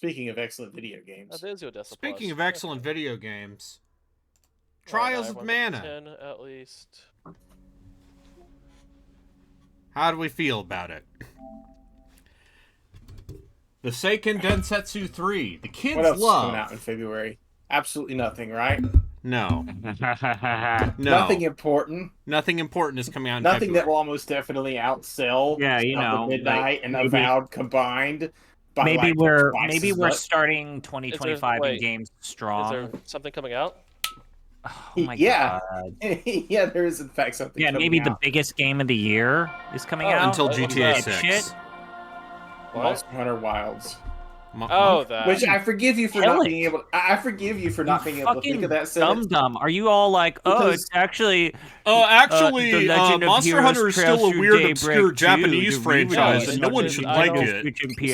Speaking of excellent video games. That is your Odessa Speaking Plus. of excellent video games, Well, Trials of everyone gets Mana. 10 at least. How do we feel about it? The Seiken Densetsu 3. The kids What else is love. coming out in February? Absolutely nothing, right? No. No. Nothing important. Nothing important is coming out in Nothing February. that will almost definitely outsell Midnight and Avowed combined. By Maybe like we're starting 2025 in games strong. Is there something coming out? Oh my god. Yeah, there is in fact something. Yeah, maybe the biggest game of the year is coming out until GTA 6. Shit. Monster Hunter Wilds. That. Which I forgive you for not being able. I forgive you for not being able to think of that sentence. Dumb. Are you all like, it's actually? Monster Hunter is still a weird, obscure Japanese franchise, and no one should like it. I can't be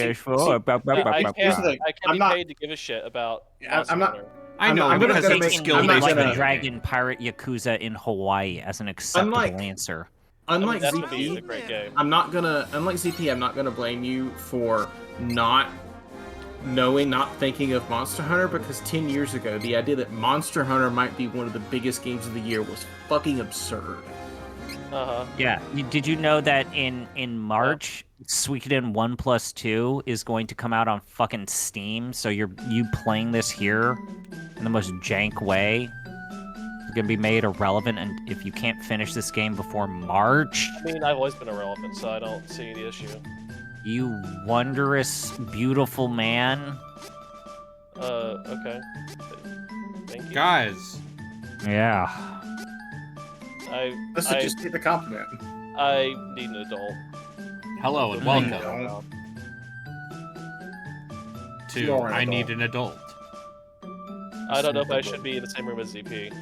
paid to give a shit about. I'm not. I know, I'm because gonna it's make skill like the Dragon Pirate Yakuza in Hawaii as an acceptable answer. Unlike that's gonna be a great game. Unlike ZP, I'm not gonna blame you for not thinking of Monster Hunter, because 10 years ago, the idea that Monster Hunter might be one of the biggest games of the year was fucking absurd. Yeah. Did you know that in March, Suikoden 1+2 is going to come out on fucking Steam? So you playing this here in the most jank way is going to be made irrelevant, and if you can't finish this game before March... I mean, I've always been irrelevant, so I don't see the issue. You wondrous, beautiful man. Okay. Thank you. Guys. Yeah. Let's just get the compliment. I need an adult. Hello and welcome to I Need an Adult. I don't know if I should be in the same room as ZP.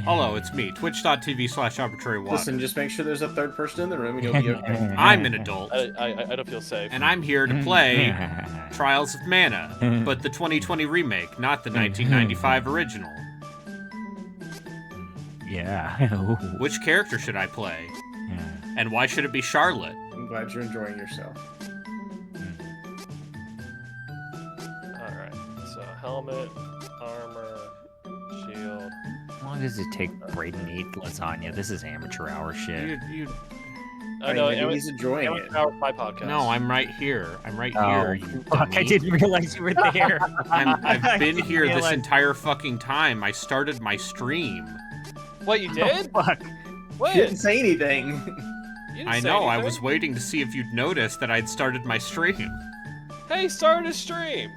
Hello, it's me, twitch.tv/arbitrarywatch. Listen, just make sure there's a third person in the room and you'll be okay. I'm an adult. I don't feel safe. And I'm here to play Trials of Mana, but the 2020 remake, not the 1995 original. Yeah. Which character should I play? And why should it be Charlotte? I'm glad you're enjoying yourself. Alright, so helmet, armor, shield. How long does it take Brayden to eat lasagna? This is amateur hour shit. I know, he's enjoying it. My podcast. No, I'm right here. I'm right here. You fuck, I didn't realize you were there. I've been here this entire fucking time. I started my stream. What, you did? Oh, fuck. What? You didn't say anything. I know, I was waiting to see if you'd noticed that I'd started my stream. Hey, started a stream!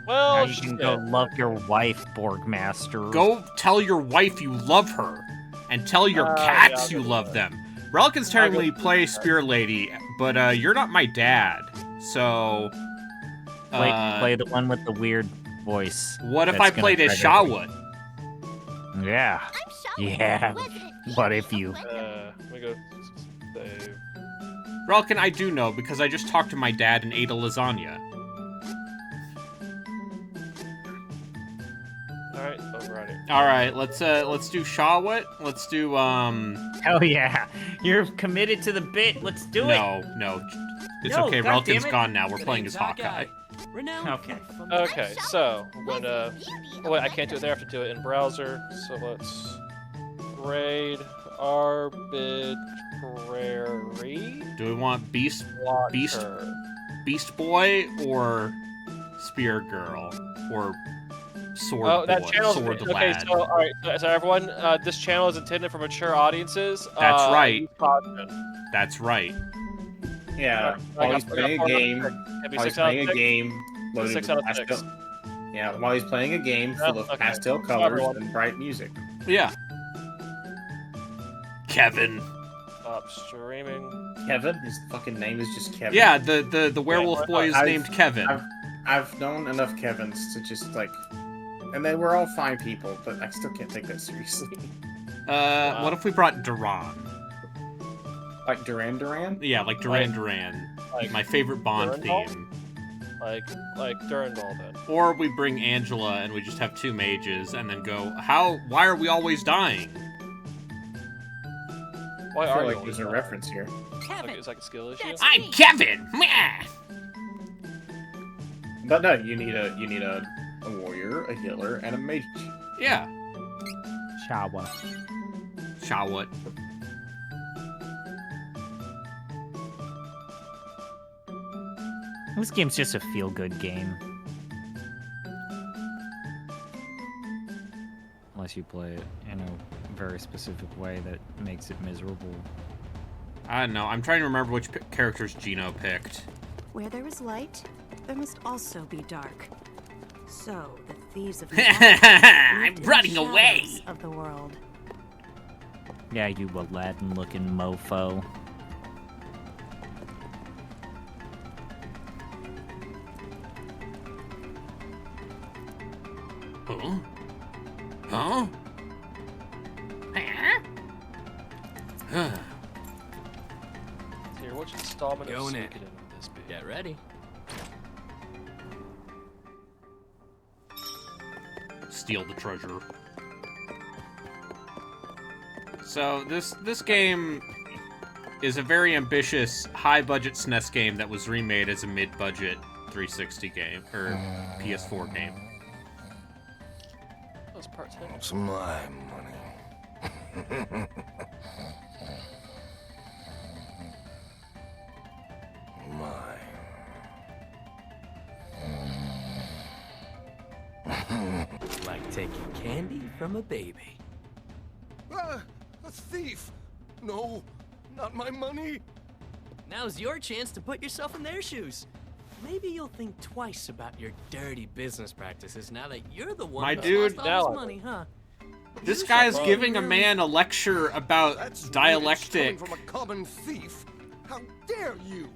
Well, now you can go love your wife, Borgmaster. Go tell your wife you love her. And tell your cats you love them. Relican's technically play Spear Lady, but you're not my dad. So... Play the one with the weird voice. What if I played as Shawwood? Yeah. Yeah. What if you... let me go save. Relican, I do know, because I just talked to my dad and ate a lasagna. Alright, overriding. Alright, let's do Shawwood. Let's do, Hell yeah. You're committed to the bit. Let's do it. No. It's okay. Relican's gone now. We're playing as Hawkeye. Okay. Okay, so I'm gonna... Oh wait, I can't do it there. I have to do it in browser. So let's... Raid arbitrary. Do we want Beast Boy or Spear Girl or Sword Boy? Sword the Lad. So alright, so everyone, this channel is intended for mature audiences. That's right. That's right. Yeah, while he's playing a game, loaded 6 out of 6. Yeah, while he's playing a game full of pastel colors and bright music. Yeah. Kevin. Stop streaming. Kevin? His fucking name is just Kevin. Yeah, the werewolf boy is named Kevin. I've known enough Kevins to just like, and they were all fine people, but I still can't take that seriously. What if we brought Duran? Like Duran Duran? Yeah, like Duran. Like my favorite Bond theme. Like Durandal then. Or we bring Angela and we just have 2 mages and then go, why are we always dying? Why I feel are like you there's a reference here. Like, it's like a skill issue? I'm Kevin! But no, you need a warrior, a healer, and a mage. Yeah. Shower. Shawut. This game's just a feel-good game. Unless you play it in a very specific way that makes it miserable. I don't know. I'm trying to remember which characters Gino picked. Where there is light, there must also be dark. So the thieves of the I'm running away. of the world. Yeah, you Aladdin-looking mofo. Huh? Huh? Here, which installment of Going in. Suikoden would this be? Get ready. Steal the treasure. So this game is a very ambitious, high-budget SNES game that was remade as a mid-budget 360 game or PS4 game. Those parts hit. It's my money. Like taking candy from a baby. Ah, a thief! No, not my money. Now's your chance to put yourself in their shoes. Maybe you'll think twice about your dirty business practices now that you're the one My who's dude, lost all his money, huh? This guy's giving a man a lecture about That's dialectic. coming from a common thief. How dare you?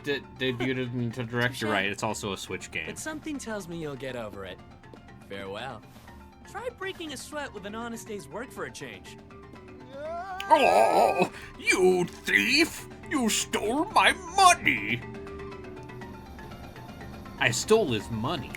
Debuted into direct. You're Touche. right. It's also a Switch game. But something tells me you'll get over it. Farewell. Try breaking a sweat with an honest day's work for a change. Oh, you thief! You stole my money! I stole his money.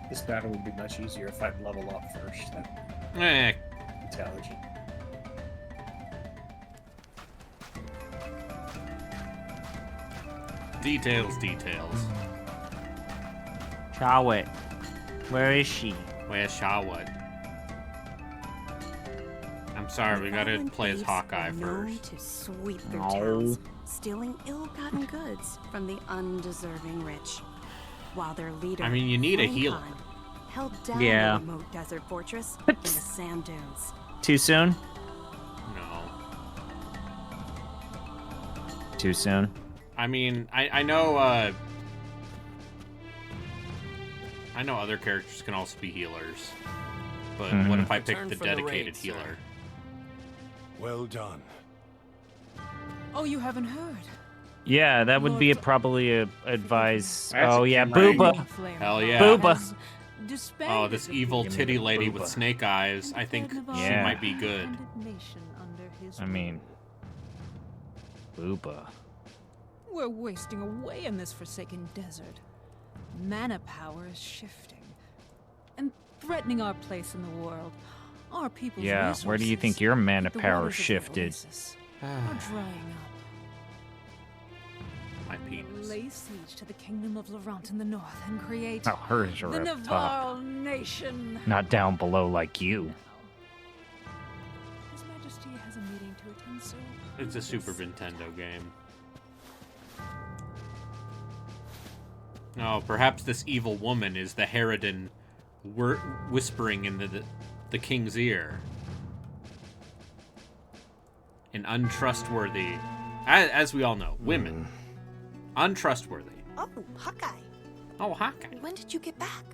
This battle would be much easier if I'd level up first. That Eh, intelligent. details. Chawit. Where is she? Where's Shawwood? I'm sorry, we gotta Violent play as thieves Hawkeye are known first. to sweep through No. towns, stealing ill-gotten goods from the undeserving rich, while their leader, I mean, you need a Flame healer. Khan, held down Yeah. the remote desert fortress in the sand dunes. Too soon? No. Too soon. I mean, I know, I know other characters can also be healers. But what if I pick Return the for the dedicated raid, sir. healer? Well done. Oh, you haven't heard? Yeah, that would be Lord- probably a advice. That's Oh a yeah, great- Booba. Hell yeah. Booba. Oh, this evil Give me titty the lady with booba. snake eyes. I think she Yeah. might be good. I mean, Booba. We're wasting away in this forsaken desert. Mana power is shifting and threatening our place in the world. Our people's Yeah, where do you think your mana the power waters of the shifted? oasis are drying My up. penis. Lay siege to the kingdom of Levant in the north and create Oh, hers are the up top, Navarre nation. not down below like you. His Majesty has a meeting to attend soon. It's a Super Nintendo game. Oh, perhaps this evil woman is the Harridan whispering in the king's ear. An untrustworthy, as we all know, women. Untrustworthy. Oh, Hawkeye, Oh, Hawkeye. when did you get back?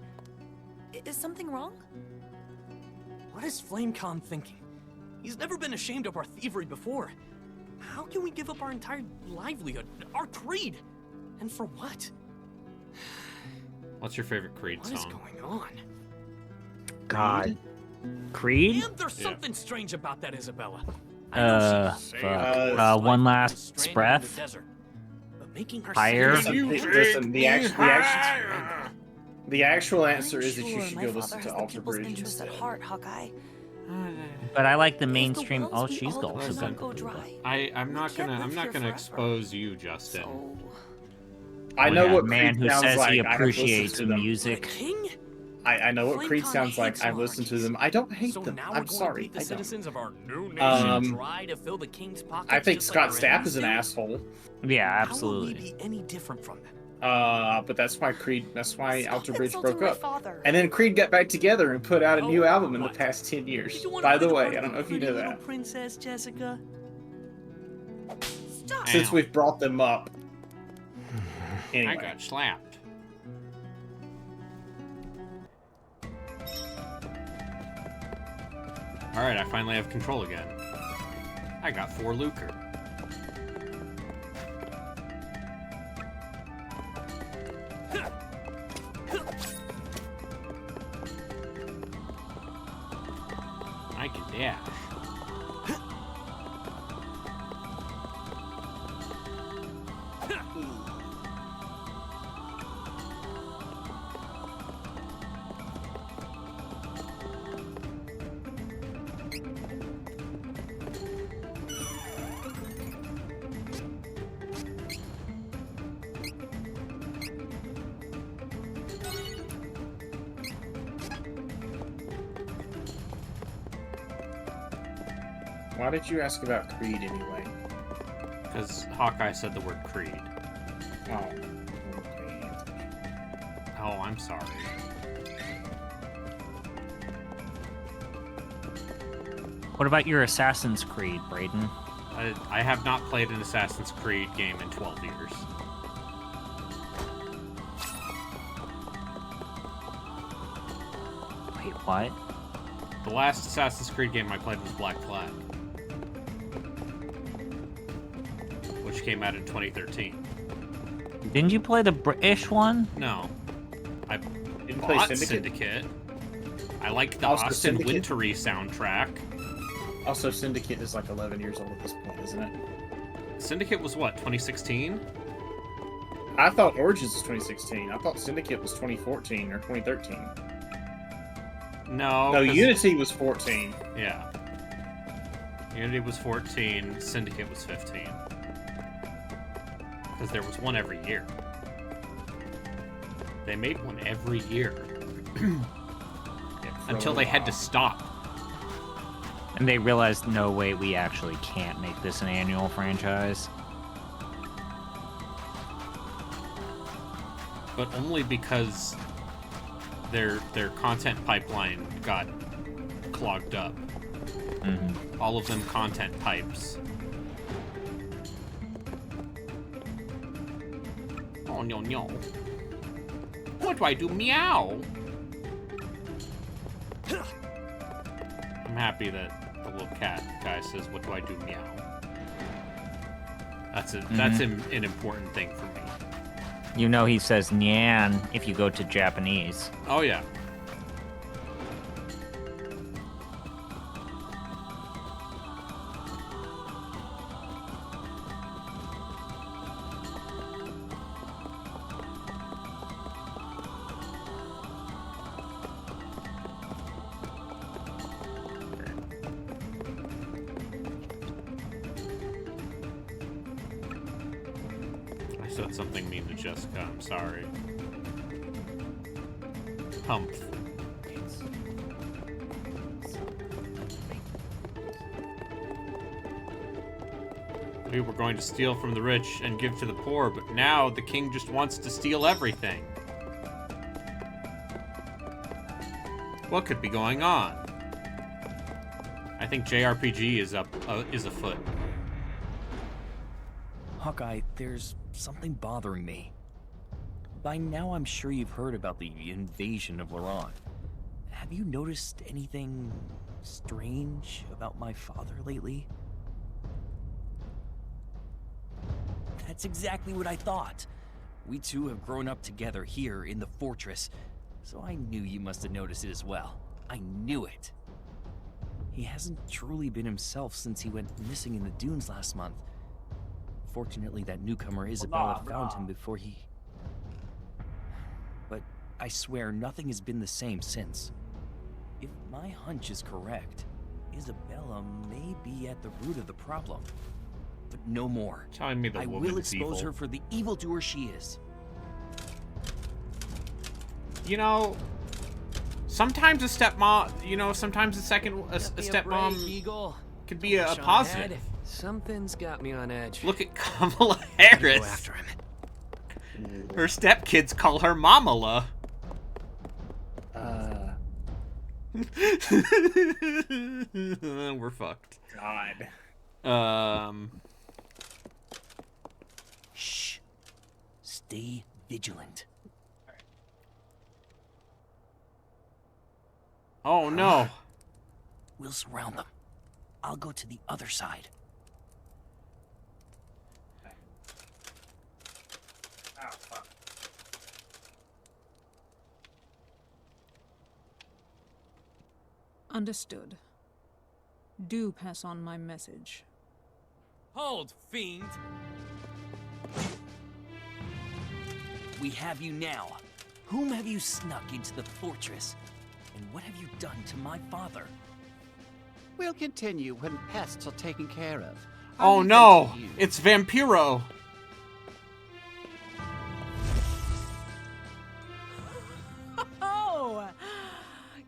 Is something wrong? What is Flame Khan thinking? He's never been ashamed of our thievery before. How can we give up our entire livelihood, our creed? And for what? What's your favorite Creed What is song? going on? God, Creed? And there's something strange about that, Isabella. One last breath. Fire. Listen, the actual answer is that you should go listen to Alter Bridge instead. But I like the mainstream. Oh, she's also good. I'm not gonna expose you, Justin. I know what man Creed who sounds says like. he I have appreciates listened to them. music. I know what Creed sounds like. I've listened to them. I don't hate them. I'm sorry. The citizens of our new nation try to fill the king's pockets. I think just Scott like our Stapp is an enemies asshole. Yeah, do? How will absolutely. we be any different from them? But that's why Alter Bridge broke up. And then Creed got back together and put out a new album in the past 10 years. By the way, I don't know if you know that. Princess Jessica. Stop. Since we've brought them up. Anyway. I got slapped. Alright, I finally have control again. I got 4 Lucre. I can dash. Why did you ask about Creed anyway? Because Hawkeye said the word Creed. Oh. Okay. Oh, I'm sorry. What about your Assassin's Creed, Brayden? I have not played an Assassin's Creed game in 12 years. Wait, what? The last Assassin's Creed game I played was Black Flag, which came out in 2013. Didn't you play the British one? No. I Didn't play bought Syndicate. I liked the Also Austin Syndicate. Wintory soundtrack. Also, Syndicate is like 11 years old at this point, isn't it? Syndicate was what, 2016? I thought Origins was 2016. I thought Syndicate was 2014 or 2013. No. No, 'cause- Unity was 14. Yeah. Unity was 14, Syndicate was 15. Because there was one every year. They made one every year. Until they had to stop. And they realized, no way, we actually can't make this an annual franchise. But only because their content pipeline got clogged up. Mm-hmm. All of them content pipes. Oh no no. What do I do? Meow. I'm happy that the little cat guy says, "What do I do?" Meow. That's an important thing for me. You know he says nyan if you go to Japanese. Oh yeah. I said something mean to Jessica. I'm sorry. Humph. We were going to steal from the rich and give to the poor, but now the king just wants to steal everything. What could be going on? I think JRPG is afoot. Hawkeye, there's something bothering me. By now I'm sure you've heard about the invasion of Laurent. Have you noticed anything strange about my father lately? That's exactly what I thought. We two have grown up together here in the fortress, so I knew you must have noticed it as well. I knew it. He hasn't truly been himself since he went missing in the dunes last month. Fortunately, that newcomer Isabella found him before he... But I swear nothing has been the same since. If my hunch is correct, Isabella may be at the root of the problem. But no more. Telling me the I woman will is expose evil. her for the evildoer she is. You know, sometimes a stepmom, sometimes a stepmom Eagle. could be a Push on positive. ahead. Something's got me on edge. Look at Kamala Go Harris. after him. Her stepkids call her Mamala. We're fucked. God. Shh. Stay vigilant. Oh no. We'll surround them. I'll go to the other side. Oh, fuck. Understood. Do pass on my message. Hold, fiend. We have you now. Whom have you snuck into the fortress? And what have you done to my father? We'll continue when pests are taken care of. Oh I'll leave no. them to you. It's Vampiro. Oh!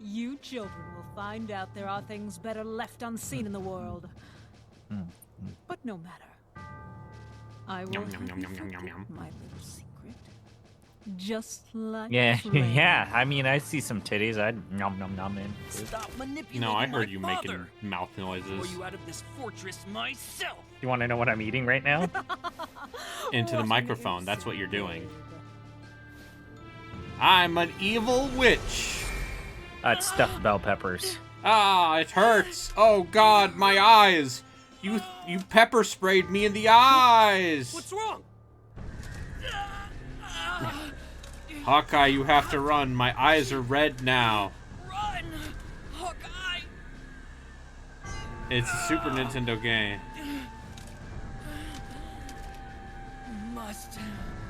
You children will find out there are things better left unseen in the world. But no matter. I will Yum, help yum, yum, you yum, yum, yum, forget yum. my little secret. Just like Yeah, Flame. yeah. I mean, I see some titties. I'd nom nom nom in. Stop manipulating No, I my heard you making father. mouth Throw noises you out of this fortress myself. You want to know what I'm eating right now? into the What an microphone. That's what you're doing. insane I'm an evil witch. It's stuffed bell peppers. Ah, it hurts. Oh god, my eyes. You pepper sprayed me in the eyes. What's wrong? Hawkeye, you have to run. My eyes are red now. Run! Hawkeye! It's a Super Nintendo game. Must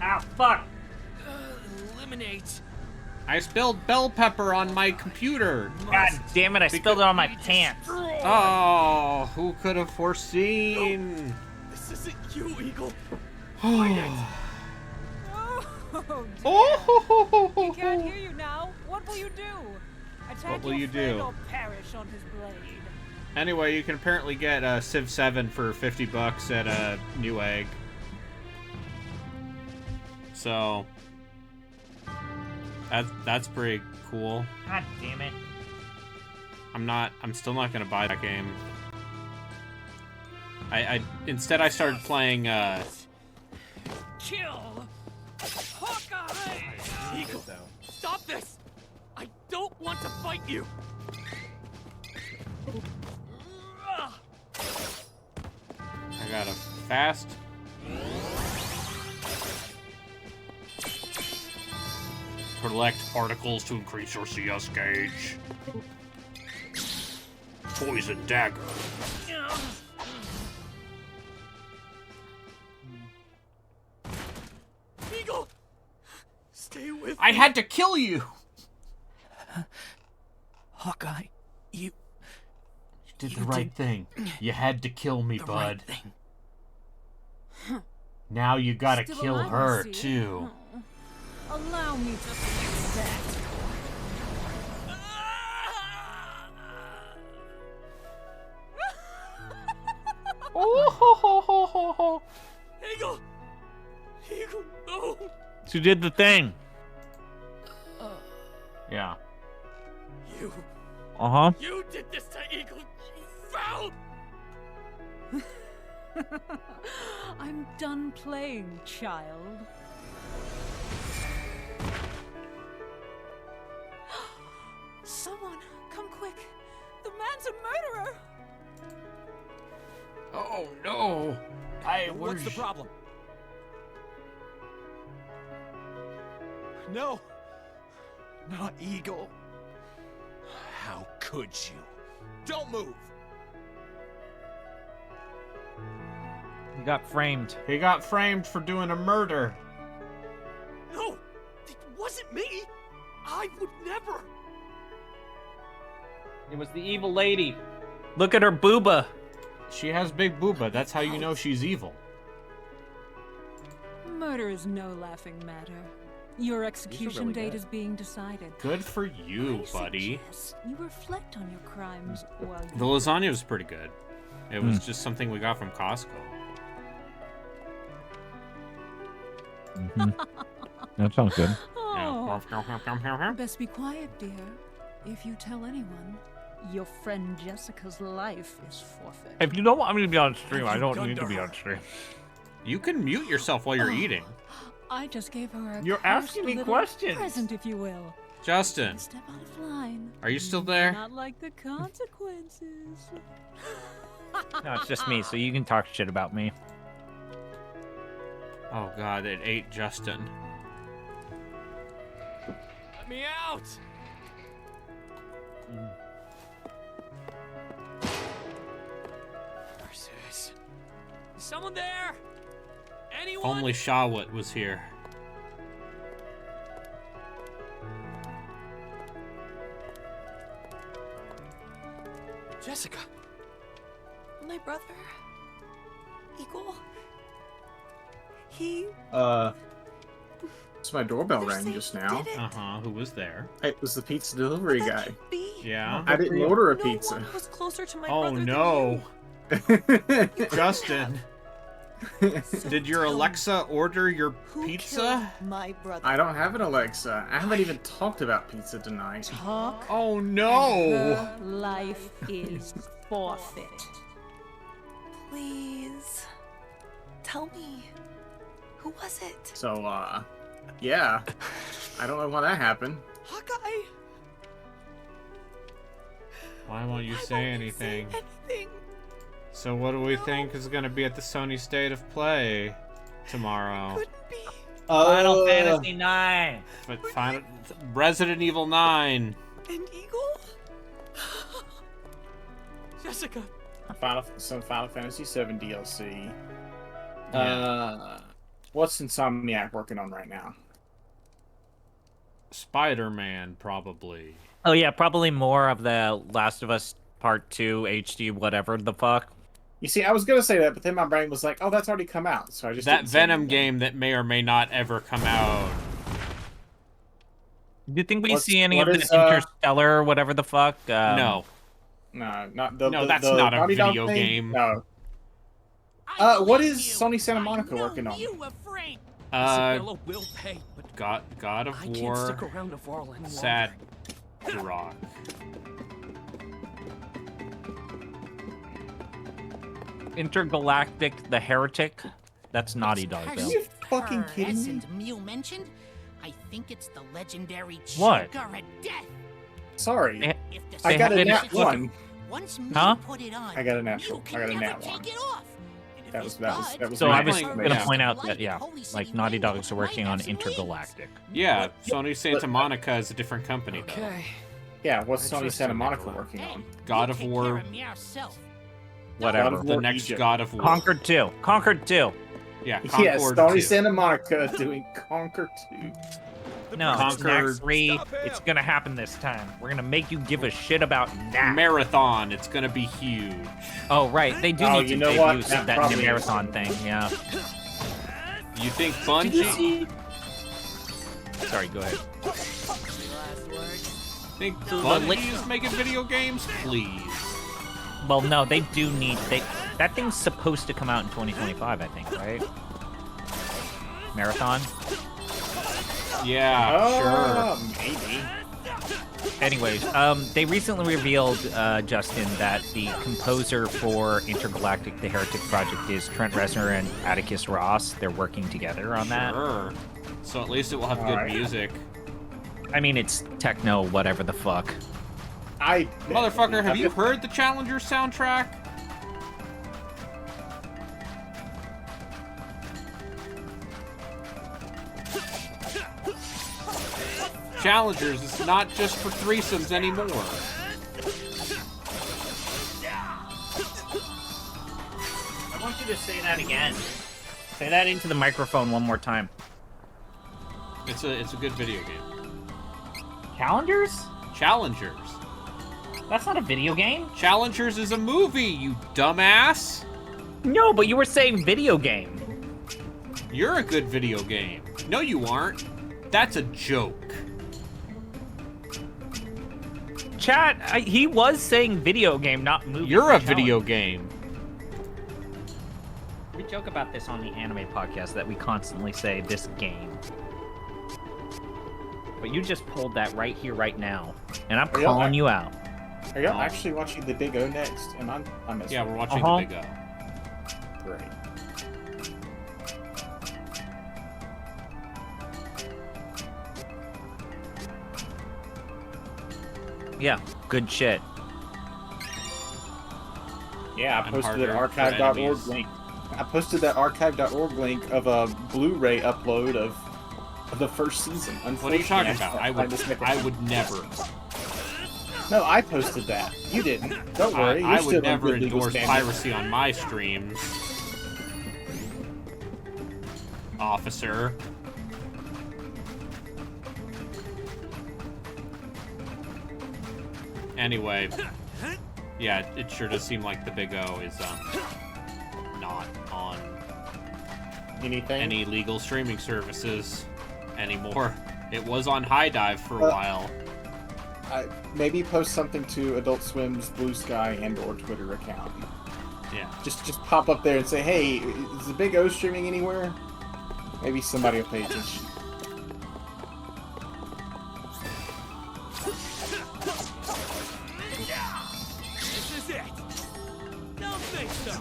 Ow, fuck! eliminate. I spilled bell pepper on my computer. God damn it, I spilled it on my pants. Oh, who could have foreseen? This isn't you, Eagle. Oh, dear. He can't hear you now. What will you do? Attack What will your you friend do? or perish on his blade. Anyway, you can apparently get Civ 7 for $50 at Newegg. So that's pretty cool. God damn it. I'm still not gonna buy that game. Instead I started playing Kill! Hawkeye! Eagle, stop this! I don't want to fight you! I got a fast. Collect particles to increase your CS gauge. Poison dagger. Eagle! Stay with I me! had to kill you! Hawkeye, you Did You the right did thing. You had to kill me, the bud. right thing. Now you gotta Still kill alive, I her, see. too. Oh. Allow me to fix that. Eagle! Eagle, no! So you did the thing. Yeah. You Uh-huh. did this to Eagle! You foul! I'm done playing, child. Someone, come quick. The man's a murderer. Oh, no. What's the problem? No! Not Eagle. How could you? Don't move. He got framed. He got framed for doing a murder. No, it wasn't me. I would never. It was the evil lady. Look at her booba. She has big booba. That's how you know she's evil. Murder is no laughing matter. Your execution date is being decided. Good for you, buddy. You reflect on your crimes while you... The lasagna was pretty good. It was just something we got from Costco. That sounds good. Oh, best be quiet, dear. If you tell anyone, your friend Jessica's life is forfeit. If you don't want me to be on stream, I don't need to be on stream. You can mute yourself while you're eating. I just gave her a You're asking me questions. present, if you will. Justin, Step out of line. are you still there? Not like the consequences. No, it's just me, so you can talk shit about me. Oh god, it ate Justin. Let me out. Narcissus. Is someone there? Anyone? If only Shawut was here. Jessica. My brother, Eagle. He. It's my doorbell rang just now. Uh-huh, who was there? It was the pizza delivery guy. Yeah. I didn't order a pizza. No one was closer to my Oh brother no. Justin. Did your Alexa order your pizza? My brother. I don't have an Alexa. I haven't even talked about pizza tonight. Talk. Oh no. Her life is forfeit. Please. Tell me. Who was it? So, yeah. I don't know why that happened. Hawkeye. Why won't you say anything? Anything. So what do we think is gonna be at the Sony State of Play tomorrow? Couldn't be. Final Fantasy 9. But Resident Evil 9. And Eagle? Jessica. Some Final Fantasy 7 DLC. Yeah. What's Insomniac working on right now? Spider-Man, probably. Oh yeah, probably more of the Last of Us Part 2 HD whatever the fuck. You see, I was gonna say that, but then my brain was like, "Oh, that's already come out." So I just That didn't say Venom anything. game that may or may not ever come out. Do you think we What's- see any what of the is, Interstellar whatever the fuck? No. No, not the. No, the- that's the not a Naughty Dog video thing? game. No. What is Sony Santa Monica working on? Isabella will pay, but God of I can't War, stick around a Varl any longer. Sad Rock. Intergalactic the Heretic? That's Naughty Dog Are though. you fucking kidding me? And Mew mentioned, I think it's the legendary What? Choker of Death. Sorry, If the I got a Sony nat is- one. Once Mew Huh? put it on, I got a Mew natural. can I got a never nat take one. it off. And if That his was blood So I was Yeah. gonna Yeah. point out that light yeah, Holy City like Naughty Rainbow Dogs are working might on have some leads. Intergalactic. Yeah, Sony Santa Monica is a different company though. Okay. Yeah, what's I Sony trust Santa you, Monica Nicola. working on? God You of take War, care of me yourself. Whatever. God of the War next Egypt. God of War. Conquered 2. Conquered 2. Yeah, Yes, Concord Sony 2. Santa Monica doing Conquer 2. No, Conquered- Knack 3. It's gonna happen this time. We're gonna make you give a shit about Knack. Marathon. It's gonna be huge. Oh right, they do Oh, need you to know make what? use That of that new probably is. marathon thing. Yeah. You think Bungie? Sorry, go ahead. Think Well, Bungie is making video games? Please. Well, no, they do need. That thing's supposed to come out in 2025, I think, right? Marathon. Yeah, Maybe. Anyways, they recently revealed, Justin, that the composer for Intergalactic: The Heretic project is Trent Reznor and Atticus Ross. They're working together on that. Sure. So at least it will have good Alright. music. I mean, it's techno, whatever the fuck. Motherfucker, have you heard the Challenger soundtrack? Challengers is not just for threesomes anymore. want you to say that again. Say that into the microphone one more time. It's a good video game. Challengers? Challengers. That's not a video game. Challengers is a movie, you dumbass. No, but you were saying video game. You're a good video game. No, you aren't. That's a joke. Chat, he was saying video game, not movie. You're a video game. We joke about this on the anime podcast that we constantly say this game. But you just pulled that right here, right now. And I'm calling you out. Are y'all actually watching The Big O next? And I'm Yeah, we're watching The Big O. Great. Yeah, good shit. Yeah, I And posted an harder for archive.org enemies. link. I posted that archive.org link of a Blu-ray upload of the first season. What are you talking about? I would never. No, I posted that. You didn't. Don't worry. I You're would still never on good legal endorse standing. piracy on my streams. Officer. Anyway, yeah, it sure does seem like the Big O is not on Anything? any legal streaming services anymore. It was on High Dive for a while. Maybe post something to Adult Swim's Blue Sky and/or Twitter account. Yeah. Just pop up there and say, "Hey, is the Big O streaming anywhere?" Maybe somebody will pay attention. This is it. Don't think so.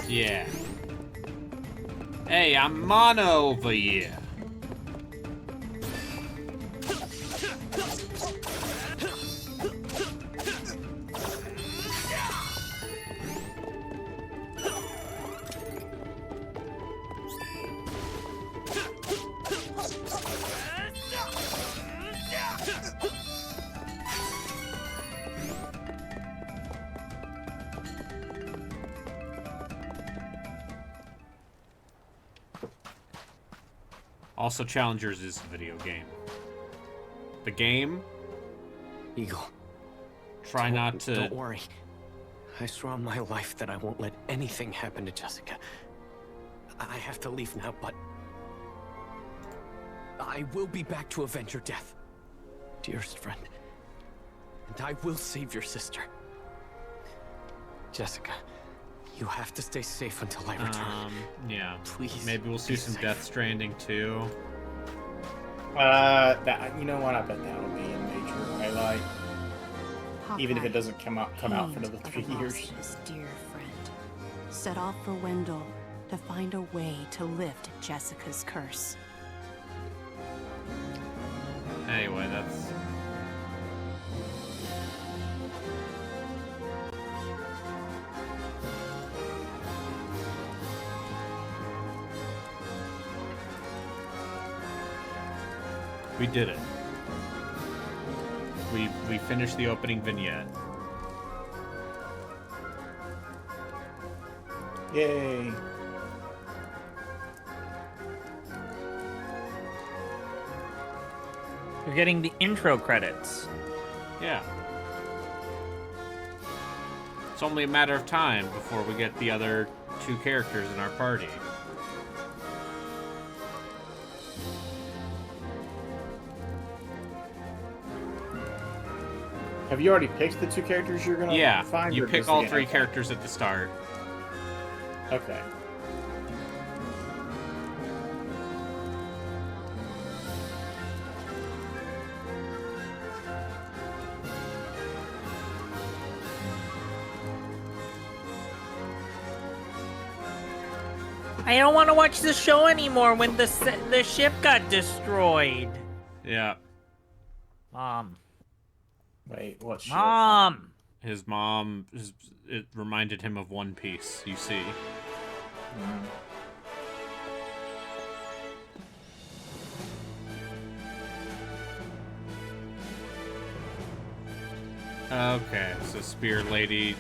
Yeah. Hey, I'm Mono over here. Also, Challengers is a video game. The game? Eagle. Try not to... Don't worry. I swear on my life that I won't let anything happen to Jessica. I have to leave now, but... I will be back to avenge your death. Dearest friend. And I will save your sister. Jessica, you have to stay safe until I return. Yeah. Please. Maybe we'll see some Death Stranding too. You know what? I bet that'll be a major highlight. Even if it doesn't come out for another 3 years. His dear friend set off for Wendell to find a way to lift Jessica's curse. Anyway, that's... We did it. We finished the opening vignette. Yay! You're getting the intro credits. Yeah. It's only a matter of time before we get the other 2 characters in our party. Have you already picked the 2 characters you're gonna find? You or pick does all the 3 game- characters at the start. Okay. I don't want to watch the show anymore when the ship got destroyed. Yeah. Mom. Wait, what shit? Mom! His mom, it reminded him of One Piece, you see. Okay, so Spear Lady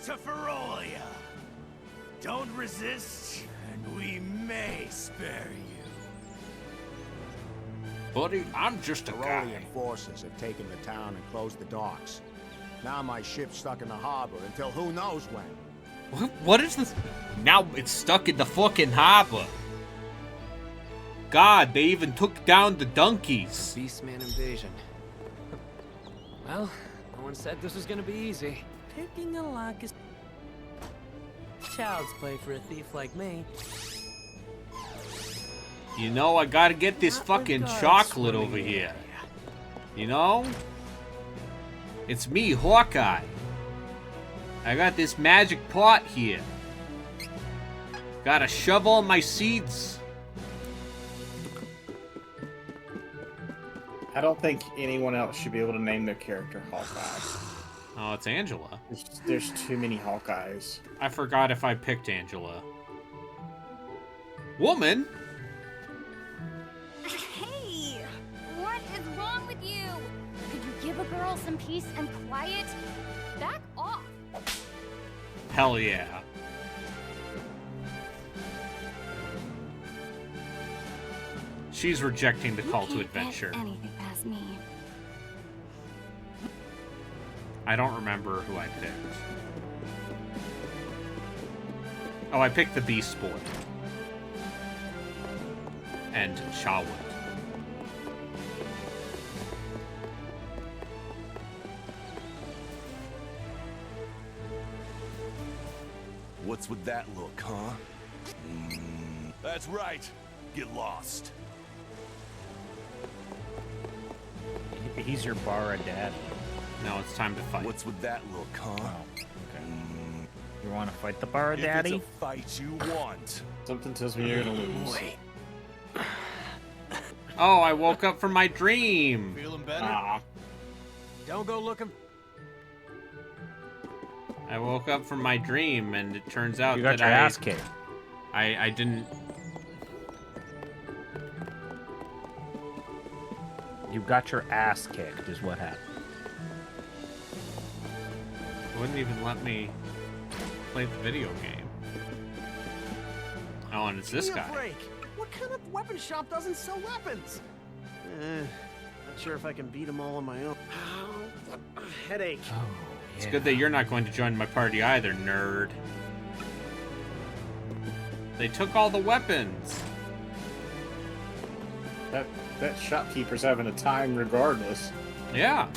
to Ferolia. Don't resist, and we may spare you. Buddy, I'm just a guy. Ferolian forces have taken the town and closed the docks. Now my ship's stuck in the harbor until who knows when. What is this? Now it's stuck in the fucking harbor. God, they even took down the donkeys. Beastman invasion. Well, no one said this was gonna be easy. Picking a lock is child's play for a thief like me. You know, I gotta get this fucking chocolate over here. You know? It's me, Hawkeye. I got this magic pot here. Gotta shove all my seeds. I don't think anyone else should be able to name their character Hawkeye. Oh, it's Angela. There's too many Hawkeyes. I forgot if I picked Angela. Woman? Hey! What is wrong with you? Could you give a girl some peace and quiet? Back off! Hell yeah. She's rejecting the call to adventure. Anything past me. I don't remember who I picked. Oh, I picked the Beast Boy. And Shawwood. What's with that look, huh? That's right. Get lost. He's your Bara dad. No, it's time to fight. What's with that look, huh? Oh, okay. You want to fight the Bara daddy? If it's a fight you want. Something tells me you're gonna lose. Wait. Oh, I woke up from my dream. Feeling better? Ah. Don't go looking. I woke up from my dream, and it turns out You got that your ass kicked. I didn't. You got your ass kicked, is what happened. It wouldn't even let me play the video game. Oh, and it's this Give me a guy. break. What kind of weapon shop doesn't sell weapons? Not sure if I can beat them all on my own. Headache. Oh, It's good that you're not going to join my party either, nerd. They took all the weapons. That shopkeeper's having a time regardless. Yeah.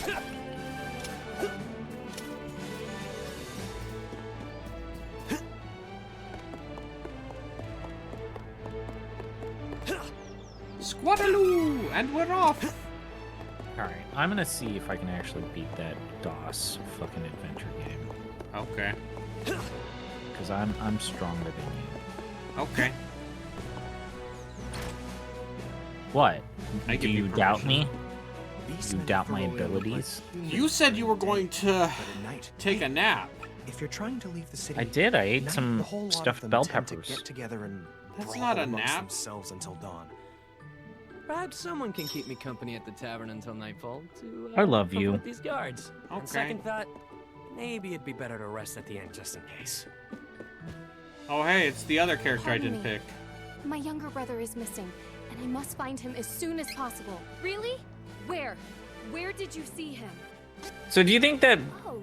Squattaloo! And we're off! Alright, I'm gonna see if I can actually beat that DOS fucking adventure game. Okay. Because I'm stronger than you. Okay. What? I Do give you you doubt permission. me? You doubt my abilities? You said you were going to take a nap. If you're trying to leave the city, I did. I ate night, some the whole lot of stuffed them bell tend to peppers. Get together and That's brawl not a amongst nap. themselves until dawn. Perhaps someone can keep me company at the tavern until nightfall to I love help you. with these guards. On second thought, maybe it'd be better to rest at the end just in case. Oh, hey, it's the other character I Pardon didn't me. pick. My younger brother is missing, and I must find him as soon as possible. Really? Where? Where did you see him? So do you think that... Oh,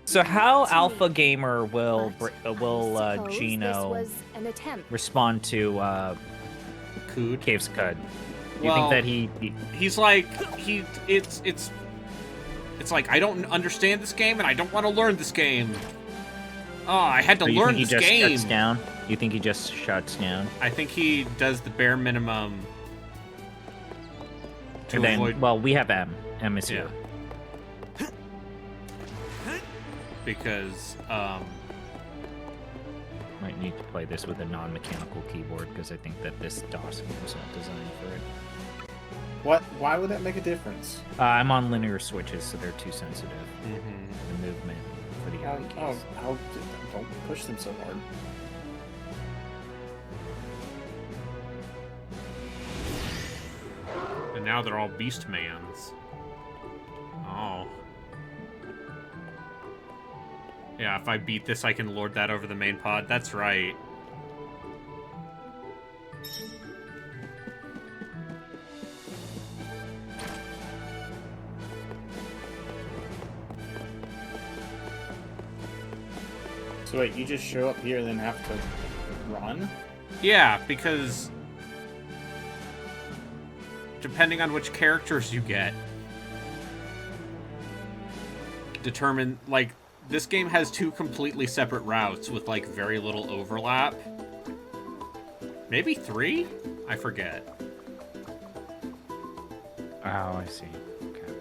So how to me. Alpha Gamer will Suppose Gino this was an attempt. respond to Cood? Cave's Cud? You Well, think that he He's like, it's like, I don't understand this game and I don't want to learn this game. Oh, I had to Or you learn think this he just game. shuts down? You think he just shuts down? I think he does the bare minimum to And then, avoid. well, we have M. M is Yeah. here. Because, Might need to play this with a non-mechanical keyboard because I think that this DOS game was not designed for it. What? Why would that make a difference? I'm on linear switches, so they're too sensitive. Mhm. The movement for the arrow keys. Don't push them so hard. and now they're all Beastmans. Oh. Yeah, if I beat this, I can lord that over the main pod. That's right. So wait, you just show up here and then have to run? Yeah, because depending on which characters you get, determine, like, this game has 2 completely separate routes with, like, very little overlap. Maybe 3? I forget. Oh, I see. Okay.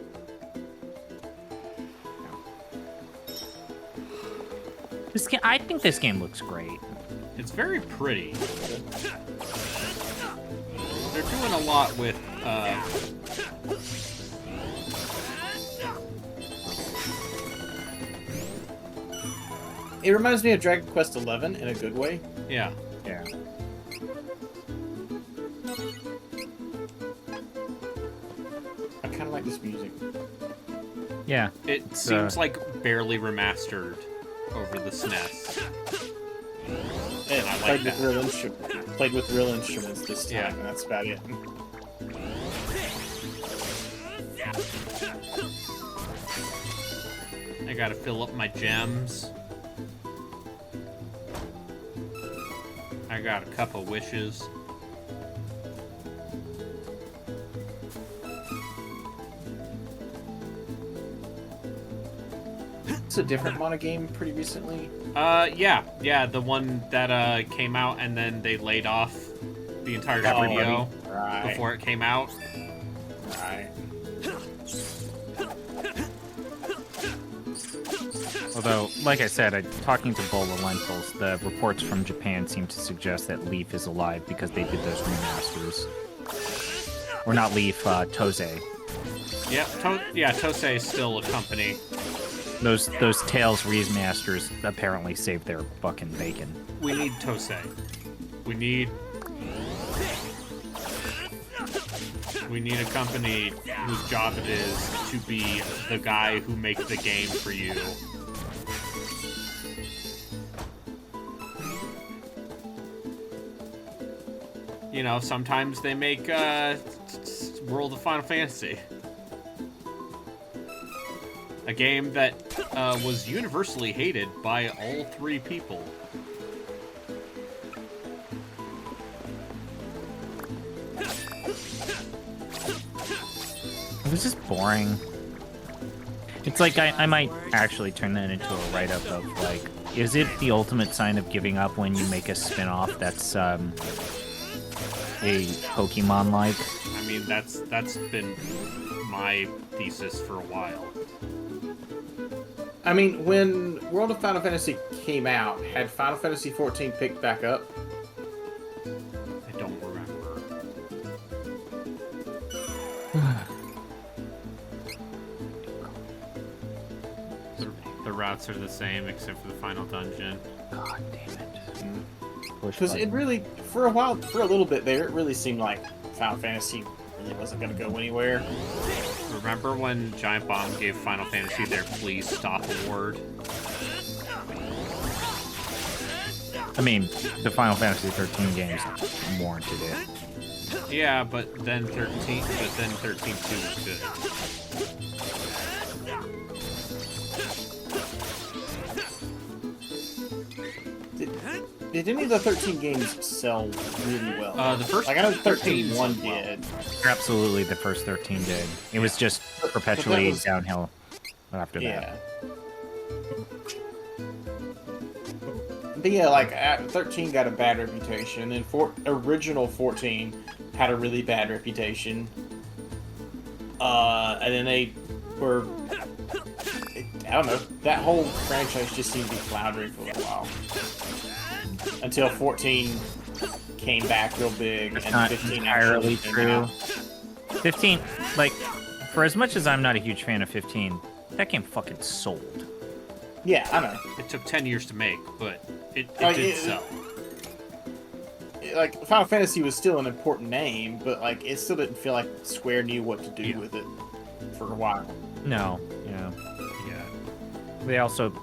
I think this game looks great. It's very pretty. They're doing a lot with, It reminds me of Dragon Quest XI in a good way. Yeah. Yeah. I kind of like this music. Yeah. It seems like barely remastered over the SNES. And I like that. Played with real instruments this time, Yeah. and that's about it. I gotta fill up my gems. I got a couple wishes. It's a different Mana game pretty recently. Yeah, the one that came out and then they laid off the entire studio before it came out. Right. Although, like I said, talking to Bola Lentils, the reports from Japan seem to suggest that Leaf is alive because they did those remasters. Or not Leaf, Tosei. Yep, Tosei is still a company. Those Tales remasters apparently saved their fucking bacon. We need Tosei. We need a company whose job it is to be the guy who makes the game for you. You know, sometimes they make World of Final Fantasy. A game that was universally hated by all 3 people. It was just boring. It's like I might actually turn that into a write-up of, like, is it the ultimate sign of giving up when you make a spin-off that's a Pokemon-like? I mean, that's been my thesis for a while. I mean, when World of Final Fantasy came out, had Final Fantasy XIV picked back up? I don't remember. The routes are the same except for the final dungeon. God damn it. Because it really, for a while, for a little bit there, it really seemed like Final Fantasy really wasn't going to go anywhere. Remember when Giant Bomb gave Final Fantasy their Please Stop award? I mean, the Final Fantasy 13 games warranted it. Yeah, but then 13.2 was good. Did any of the 13 games sell really well? The first, like, I know 13 one well. did. Absolutely, the first 13 did. It was just perpetually downhill after that. But yeah, like, 13 got a bad reputation, and original 14 had a really bad reputation. And then they were... I don't know, that whole franchise just seemed to be floundering for a little while. Until 14 came back real big, That's and not 15 entirely actually true. 15, like, for as much as I'm not a huge fan of 15, that game fucking sold. Yeah, I know. It took 10 years to make, but it Like, did sell. Like, Final Fantasy was still an important name, but, like, it still didn't feel like Square knew what to do with it for a while. No, yeah. They also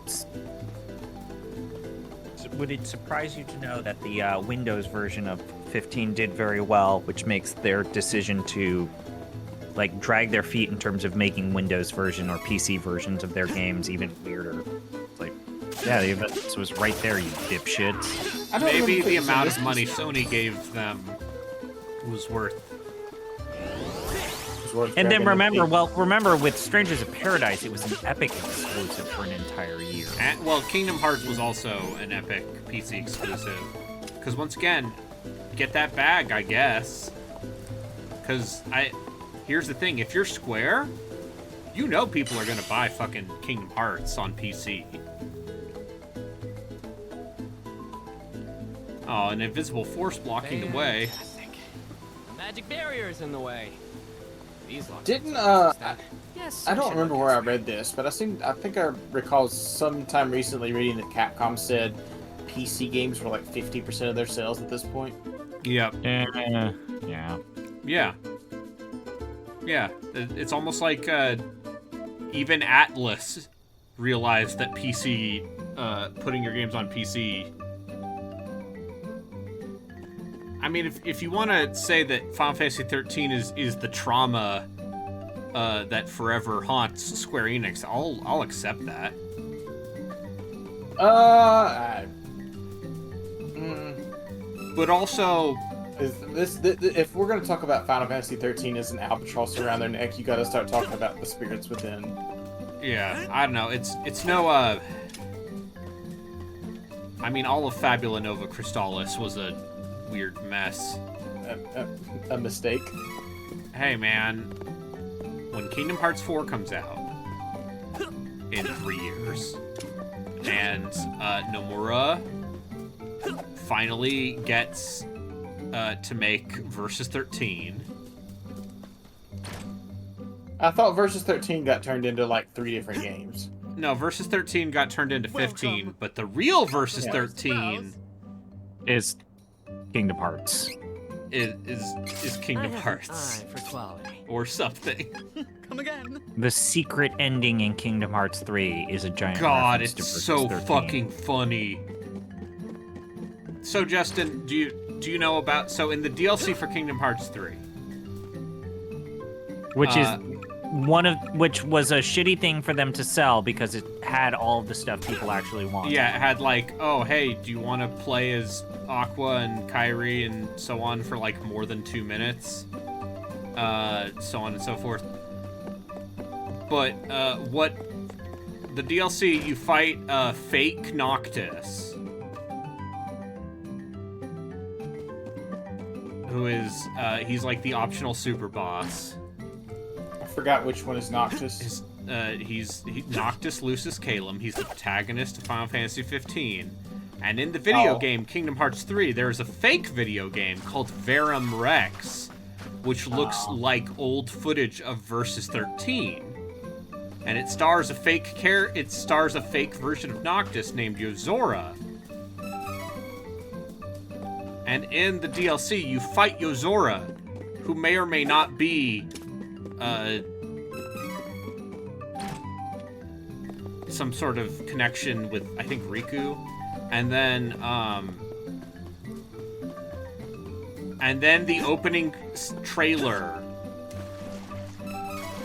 would it surprise you to know that the Windows version of 15 did very well, which makes their decision to like drag their feet in terms of making Windows version or PC versions of their games even weirder? It's like, yeah, the event was right there, you dipshits. Maybe the amount of money Sony gave them was worth. And then remember with Strangers of Paradise, it was an Epic exclusive for an entire year. Well, Kingdom Hearts was also an Epic PC exclusive. Because once again, get that bag, I guess. Because here's the thing, if you're Square, you know people are gonna buy fucking Kingdom Hearts on PC. Oh, an invisible force blocking the way. Magic barriers in the way. Didn't I don't remember where I read this, but I think I recall sometime recently reading that Capcom said PC games were like 50% of their sales at this point. Yep. Yeah. Yeah. It's almost like even Atlas realized that PC, putting your games on PC. I mean, if you want to say that Final Fantasy 13 is the trauma that forever haunts Square Enix, I'll accept that. But also, if we're going to talk about Final Fantasy 13 as an albatross around their neck, you got to start talking about the spirits within. Yeah, I don't know. It's no. I mean, all of Fabula Nova Crystallis was a weird mess. A mistake. Hey man, when Kingdom Hearts 4 comes out in 3 years, and Nomura finally gets to make Versus 13. I thought Versus 13 got turned into like 3 different games. No, Versus 13 got turned into 15, but the real Versus 13 is Kingdom Hearts. Is Kingdom Hearts. For quality. Or something. Come again. The secret ending in Kingdom Hearts 3 is a giant God, reference to it's Versus so 13. fucking funny. So Justin, do you know about in the DLC for Kingdom Hearts 3? Which was a shitty thing for them to sell because it had all of the stuff people actually wanted. Yeah, it had like, oh hey, do you want to play as Aqua and Kairi and so on for like more than 2 minutes? So on and so forth. But what the DLC, you fight fake Noctis, who is he's like the optional super boss. I forgot which one is Noctis. He's Noctis Lucis Calum. He's the protagonist of Final Fantasy 15. And in the video game Kingdom Hearts 3, there's a fake video game called Verum Rex, which looks like old footage of Versus 13. And it stars a fake version of Noctis named Yozora. And in the DLC, you fight Yozora, who may or may not be some sort of connection with, I think, Riku. And then the opening trailer,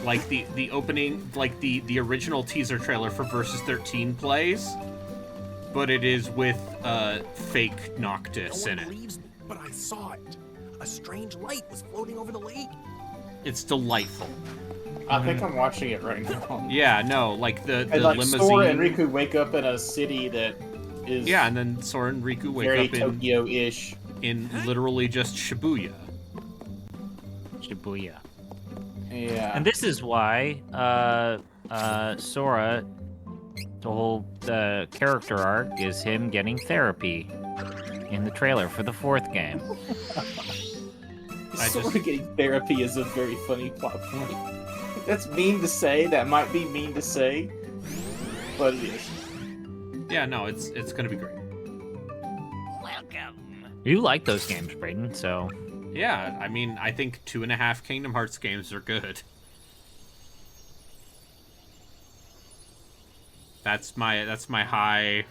like the opening, like the original teaser trailer for Versus 13 plays, but it is with fake Noctis in it. Believes me, but I saw it. A strange light was floating over the lake. It's delightful. I think I'm watching it right now. Yeah, no, like the like limousine. Sora and Riku wake up in a city that is and then Sora and Riku wake very up in Tokyo-ish. In literally just Shibuya. Shibuya. Yeah. And this is why Sora, the whole character arc is him getting therapy in the trailer for the 4th game. Sora getting therapy is a very funny plot point. That's mean to say. That might be mean to say, but it is. Yeah, no, it's gonna be great. Welcome. You like those games, Brayden, so... Yeah, I mean, I think 2.5 Kingdom Hearts games are good. That's my high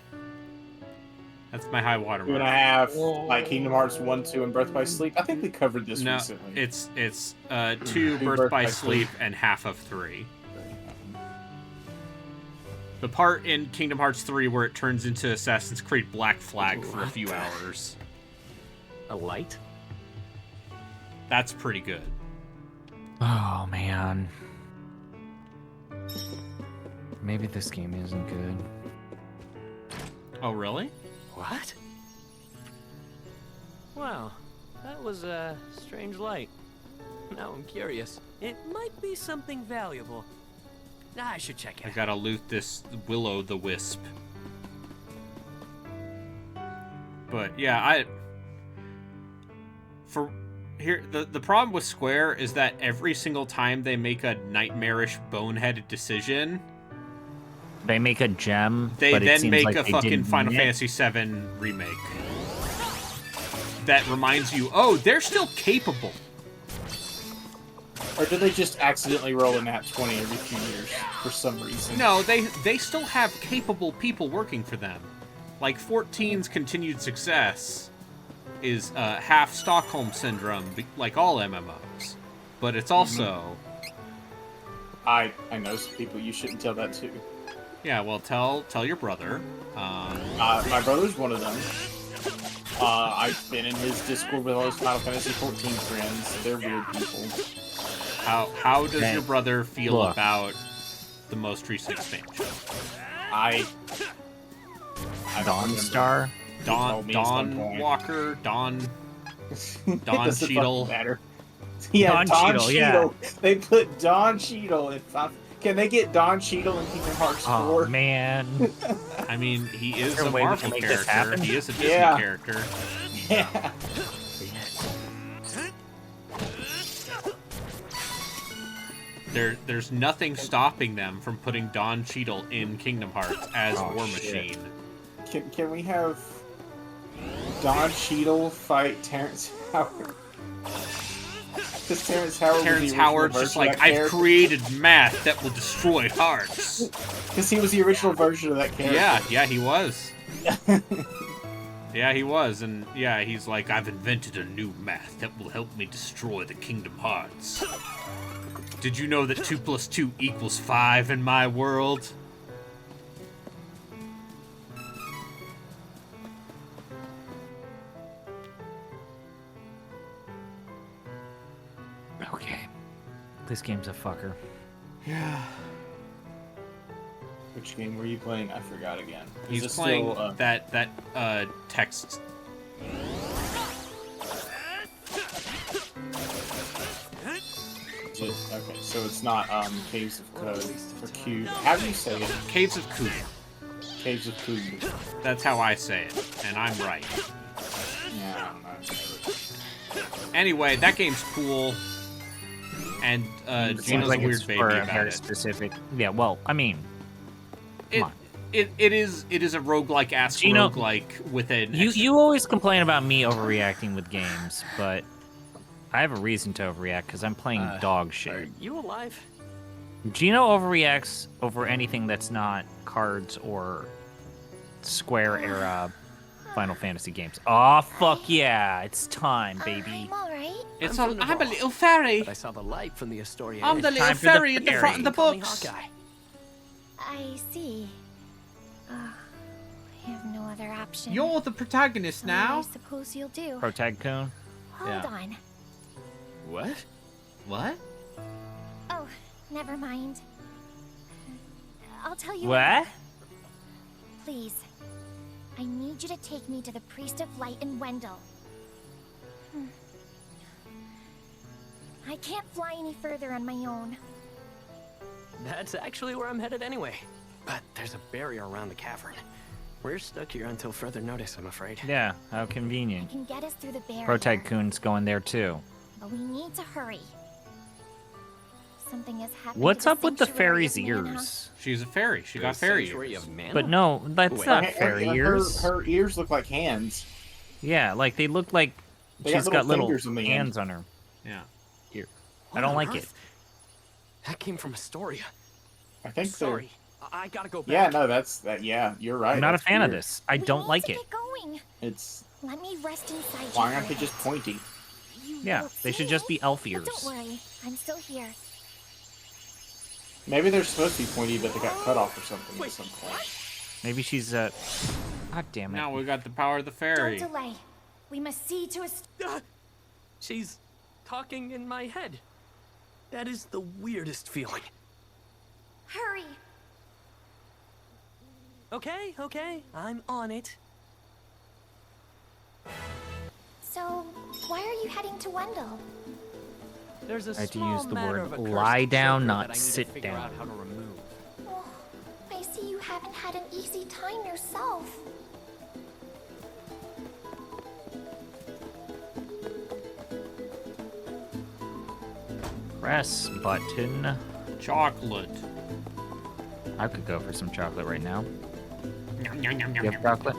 That's my high water mark. 2.5, like Kingdom Hearts 1, 2, and Birth by Sleep. I think we covered this No, recently. it's 2 Birth by Sleep and half of 3. The part in Kingdom Hearts 3 where it turns into Assassin's Creed Black Flag for a few hours. A light? That's pretty good. Oh, man. Maybe this game isn't good. Oh, really? What? Wow, that was a strange light. Now I'm curious. It might be something valuable. I should check it I out. gotta loot this Will-O-the-Wisp. But yeah, the problem with Square is that every single time they make a nightmarish, boneheaded decision, they make a gem. They but it then seems make like a they fucking didn't Final mean it. Fantasy VII remake that reminds you, oh, they're still capable. Or do they just accidentally roll a nat 20 every few years for some reason? No, they still have capable people working for them. Like 14's continued success is half Stockholm Syndrome, like all MMOs. But it's also... I know some people you shouldn't tell that to. Yeah, well, tell your brother. My brother's one of them. I've been in his Discord with all his Final Fantasy 14 friends. They're weird people. How does your brother feel about the most recent expansion? Dawnstar? Dawn Walker? Dawn Cheadle? Matter. Yeah, Don Cheadle, yeah. They put Don Cheadle in Final... Can they get Don Cheadle in Kingdom Hearts 4? Oh, man. I mean, he is there a a way we Marvel can make this character. happen? He is a Disney Yeah. character. Yeah. There's nothing stopping them from putting Don Cheadle in Kingdom Hearts as War Machine. Can we have Don Cheadle fight Terrence Howard? Because Terrence Howard's just like, I've created math that will destroy hearts. Because he was the original version of that character. Yeah, he was. Yeah, he was, and yeah, he's like, I've invented a new math that will help me destroy the Kingdom Hearts. Did you know that 2 + 2 = 5 in my world? Okay. This game's a fucker. Yeah. Which game were you playing? I forgot again. He's this playing still, that text. Okay, so it's not Caves of Code or Q. How do you say it? Caves of Code. Caves of Code. That's how I say it, and I'm right. Yeah, I don't know. Anyway, that game's cool, and It seems Gino's like a weird it's baby for a about very it. specific. Yeah, well, I mean, come on. It is a roguelike-esque Gino, roguelike with an You always complain about me overreacting with games, but I have a reason to overreact because I'm playing dog shit. Are you alive? Gino overreacts over anything that's not cards or Square era Final Fantasy games. Aw, fuck yeah, it's time, baby. I'm alright. I'm a little fairy. But I saw the light from the Astoria. I'm the Inn. little fairy in the front of the Call me books. Hawkeye. I see. I have no other option. You're the protagonist now. I suppose you'll do. Protag-kun? Hold on. What? What? Oh, never mind. I'll tell you. What? Please. I need you to take me to the Priest of Light in Wendell. I can't fly any further on my own. That's actually where I'm headed anyway. But there's a barrier around the cavern. We're stuck here until further notice, I'm afraid. Yeah, how I convenient. can get us through the barrier. Protag-kun's going there too. But we need to hurry. Something has happened. What's to up with the Sanctuary of fairy's Mana. ears? She's a fairy. She got fairy ears. But no, that's not fairy ears. Her ears look like hands. Yeah, like they look like They she's got got little fingers on the hands on her. Yeah. Here. What I don't on like it. earth? That came from Astoria. I think so. Sorry, I gotta go back. Yeah, no, that's that. Yeah, you're right. I'm not a That's fan of weird. this. I don't like it. Get going. doing? It's... Let me rest inside. Why aren't they just pointy? Yeah, they should just be elf ears. Don't worry, I'm still here. Maybe they're supposed to be pointy, but they got cut off or something at some point. Maybe she's God damn it. Now we got the power of the fairy. Don't delay. We must see to a... She's talking in my head. That is the weirdest feeling. Hurry! Okay, I'm on it. So, why are you heading to Wendell? There's a I had to small use the matter word of a cursed lie down, choker not that I need to sit figure down. out how to remove. Oh, I see you haven't had an easy time yourself. Press button. Chocolate. I could go for some chocolate right now. Yum, yum, yum, You yum, have chocolate?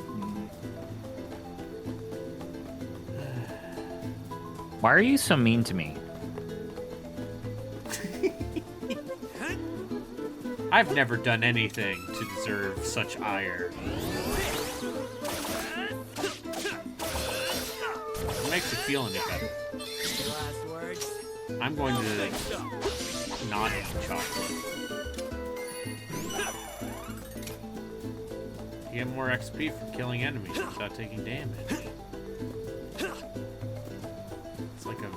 Why are you so mean to me? I've never done anything to deserve such ire. What makes you feel any better? Last words. I'm going to not eat chocolate. You get more XP for killing enemies without taking damage. It's like a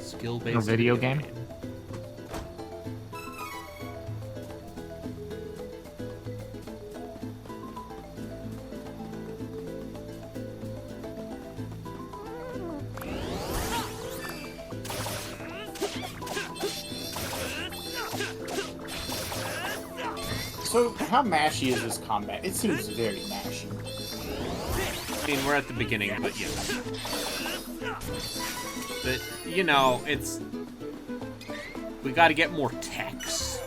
skill-based A video game? So, how mashy is this combat? It seems very mashy. I mean, we're at the beginning, but yes. But, you know, it's... We gotta get more techs.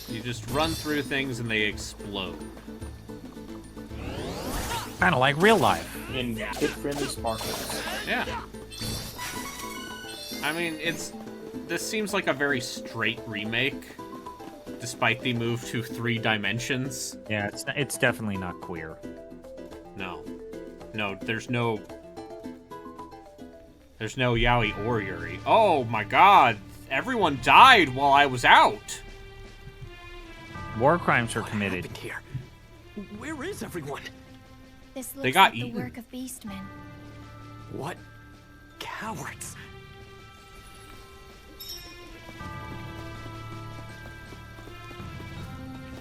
You just run through things and they explode. Kind of like real life. In kid-friendly sparkles. Yeah. I mean, this seems like a very straight remake, despite the move to 3 dimensions. Yeah, it's definitely not queer. No. No, there's no Yaoi or Yuri. Oh my god, everyone died while I was out. War crimes were committed. Here? Where is everyone? This looks They got like eaten. the work of beastmen. What cowards?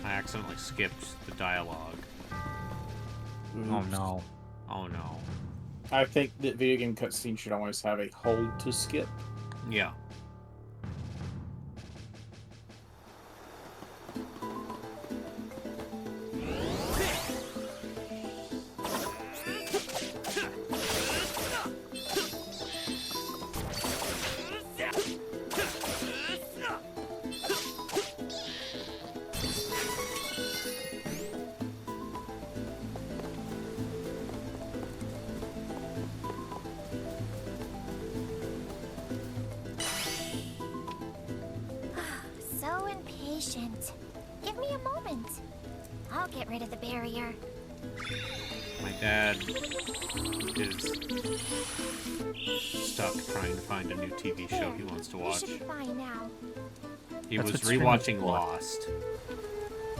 I accidentally skipped the dialogue. Oh no. Oh no. I think that video game cutscenes should always have a hold to skip. Yeah. So impatient. Give me a moment. I'll get rid of the barrier. My dad is stuck trying to find a new TV show he wants to You watch. should be fine now. He That's was what streaming's rewatching for. Lost,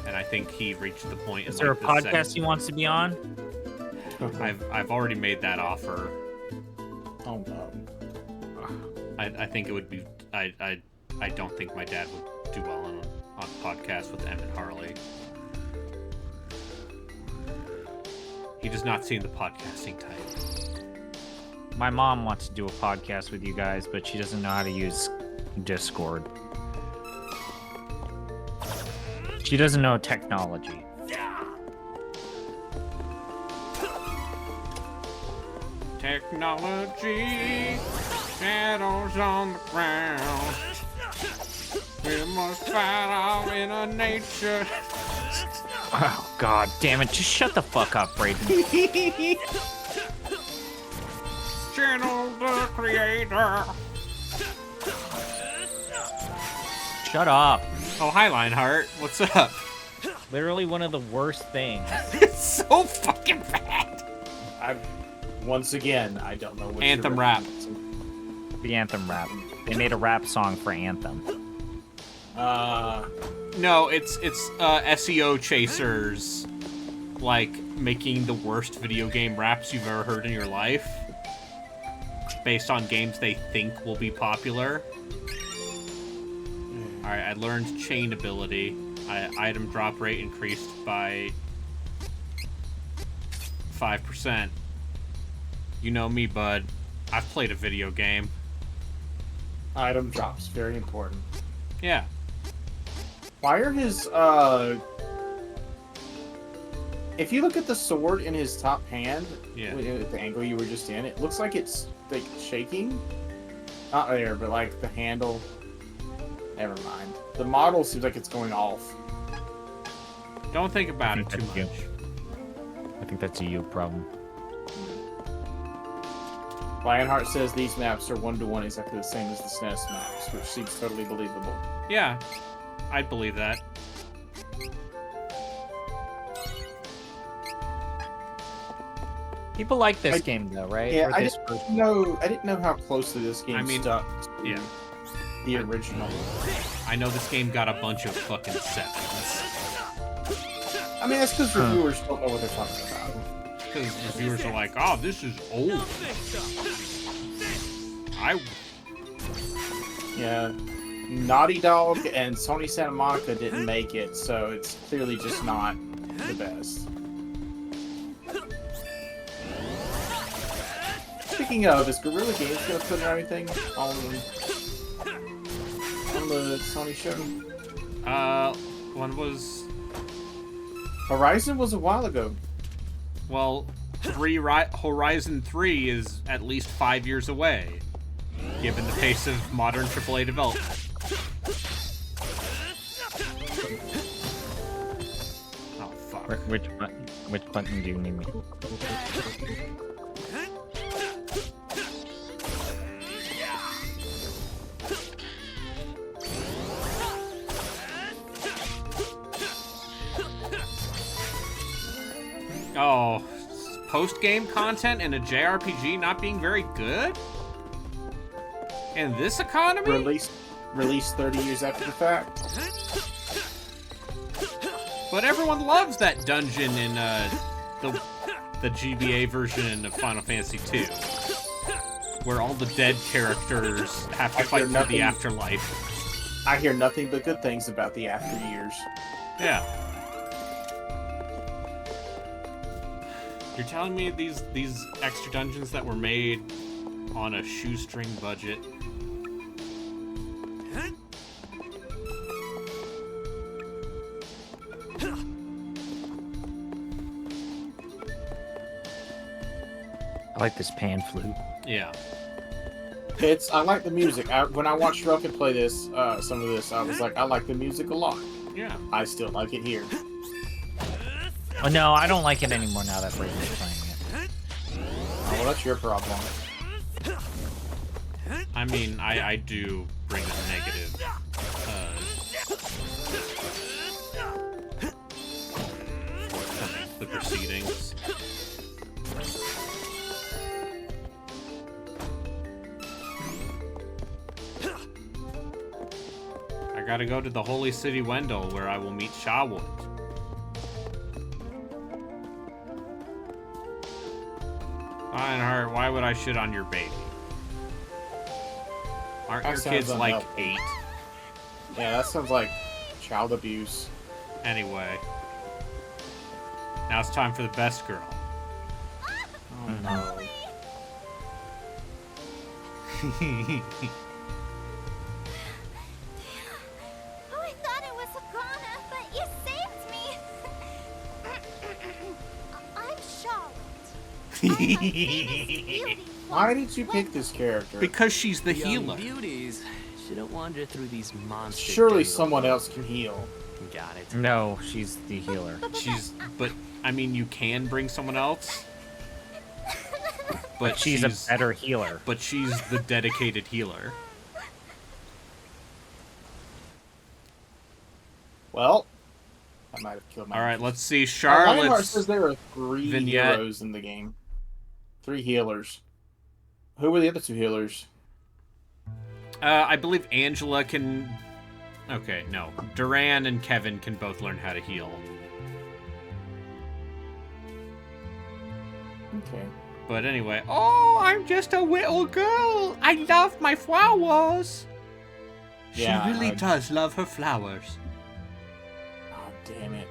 and I think he reached the point. Is in, there a like, the podcast he wants to be on? I've already made that offer. Oh no. I think it would be. I don't think my dad would do well on podcasts with Em and Harley. He does not seem the podcasting type. My mom wants to do a podcast with you guys, but she doesn't know how to use Discord. She doesn't know technology. Technology, shadows on the ground. We must fight our inner nature. Oh, god damn it. Just shut the fuck up, Brayden. Channel the creator. Shut up. Oh, hi, Lionheart. What's up? Literally one of the worst things. It's so fucking bad. Once again, I don't know what Anthem rap. The Anthem rap. They made a rap song for Anthem. No, it's SEO chasers, like, making the worst video game raps you've ever heard in your life, based on games they think will be popular. Alright, I learned chain ability. Item drop rate increased by 5%. You know me, bud. I've played a video game. Item drops, very important. Yeah. Why are his, if you look at the sword in his top hand, at the angle you were just in, it looks like it's, like, shaking. Not there, but, like, the handle. Never mind. The model seems like it's going off. Don't think about it too much. I think that's a you problem. Lionheart says these maps are 1-to-1 exactly the same as the SNES maps, which seems totally believable. Yeah, I'd believe that. People like this game though, right? Yeah, Or I this didn't know how closely this game stuck to the original. I know this game got a bunch of fucking 7s. I mean, that's because reviewers don't know what they're talking about. Because reviewers are like, oh, this is old. Yeah, Naughty Dog and Sony Santa Monica didn't make it, so it's clearly just not the best. Speaking of, is Guerrilla Games gonna put anything on the Sony show? When was... Horizon was a while ago. Well, Horizon 3 is at least 5 years away, given the pace of modern AAA development. Oh, fuck. Which button do you need me? Oh, post-game content and a JRPG not being very good? In this economy? Released 30 years after the fact. But everyone loves that dungeon in the GBA version of Final Fantasy II, where all the dead characters have to fight through the afterlife. I hear nothing but good things about the after years. Yeah. You're telling me these extra dungeons that were made on a shoestring budget? I like this pan flute. Yeah. I like the music. When I watched Roken play this, some of this, I was like, I like the music a lot. Yeah. I still like it here. Oh no, I don't like it anymore now that Brayden's playing it. Oh, well, that's your problem. I mean, I do bring a negative the proceedings. I gotta go to the holy city Wendell, where I will meet Shawwood. Lionheart, why would I shit on your baby? Aren't your kids like 8? Yeah, that sounds like child abuse. Anyway. Now it's time for the best girl. Oh no. Oh, I thought it was Agana, but you saved me. I'm Charlotte. Why did you pick this character? Because she's the Young healer. beauties shouldn't wander through these monsters. Surely someone else can heal. Got it. No, she's the healer. But I mean, you can bring someone else. But she's a better healer. But she's the dedicated healer. Well, I might have killed my. All right, let's see. Lionheart Charlotte's says there are 3 vignette. heroes in the game. 3 healers. Who were the other 2 healers? I believe Angela can... Okay, no. Duran and Kevin can both learn how to heal. Okay. But anyway... Oh, I'm just a little girl! I love my flowers! Yeah, she really does love her flowers. Oh, damn it.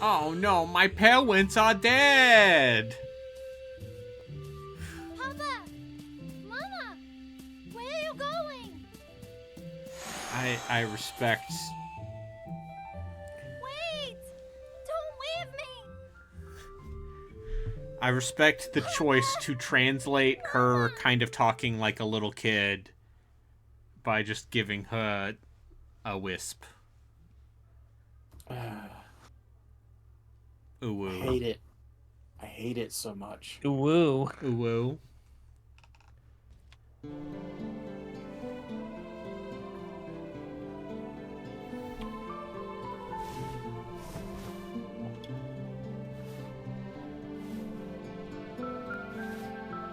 Oh no, my parents are dead! Papa! Mama! Where are you going? I respect... Wait! Don't leave me! I respect the choice to translate her kind of talking like a little kid by just giving her a wisp. Ooh, I hate it. I hate it so much. Ooh. Ooh.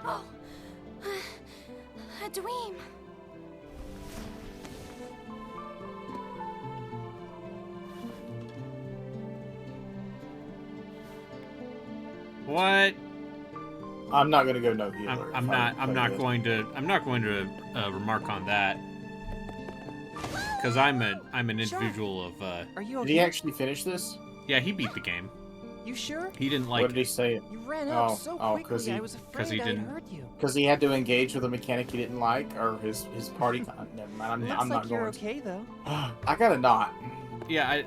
Oh! A dream! What? I'm not gonna go no healer. I'm not going to remark on that because I'm an individual of. Are you Did okay? he actually finish this? Yeah, he beat the game. You sure? He didn't like. What did he say? You ran up so quickly. I was afraid I'd hurt you. Because he had to engage with a mechanic he didn't like, or his party. Never mind. I'm Looks not like you're going. okay though. I got a knot. Yeah,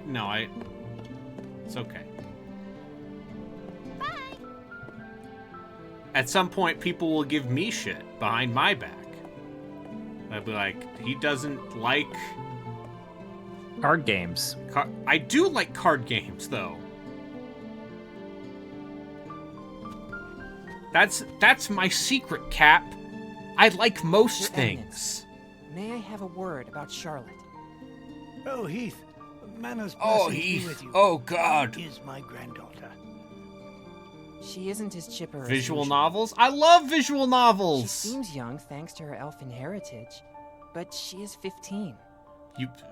it's okay. At some point, people will give me shit behind my back. I'd be like, he doesn't like... Card games. I do like card games, though. That's my secret, Cap. I like most things. May I have a word about Charlotte? Oh, Heath. Manners Oh, blessings be Heath. with you. Oh, God. Is my granddaughter. She isn't as chipper as Visual usual. novels? I love visual novels! She seems young thanks to her elfin heritage, but she is 15.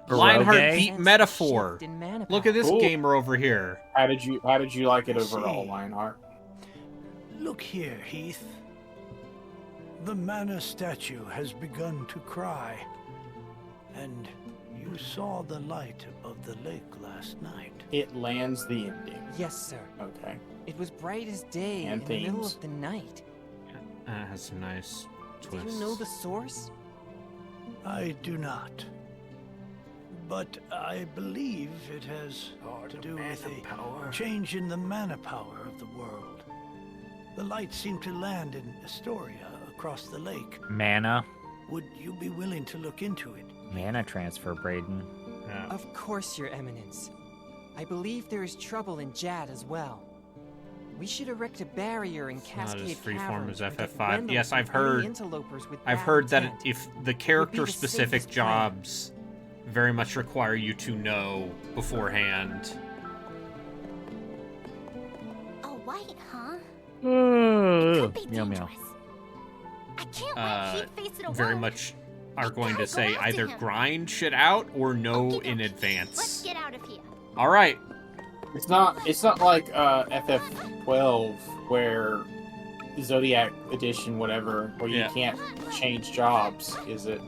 Lionheart beat metaphor. Shift in mana Look at this Cool. gamer over here. How did you like it overall, Lionheart? Look here, Heath. The mana statue has begun to cry. And you saw the light above the lake last night. It lands the ending. Yes, sir. Okay. It was bright as day And in the middle themes. of the night. That has some nice Do twists. you know the source? I do not. But I believe it has to do with a change in the mana power of the world. The light seemed to land in Astoria across the lake. Mana. Would you be willing to look into it? Mana transfer, Braden. Of course, Your Eminence. I believe there is trouble in Jad as well. We should erect a barrier in Not as Cascade freeform Caverns as to get FF5. Wendell Yes, I've from any heard. interlopers with I've bad heard that intent. if the Would be character-specific the safest plan. jobs very much require you to know beforehand. A white, huh? Meow Could be meow. dangerous. I can't let Heath face it alone. Very much are going to gotta say go after either him. grind shit out or know in Let's advance. get out of here. All right. It's not like FF12 where Zodiac Edition, whatever, where you Yeah. can't change jobs, is it?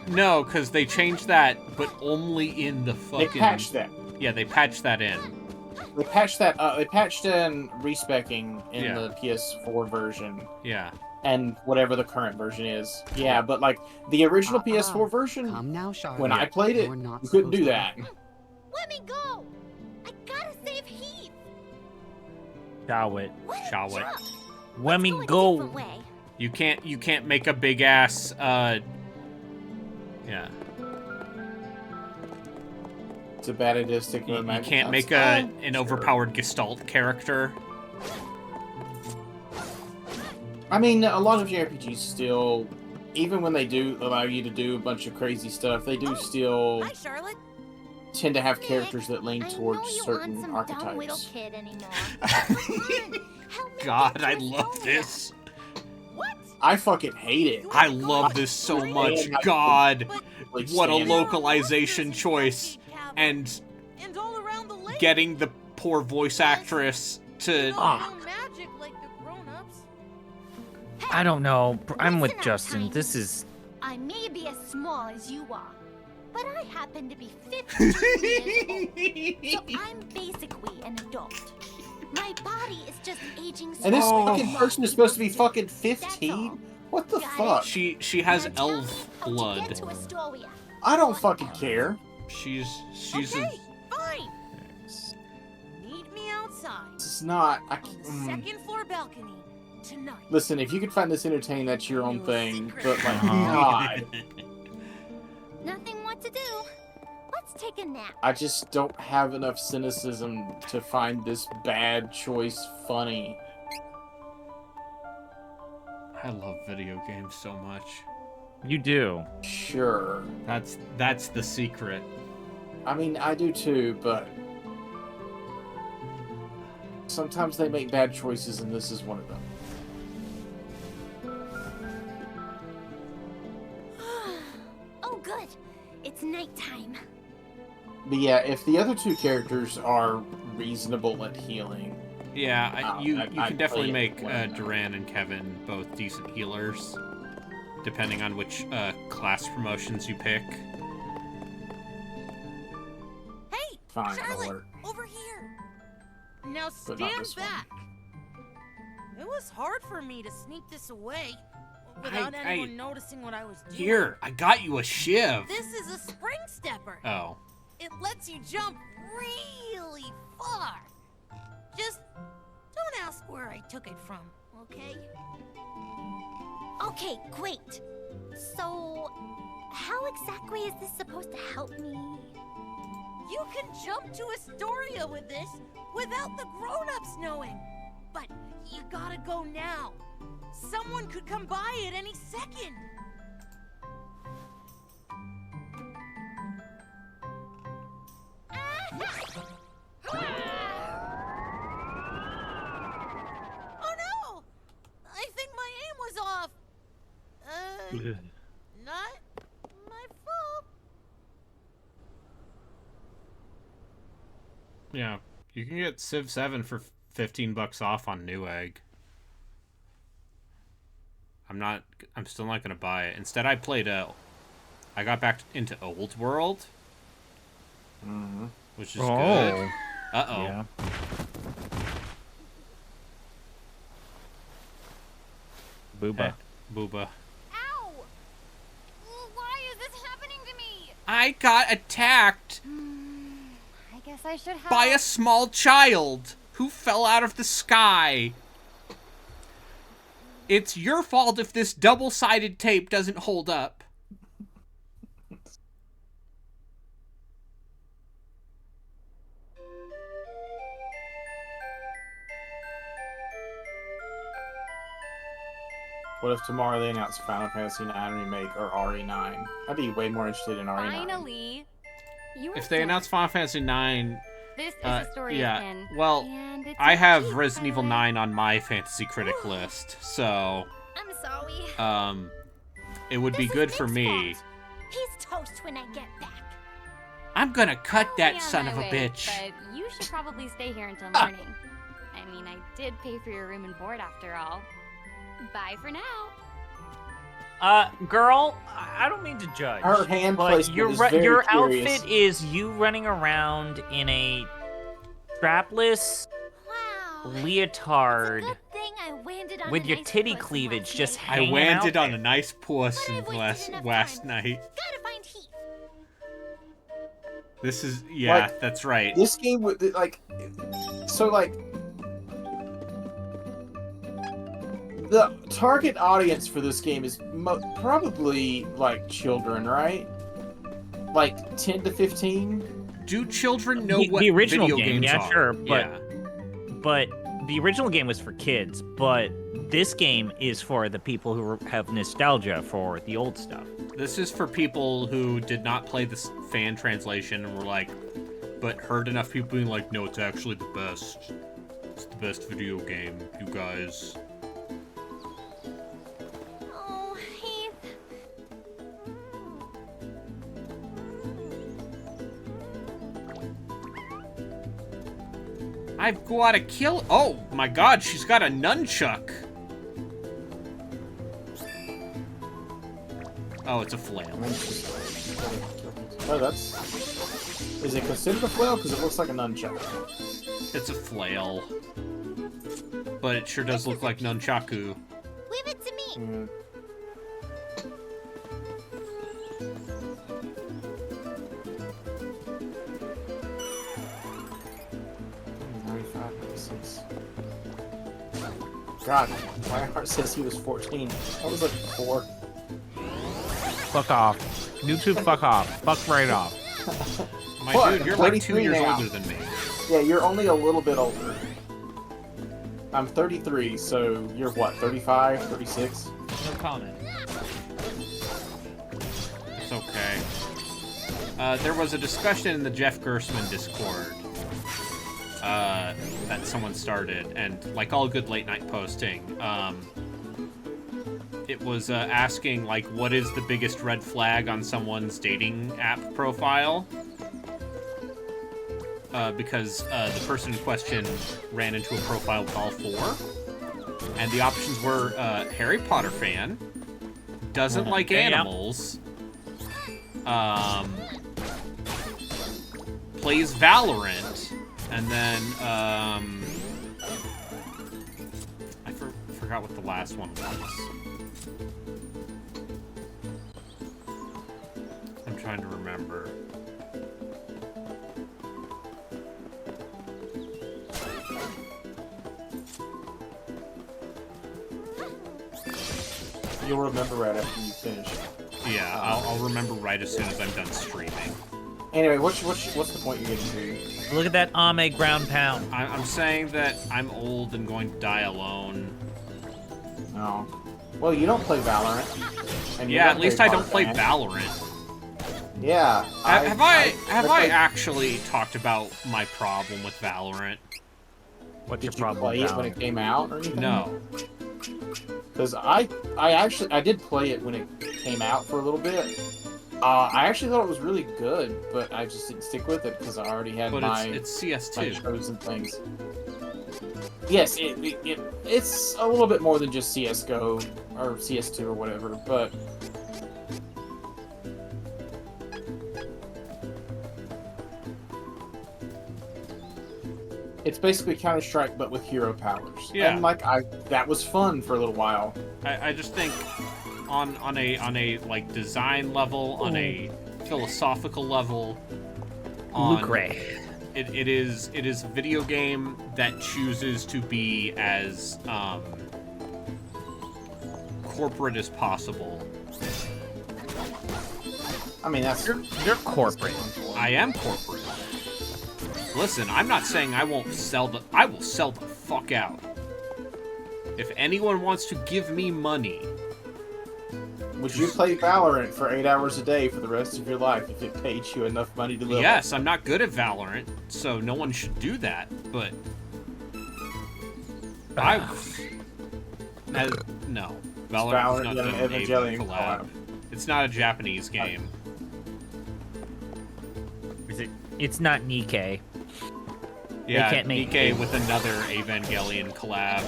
No, because they changed that, but only in the fucking... They patched that. Yeah, they patched that in. They patched that. They patched in respecing in Yeah. the PS4 version. Yeah. And whatever the current version is. Yeah, but like the original PS4 version, Come now, Charlotte. when I played it, You're not you couldn't do supposed that. to- Let Chow it. Chow it. When we go. You can't make a big ass yeah. It's a bad idea sticking with You magic. can't make an overpowered Gestalt character. I mean, a lot of JRPGs still, even when they do allow you to do a bunch of crazy stuff, they do still tend to have characters that lean towards certain archetypes. God, I love this. I fucking hate it. I love this so much. God, what a localization choice. And getting the poor voice actress to... I don't know. I'm with Justin. This is... I may be as small as you are, but I happen to be 15 years old, so I'm basically an adult. My body is just aging slowly. And this fucking person is supposed to be fucking 15? What the fuck? She has elf blood. I don't fucking care. She's Okay, fine. Meet me outside. This is not... Second floor balcony tonight. Listen, if you could find this entertaining, that's your own thing. But, like, God. Nothing what to do. Let's take a nap. I just don't have enough cynicism to find this bad choice funny. I love video games so much. You do. Sure. That's the secret. I mean, I do too, but sometimes they make bad choices, and this is one of them. Oh, good. It's nighttime. But yeah, if the other two characters are reasonable at healing... Yeah, you can definitely make Duran Duran and Kevin both decent healers, depending on which class promotions you pick. Hey, Fine, Charlotte, alert. over here. Now But not stand this one. back. It was hard for me to sneak this away without I- anyone noticing what I was doing. Here, I got you a shiv. This is a spring stepper. Oh. It lets you jump really far. Just don't ask where I took it from, okay? Okay, great. So, how exactly is this supposed to help me? You can jump to Astoria with this without the grown-ups knowing. But you gotta go now. Someone could come by at any second. Oh no! I think my aim was off. Not my fault. Yeah, you can get Civ 7 for $15 off on Newegg. I'm still not gonna buy it. Instead, I got back into Old World, which is good. Uh-oh. Yeah. Booba. Booba. Ow! Why is this happening to me? I got attacked I guess I should have... by a small child who fell out of the sky. It's your fault if this double-sided tape doesn't hold up. What if tomorrow they announce Final Fantasy IX Remake or RE9? I'd be way more interested in RE9. Finally. You If they announce Final Fantasy IX... This is a story yeah. again. Well, and it's I a have cheap Resident Evil highlight. 9 on my Fantasy Critic list, so... I'm sorry. It would be good for me. He's toast when I get back. I'm gonna cut that I'll be on son my of a way, bitch. But you should probably stay here until morning. I mean, I did pay for your room and board after all. Bye for now. Girl, I don't mean to judge. Her hand but placement your is very your curious. outfit is you running around in a strapless leotard Thing I landed on with a your nice titty puss cleavage last just night. I hanging landed out on a nice puss last night. Gotta find Heath. This is... Yeah, Like, that's right. This game would, like... So, like... the target audience for this game is probably like children, right? Like 10 to 15. Do children know what the original video game? games Yeah, are? sure, Yeah. but the original game was for kids. But this game is for the people who have nostalgia for the old stuff. This is for people who did not play the fan translation and were like, but heard enough people being like, no, it's actually the best. It's the best video game, you guys. Oh, Heath. I've got to kill. Oh my god, she's got a nunchuck. Oh, it's a flail. Oh, that's... Is it considered a flail? Because it looks like a nunchuck. It's a flail. But it sure does look like nunchaku. Leave it to me. 96. God, my heart says he was 14. I was like 4. Fuck off. YouTube, fuck off. Fuck right off. My What? dude, you're like 2 years now. older than me. Yeah, you're only a little bit older. I'm 33, so you're what, 35, 36? No comment. It's okay. There was a discussion in the Jeff Gersman Discord that someone started, and like all good late night posting, it was asking like, what is the biggest red flag on someone's dating app profile? Because the person in question ran into a profile with all 4, and the options were Harry Potter fan, doesn't like animals, plays Valorant, and then I forgot what the last one was. I'm trying to remember. You'll remember right after you finish. Yeah, I'll remember right as soon as I'm done streaming. Anyway, what's the point you're getting to? Look at that Ame ground pound. I'm saying that I'm old and going to die alone. Oh. Well, you don't play Valorant. And Yeah, at least I don't play Valorant. Yeah. Have I actually talked about my problem with Valorant? What's your Did you problem play with it when it came out or anything? No. Because I did play it when it came out for a little bit. I actually thought it was really good, but I just didn't stick with it because I already had my it's CS2. my shows and things. Yes, it's a little bit more than just CS:GO or CS2 or whatever, but it's basically Counter-Strike but with hero powers. Yeah. And that was fun for a little while. I just think on a like design level, on a philosophical level, it is a video game that chooses to be as corporate as possible. I mean, that's you're corporate. I am corporate. Listen, I'm not saying I won't I will sell the fuck out. If anyone wants to give me money. Would you play Valorant for 8 hours a day for the rest of your life if it paid you enough money to live? Yes, I'm not good at Valorant, so no one should do that, but no. Valorant's not an an Evangelion collab. It's not a Japanese game. Is it? It's not Nikkei. Yeah, they can't make Nikkei with another Evangelion collab.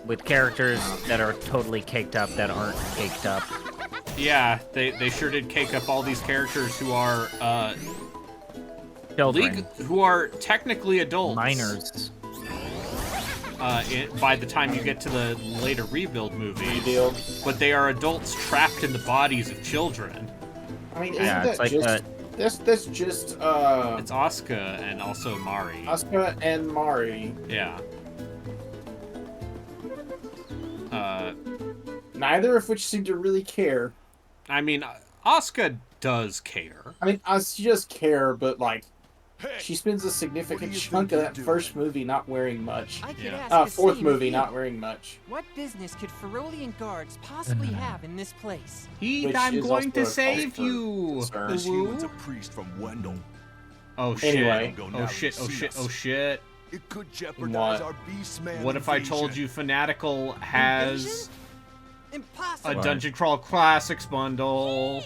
With characters that are totally caked up that aren't caked up. Yeah, they sure did cake up all these characters who are children, who are technically adults. Minors. By the time you get to the later Rebuild movies, but they are adults trapped in the bodies of children. I mean, isn't that like just... That's just, It's Asuka and also Mari. Asuka and Mari. Yeah. Neither of which seem to really care. I mean, Asuka does care. I mean, she does care, but like, she spends a significant chunk of that first movie not wearing much. I could ask the Fourth same movie of you. not wearing much. What business could Ferolian guards possibly have in this place? Heed, I'm going to save you. This human's a priest from Wendell. Oh shit. Anyway. Oh shit, oh shit, oh shit. It could jeopardize our Beastman What if I invasion. told you Fanatical has Impossible. a Dungeon Crawl Classics bundle?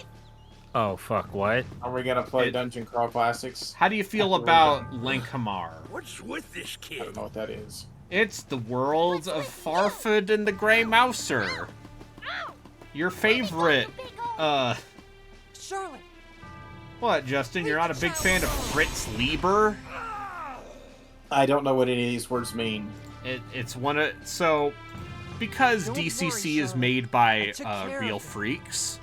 Oh fuck! What? Are we gonna play Dungeon Crawl Classics? How do you feel about Lankhamar? What's with this I kid? don't know what that is. It's the worlds of Farfod and the Grey Mouser. Your favorite, Charlotte. What, Justin? You're not a big fan of Fritz Lieber? I don't know what any of these words mean. It's one of... So, because DCC is made by Real Freaks,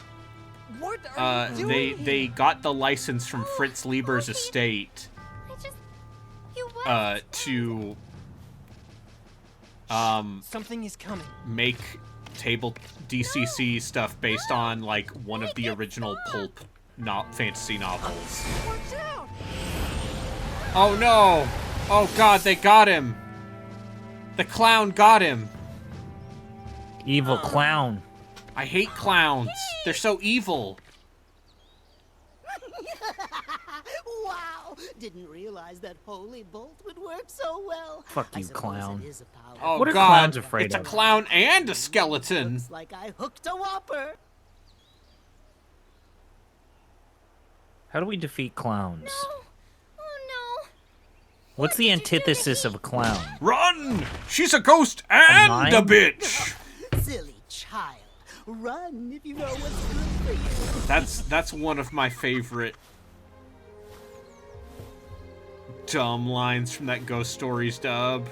What are you doing they got the license from Fritz Lieber's estate to Something is coming. make table DCC stuff based on like one of the original pulp fantasy novels. Watch out! Oh no! Oh god, they got him! The clown got him! Evil clown. I hate clowns. They're so evil. Wow! Didn't realize that holy bolt would work so well. Fuck I you, suppose clown. it is a power. Oh What are god, clowns afraid it's a of? clown and a skeleton. Looks like I hooked a whopper. How do we defeat clowns? Oh no. What's the antithesis of a clown? Run! She's a ghost and a mime? bitch! Silly child. Run if you know what's good for you. That's one of my favorite dumb lines from that Ghost Stories dub.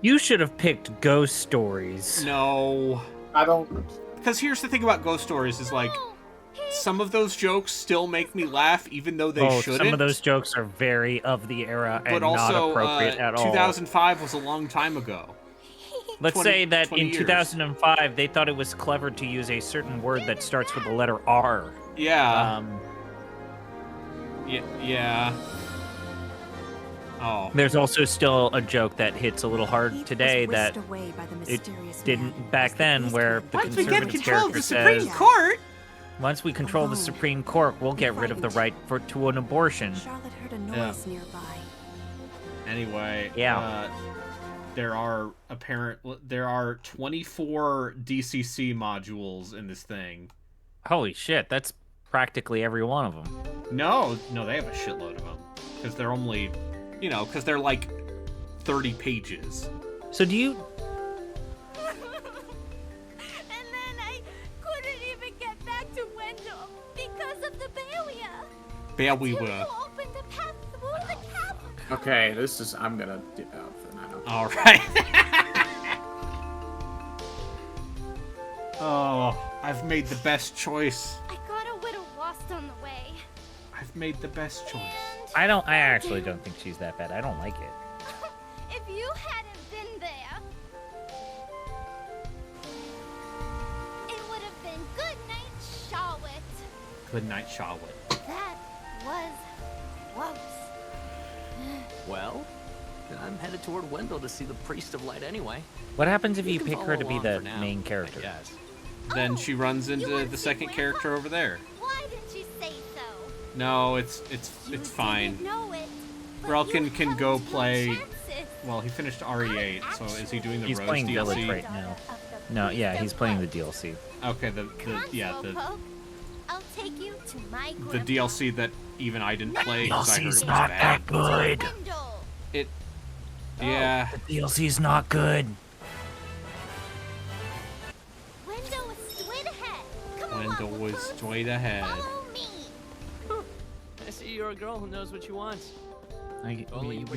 You should have picked Ghost Stories. No. I don't... Because here's the thing about Ghost Stories is like, some of those jokes still make me laugh even though they shouldn't. Some of those jokes are very of the era and but also, not appropriate at all. 2005 was a long time ago. Let's say that 20 in years. 2005, they thought it was clever to use a certain word that starts with the letter R. Yeah. Yeah. Oh. There's also still a joke that hits a little hard Heath today was whisked that away by the it mysterious didn't man back as the then, beast where could the Once we get conservative control of character the Supreme says, Court, once we control the Supreme Court, we'll get rid of the right to an abortion. Charlotte heard a noise nearby. Anyway, Yeah. there are 24 DCC modules in this thing. Holy shit, that's practically every one of them. No, they have a shitload of them because they're only, because they're like 30 pages. So do you? And then I couldn't even get back to Wendell because of the barrier. There we You were. opened a path through the castle. Okay, I'm gonna dip out for now. All right. Oh, I've made the best choice. I got a little lost on the way. I've made the best choice. I actually don't think she's that bad. I don't like it. If you hadn't been there, it would have been good night, Charlotte. Good night, Charlotte. That was close. Well, I'm headed toward Wendell to see the Priest of Light anyway. What happens if you can pick her to be follow the along for now, main character? Yes. Then she runs into the second character over there. Why didn't you say so? No, it's fine. Know it. Relkin can go play. Well, he finished RE8, so is he doing the He's Rose playing DLC? Village right now. No, yeah, he's playing the DLC. Okay, the I'll take you to my the DLC that even I didn't play because I heard it was DLC's not bad. that good. Yeah. The DLC's not good. Wendell was straight ahead. Come Wendell was straight ahead. I see you're a girl who knows what she wants. You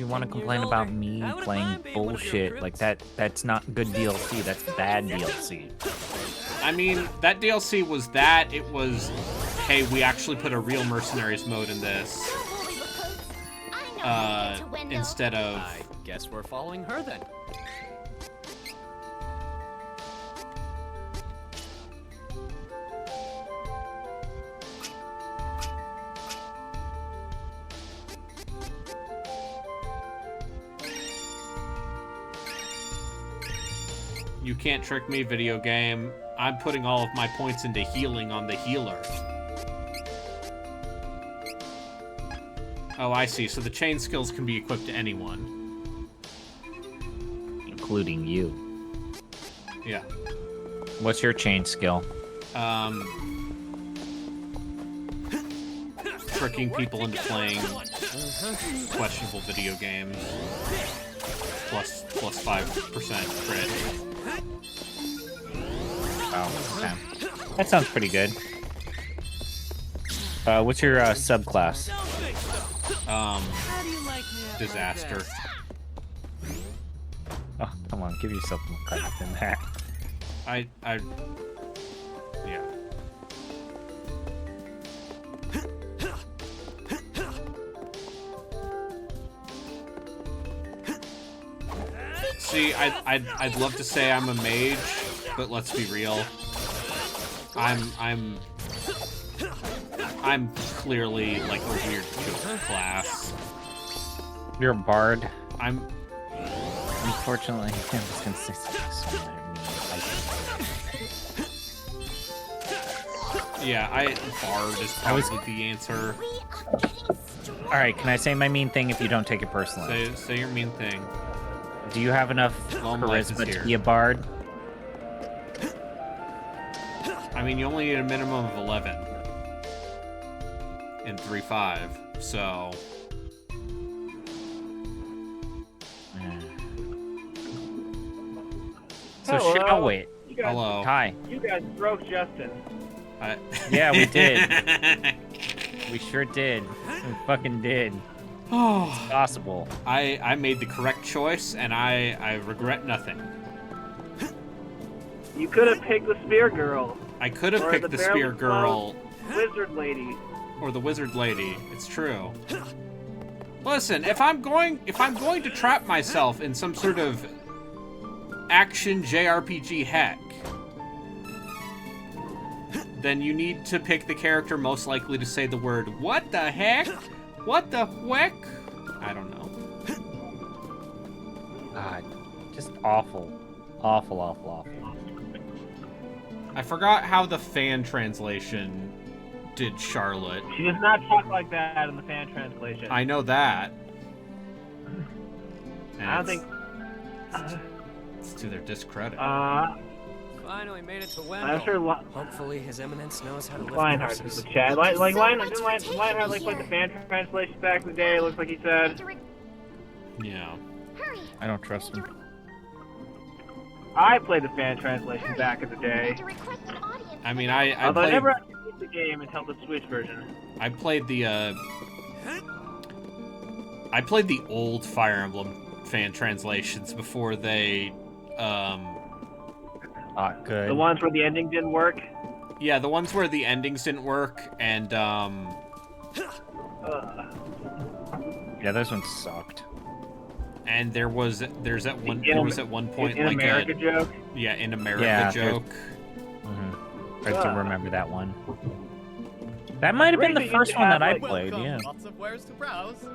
want to complain about me playing bullshit like that? That's not good DLC. That's bad DLC. I mean, that DLC was that. It was, hey, we actually put a real mercenaries mode in this. Instead of. I guess we're following her then. You can't trick me, video game. I'm putting all of my points into healing on the healer. Oh, I see. So the chain skills can be equipped to anyone. Including you. Yeah. What's your chain skill? Tricking people into playing questionable video games. Plus 5% crit. Oh, okay. That sounds pretty good. What's your subclass? Disaster. Oh, come on, give yourself more credit than that. Yeah. See, I'd love to say I'm a mage, but let's be real. I'm clearly like a weird class. You're a bard. Unfortunately, I was gonna say something. Yeah, bard is probably the answer. All right, can I say my mean thing if you don't take it personally? Say your mean thing. Do you have enough charisma to be a bard? I mean, you only need a minimum of 11 in 3.5, so. So shall we? Hello. Hi. You guys broke Justin. Yeah, we did. We sure did. We fucking did. It's possible. I made the correct choice, and I regret nothing. You could have picked the spear girl. I could have picked the spear girl. Wizard lady. Or the wizard lady. It's true. Listen, if I'm going to trap myself in some sort of action JRPG heck, then you need to pick the character most likely to say the word, "What the heck? What the heck?" I don't know. Just awful. Awful. I forgot how the fan translation did Charlotte. She does not talk like that in the fan translation. I know that. And I don't think. It's to their discredit. Finally made it to I'm Wendell. sure Hopefully his eminence knows how to lift Lionheart's in horses. the chat. Lionheart like the fan translation back in the day. It looks like he said. Yeah. I don't trust him. I played the fan translation back in the day. I mean, I Although played. I never actually beat the game until the Switch version. I played the old Fire Emblem fan translations before they good. The ones where the ending didn't work. Yeah, the ones where the endings didn't work, and yeah, those ones sucked. And there was at one point in like America a joke. Yeah, in America joke. I do remember that one. That might have been the first one that I played. Yeah. Lots of wares to browse.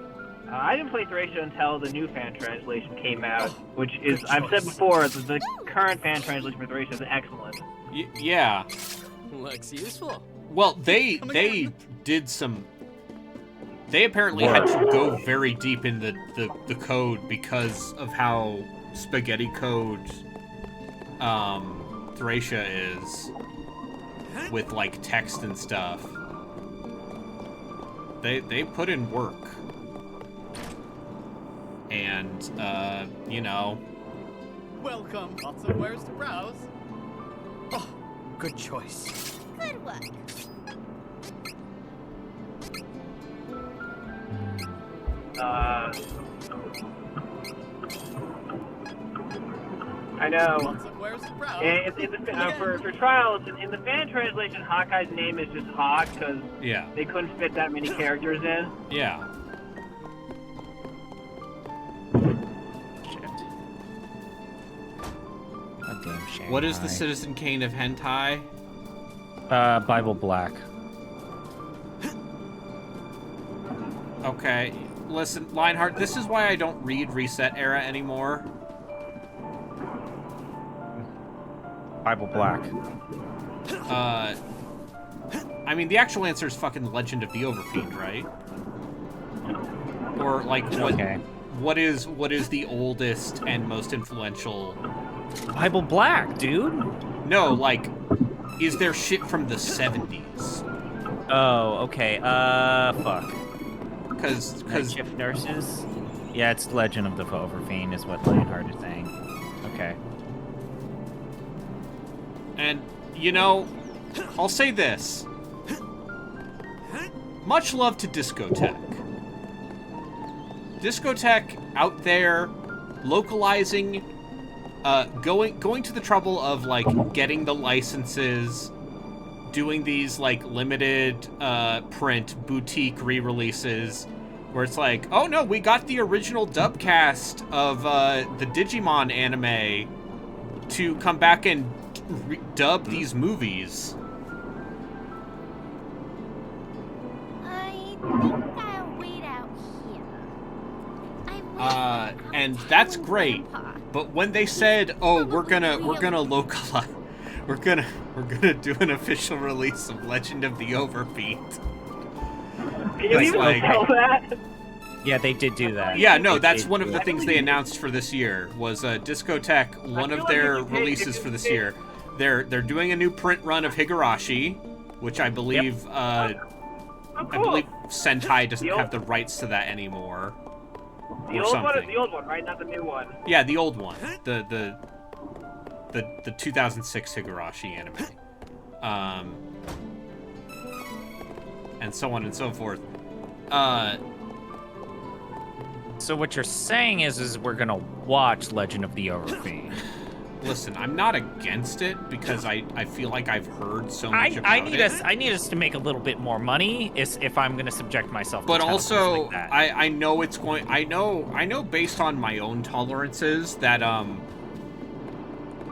I didn't play Thracia until the new fan translation came out, which is, I've said before, the current fan translation for Thracia is excellent. Yeah. Looks useful. Well, they did some. They apparently had to go very deep in the code because of how spaghetti code Thracia is with like text and stuff. They put in work. And, you know. Welcome. Lots of wares to browse. Oh, good choice. Good work. I know. Lots of wares to browse. For trials, in the fan translation, Hawkeye's name is just Hawk because they couldn't fit that many characters in. Yeah. What is the Citizen Kane of hentai? Bible Black. Okay, listen, Lionheart, this is why I don't read Reset Era anymore. Bible Black? I mean, the actual answer is fucking Legend of the Overfiend, right? Or like, what is the oldest and most influential? Bible Black, dude. No, like, is there shit from the 70s? Oh, okay. Fuck. Because Shift Nurses. Yeah, it's Legend of the Overfiend is what Lionheart is saying. Okay. And you know, I'll say this. Much love to Discotech. Discotech out there localizing, going to the trouble of like getting the licenses, doing these like limited print boutique re-releases where it's like, oh no, we got the original dub cast of the Digimon anime to come back and dub these movies. I think I'll wait out here. And that's great. But when they said, "Oh, we're gonna localize, we're gonna do an official release of Legend of the Overfiend," Can you even tell that? Yeah, they did do that. Yeah, no, that's one of the things they announced for this year was Discotech. One of their releases for this year, they're doing a new print run of Higurashi, which I believe I believe Sentai doesn't have the rights to that anymore. The old one is the old one, right? Not the new one. Yeah, the old one. The 2006 Higurashi anime. And so on and so forth. So what you're saying is we're gonna watch Legend of the Overfiend. Listen, I'm not against it because I feel like I've heard so much about it. I need us to make a little bit more money if I'm gonna subject myself to but titles also like that. I know it's going I know based on my own tolerances that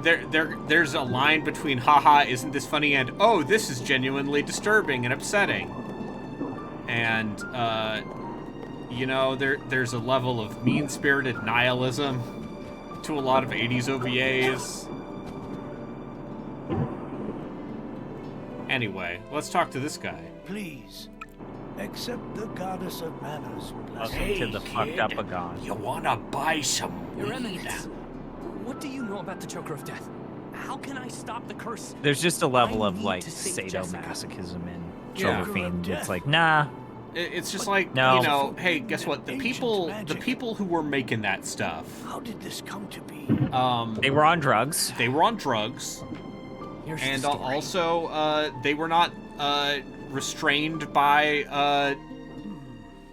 there's a line between haha isn't this funny and oh this is genuinely disturbing and upsetting. And you know, there's a level of mean-spirited nihilism to a lot of 80s OVAs. Anyway, let's talk to this guy. Please, accept the goddess of manners. Welcome to the fucked up Agon. You wanna buy some Your Eminence, what do you know about the Choker of Death? How can I stop the curse? There's just a level of like to save Jessica. sadomasochism in Yeah. Overfiend. It's like, nah. It's just like, No. you know, hey, guess what? The people who were making that stuff, How did this come to be? They were on drugs. They were on drugs. Here's And the story. also, they were not restrained by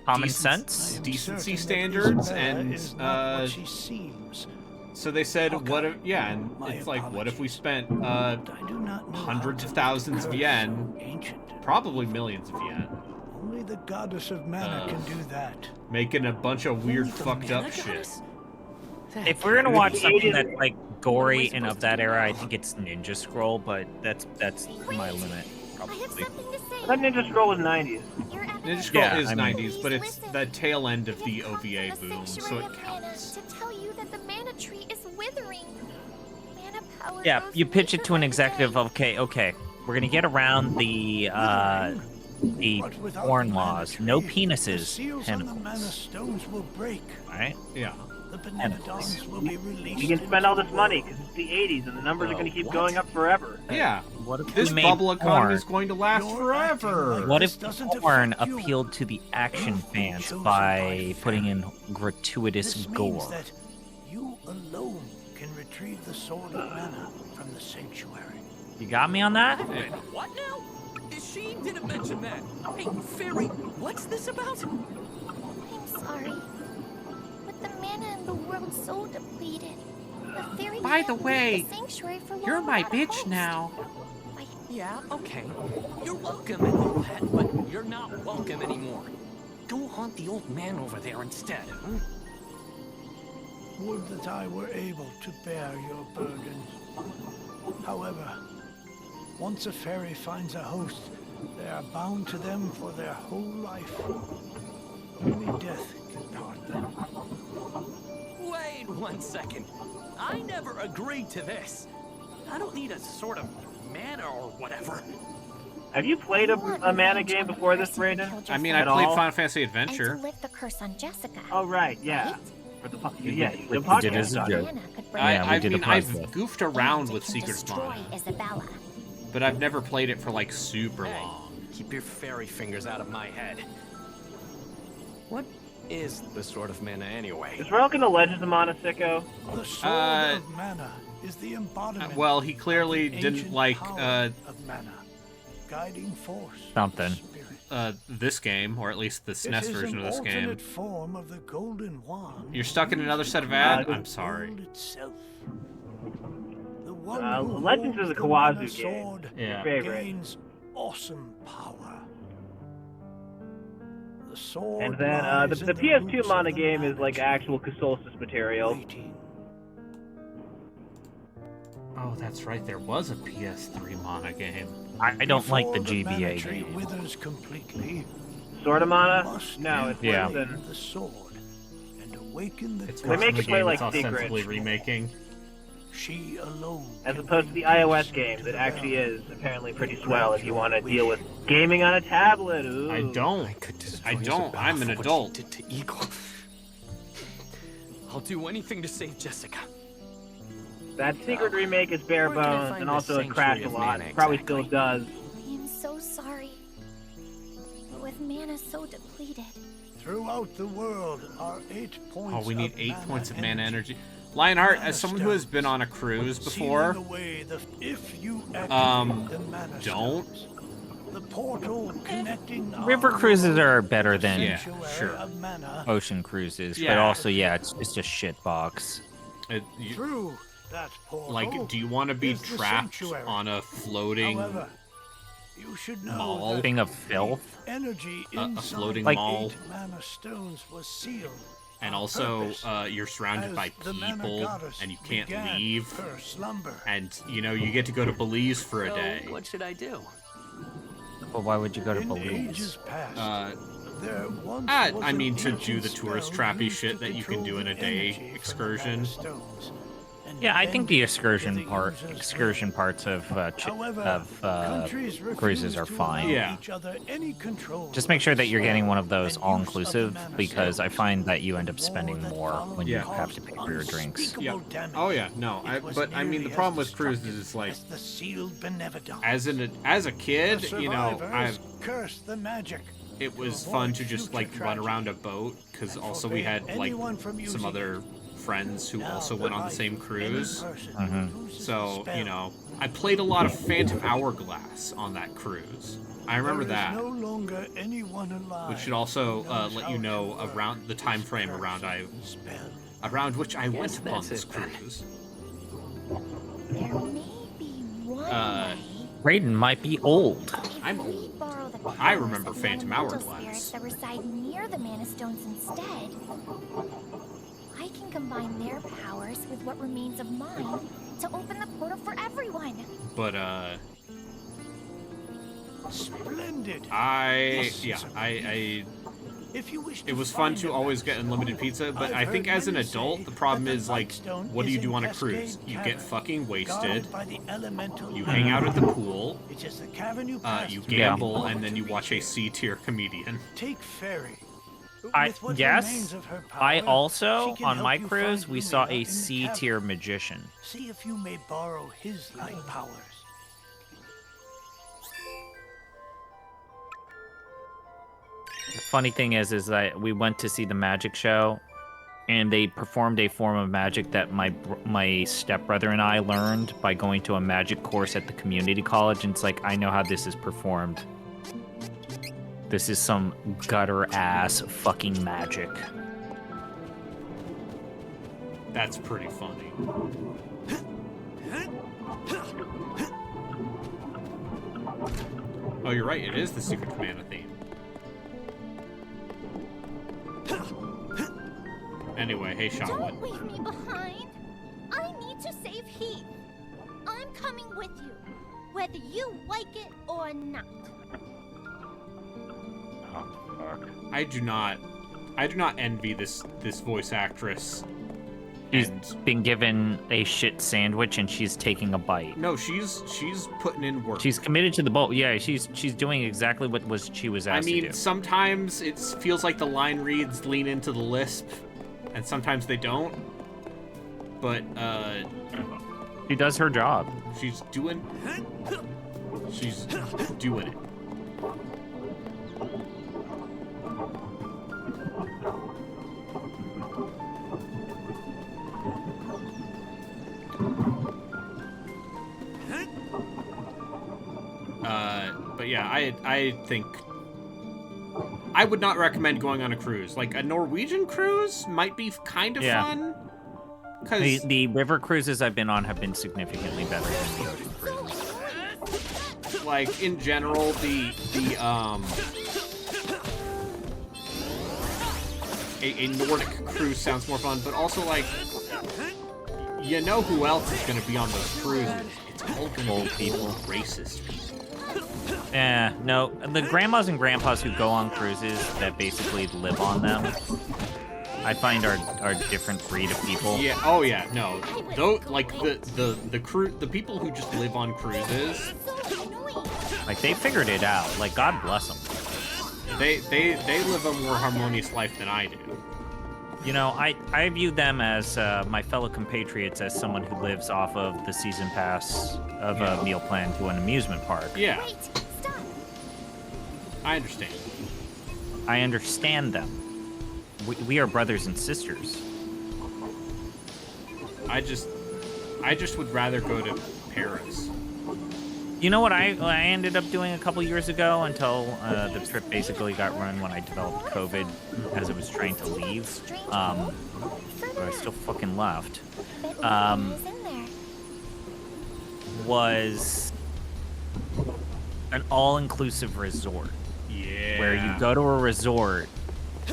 Common sense? decency standards, and is not what she seems. so they said, what if, yeah, and it's like, what if we spent I do not know hundreds how of to thousands of curse yen, ancient. probably millions of yen, Only the goddess of mana can do that. making a bunch of weird, Only the fucked up Mana shit. Goddess? If we're gonna watch The something 80s that's like gory and of that era, I now? think it's Ninja Scroll, but that's my limit, I have probably. something to say. I thought Ninja Scroll was 90s. Your Ninja Eminence, Scroll Yeah, is I mean- 90s, but it's the tail end of the have come OVA from the boom, so sanctuary it of mana counts. to tell you that the mana tree is withering. Mana power Yeah, grows you pitch it weaker to an by the executive. day. Okay, we're gonna get around the porn laws. No The penises, seals on the mana tentacles. stones will break. Right? Yeah. The Benedictines will be released. You can spend all this money because it's the 80s and the numbers are going to keep going up forever. Yeah. What if This we made bubble economy porn? is going to last forever. What This if doesn't porn affect you. appealed to the action fans chosen by by putting in gratuitous This gore? means that you alone can retrieve the sword of mana from the sanctuary. You got me on that? What now? She didn't mention that. Hey, Fairy, what's this about? I'm sorry. With the mana in the world so depleted, the fairy By can't the leave way, the sanctuary for You're long my without a bitch host. now. Yeah, okay. You're welcome and all that, but you're not welcome anymore. Go haunt the old man over there instead, huh? Would that I were able to bear your burdens. However, once a fairy finds a host, they are bound to them for their whole life. Only death can part them. Wait 1 second. I never agreed to this. I don't need a sort of mana or whatever. Have you played a mana game before this, Brandon? I mean, I played Final Fantasy Adventure. And to lift the curse on Jessica. Oh, right, yeah. For the Yeah, the we did podcast. as a joke. I've goofed around with Secret of Mana, Isabella. but I've never played it for like super long. Keep your fairy fingers out of my head. What is the Sword of Mana anyway? Is Relk in the Legends of Mana, sicko? The Sword of Mana is the embodiment. Well, he clearly of the didn't ancient like power of mana, guiding force. Something. This game, or at least the SNES version of this game. Alternate form of the golden wand. You're stuck in another set of ads? I'm sorry. Legends is a Kawazu game. Yeah. Favorite. Gains awesome power. The sword And then lies the in PS2 Mana game is like actual Solstice material. Oh, that's right. There was a PS3 Mana game. I don't like the Before mana GBA tree game. withers completely. Sword of Mana? Must No, it's Yeah. worse than. the sword and awaken the It's They worse make than the it play game like it's ostensibly Secret. remaking. She alone. As opposed to the iOS game that actually is apparently pretty swell if you want to deal with gaming on a tablet. Ooh. I don't. I'm an adult. Did to Eagle. I'll do anything to save Jessica. That Secret remake is bare Where can I bones find and the also it crashed a Sanctuary lot. of Mana Probably still does. I'm so sorry. But with mana so depleted, Throughout the world are 8 points. Oh, we need of 8 mana points of mana energy. Lionheart, as someone who has been on a cruise before, Sealing away if you activate the mana don't. stones, the portal connecting River our cruises world are better than sanctuary of mana ocean cruises, but Yeah. also, yeah, it's just shit box. through that portal. Like, do you want to be is the trapped sanctuary. on a floating However, you should know mall? that Thing of filth? energy A inside floating the mall. 8 mana stones was sealed. And on also, purpose, you're surrounded as by the mana people, goddess and you can't began leave. her slumber. And, you know, you get to go to Belize for a So, day. what should I do? Well, why would you go to In Belize? ages past, Uh, there once I was an mean, to do ancient the tourist spell trappy used shit to that you can do in a control the day energy from the excursion. mana stones, and Yeah, I think bend the excursion the user's excursion parts of However, countries cruises are refuse to fine. allow each other any control Just make sure that you're getting one of those and all use of the inclusive, mana because I stones. find that you end up spending War that more followed when you Yeah. have to pay for your drinks. Yeah. damage. Oh yeah, no. It was But I mean, the nearly problem as with cruises destructive is like, as the sealed benevolence. as a kid, The you know, survivors cursed the magic. it was to fun avoid to just future like run around a boat, because and also we had forbade like anyone from some using other friends who Now also the went on the life same of any cruise. person Mhm. So, you know, I played a lot of Phantom Hourglass on that cruise. I remember There is that. no longer anyone alive Which should also who knows let how you know to work around the time frame around which I went upon this cruise. there may be one way. Raiden might be old. I'm old. Borrow the I powers remember of the Phantom elemental Hourglass. spirits that reside near the mana stones instead. I can combine their powers with what remains of mine to open the portal for everyone. But Splendid. I If you wish to it was fun find to a always mana get unlimited pizza, but I I've think heard as an many adult, say the problem that the is like, Lightstone what do you is do in on a cruise? Cascade You Cavern, get fucking wasted. guarded by the elemental You hang out at the pool. It's just the cavern you pass You through. gamble, and then you watch a C-tier comedian. Take Fairy. Yes. remains of her I power, also she can on help my you cruise find we Lumia saw in a the C-tier magician. See if you may borrow his light powers. The funny thing is that we went to see the magic show, and they performed a form of magic that my stepbrother and I learned by going to a magic course at the community college. And it's like, I know how this is performed. This is some gutter ass fucking magic. That's pretty funny. Oh, you're right. It is the Secret of Mana theme. Anyway, hey, Shotwood. Don't leave me behind. I need to save Heath. I'm coming with you, whether you like it or not. I do not envy this voice actress She's been given a shit sandwich and she's taking a bite. No, she's putting in work. She's committed to the boat. Yeah, she's doing exactly what she was asked to do. Sometimes it feels like the line reads lean into the lisp, and sometimes they don't. But she does her job. She's doing it. But yeah, I think I would not recommend going on a cruise. Like a Norwegian cruise might be kind of fun. The river cruises I've been on have been significantly better than the ocean cruises. Like in general, a Nordic cruise sounds more fun, but also like you know who else is going to be on those cruises? It's all going to be people, racist people. Yeah, no, the grandmas and grandpas who go on cruises that basically live on them, I find are a different breed of people. Yeah. Oh yeah. No. Though, like the people who just live on cruises, like they figured it out. Like God bless them. They live a more harmonious life than I do. You know, I view them as my fellow compatriots as someone who lives off of the season pass of a meal plan to an amusement park. Yeah. I understand. I understand them. We are brothers and sisters. I just would rather go to Paris. You know what I ended up doing a couple years ago until the trip basically got run when I developed COVID as I was trying to leave. But I still fucking left. Was an all-inclusive resort. Yeah. Where you go to a resort,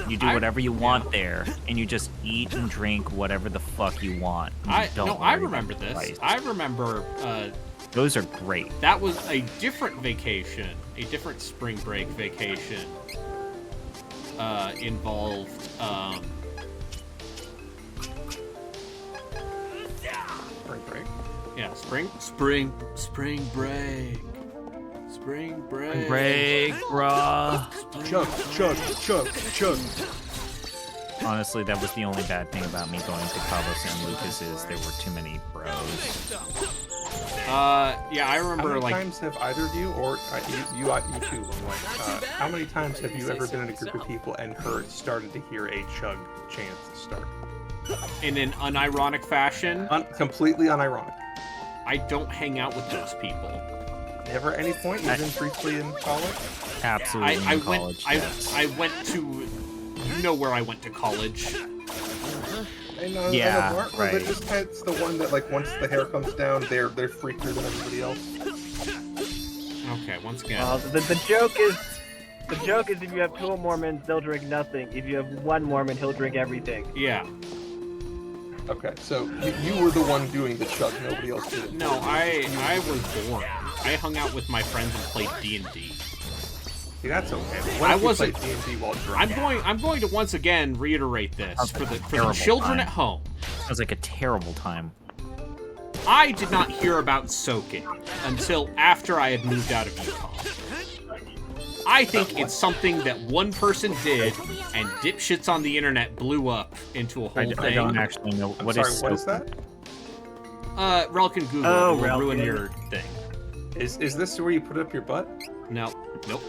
you do whatever you want there, and you just eat and drink whatever the fuck you want. I remember this. Price. I remember. Those are great. That was a different vacation, a different spring break vacation. Involved. Spring break. Yeah, spring break. Spring break. Break, bruh. Chug. Honestly, that was the only bad thing about me going to Cabo San Lucas is there were too many bros. Yeah, I remember. How many times have either of you, or you two, how many times have you ever been in a group of people and started to hear a chug chant start? In an unironic fashion? Completely unironic. I don't hang out with those people. Never at any point, even briefly in college? Absolutely in college, yes. I went to... You know where I went to college. Yeah, right. It's just it's the one that, like, once the hair comes down, they're freakier than everybody else. Okay, once again. The joke is if you have 2 Mormons, they'll drink nothing. If you have 1 Mormon, he'll drink everything. Yeah. Okay, so you were the one doing the chug, nobody else did. No, I was bored. I hung out with my friends and played D&D. See, that's okay. I wasn't. D&D while drunk. I'm going to once again reiterate this for the children at home. Sounds like a terrible time. I did not hear about soaking until after I had moved out of Utah. I think it's something that one person did, and dipshits on the internet blew up into a whole thing. I don't actually know what is that? Relk and Google will ruin your thing. Is this where you put up your butt? No. Nope.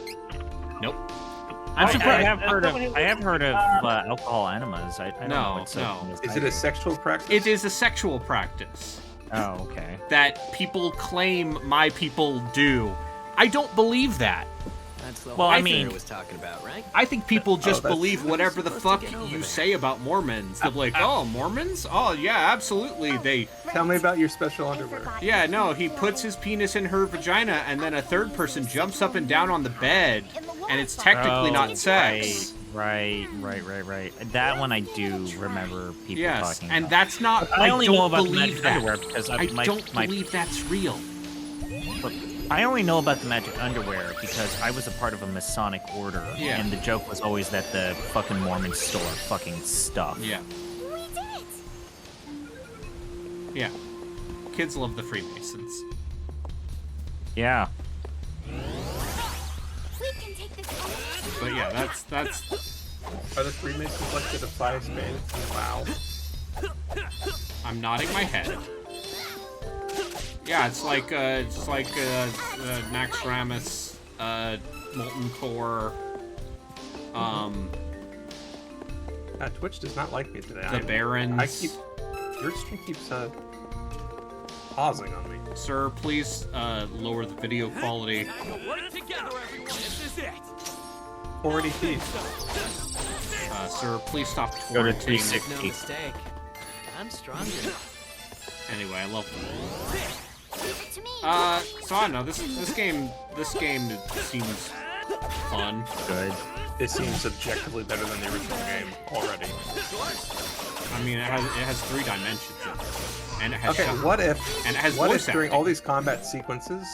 I'm surprised. I have heard of alcohol enemas. I don't know what no. Is it a sexual practice? It is a sexual practice. Oh, okay. That people claim my people do. I don't believe that. That's the well, whole I mean, was talking about, right? I think people just believe whatever the fuck you say about Mormons. They're like, oh, Mormons? Oh, yeah, absolutely. They tell me about your special underwear. Yeah, no, he puts his penis in her vagina, and then a third person jumps up and down on the bed, and it's technically not sex. Right. That one I do remember people talking about. And that's not. I only know about the magic magic underwear because I don't believe that's real. I only know about the magic underwear because I was a part of a Masonic order, and the joke was always that the fucking Mormons stole our fucking stuff. Yeah. Yeah. Kids love the Freemasons. Yeah. But yeah, that's. Are the Freemasons like the Defiance Bandits in WoW? I'm nodding my head. Yeah, it's like Nax Ramus, Molten Core, Twitch does not like me today. The Barons. Your stream keeps pausing on me. Sir, please lower the video quality. Work together, everyone. This is it. 480p. Sir, please stop Go to torrenting. 360. No mistake. I'm stronger. Anyway, I love them. So I don't know. This game seems fun. Good. It seems objectively better than the original game already. I mean, it has 3 dimensions in it, and it has. Okay, what if voice during acting. all these combat sequences,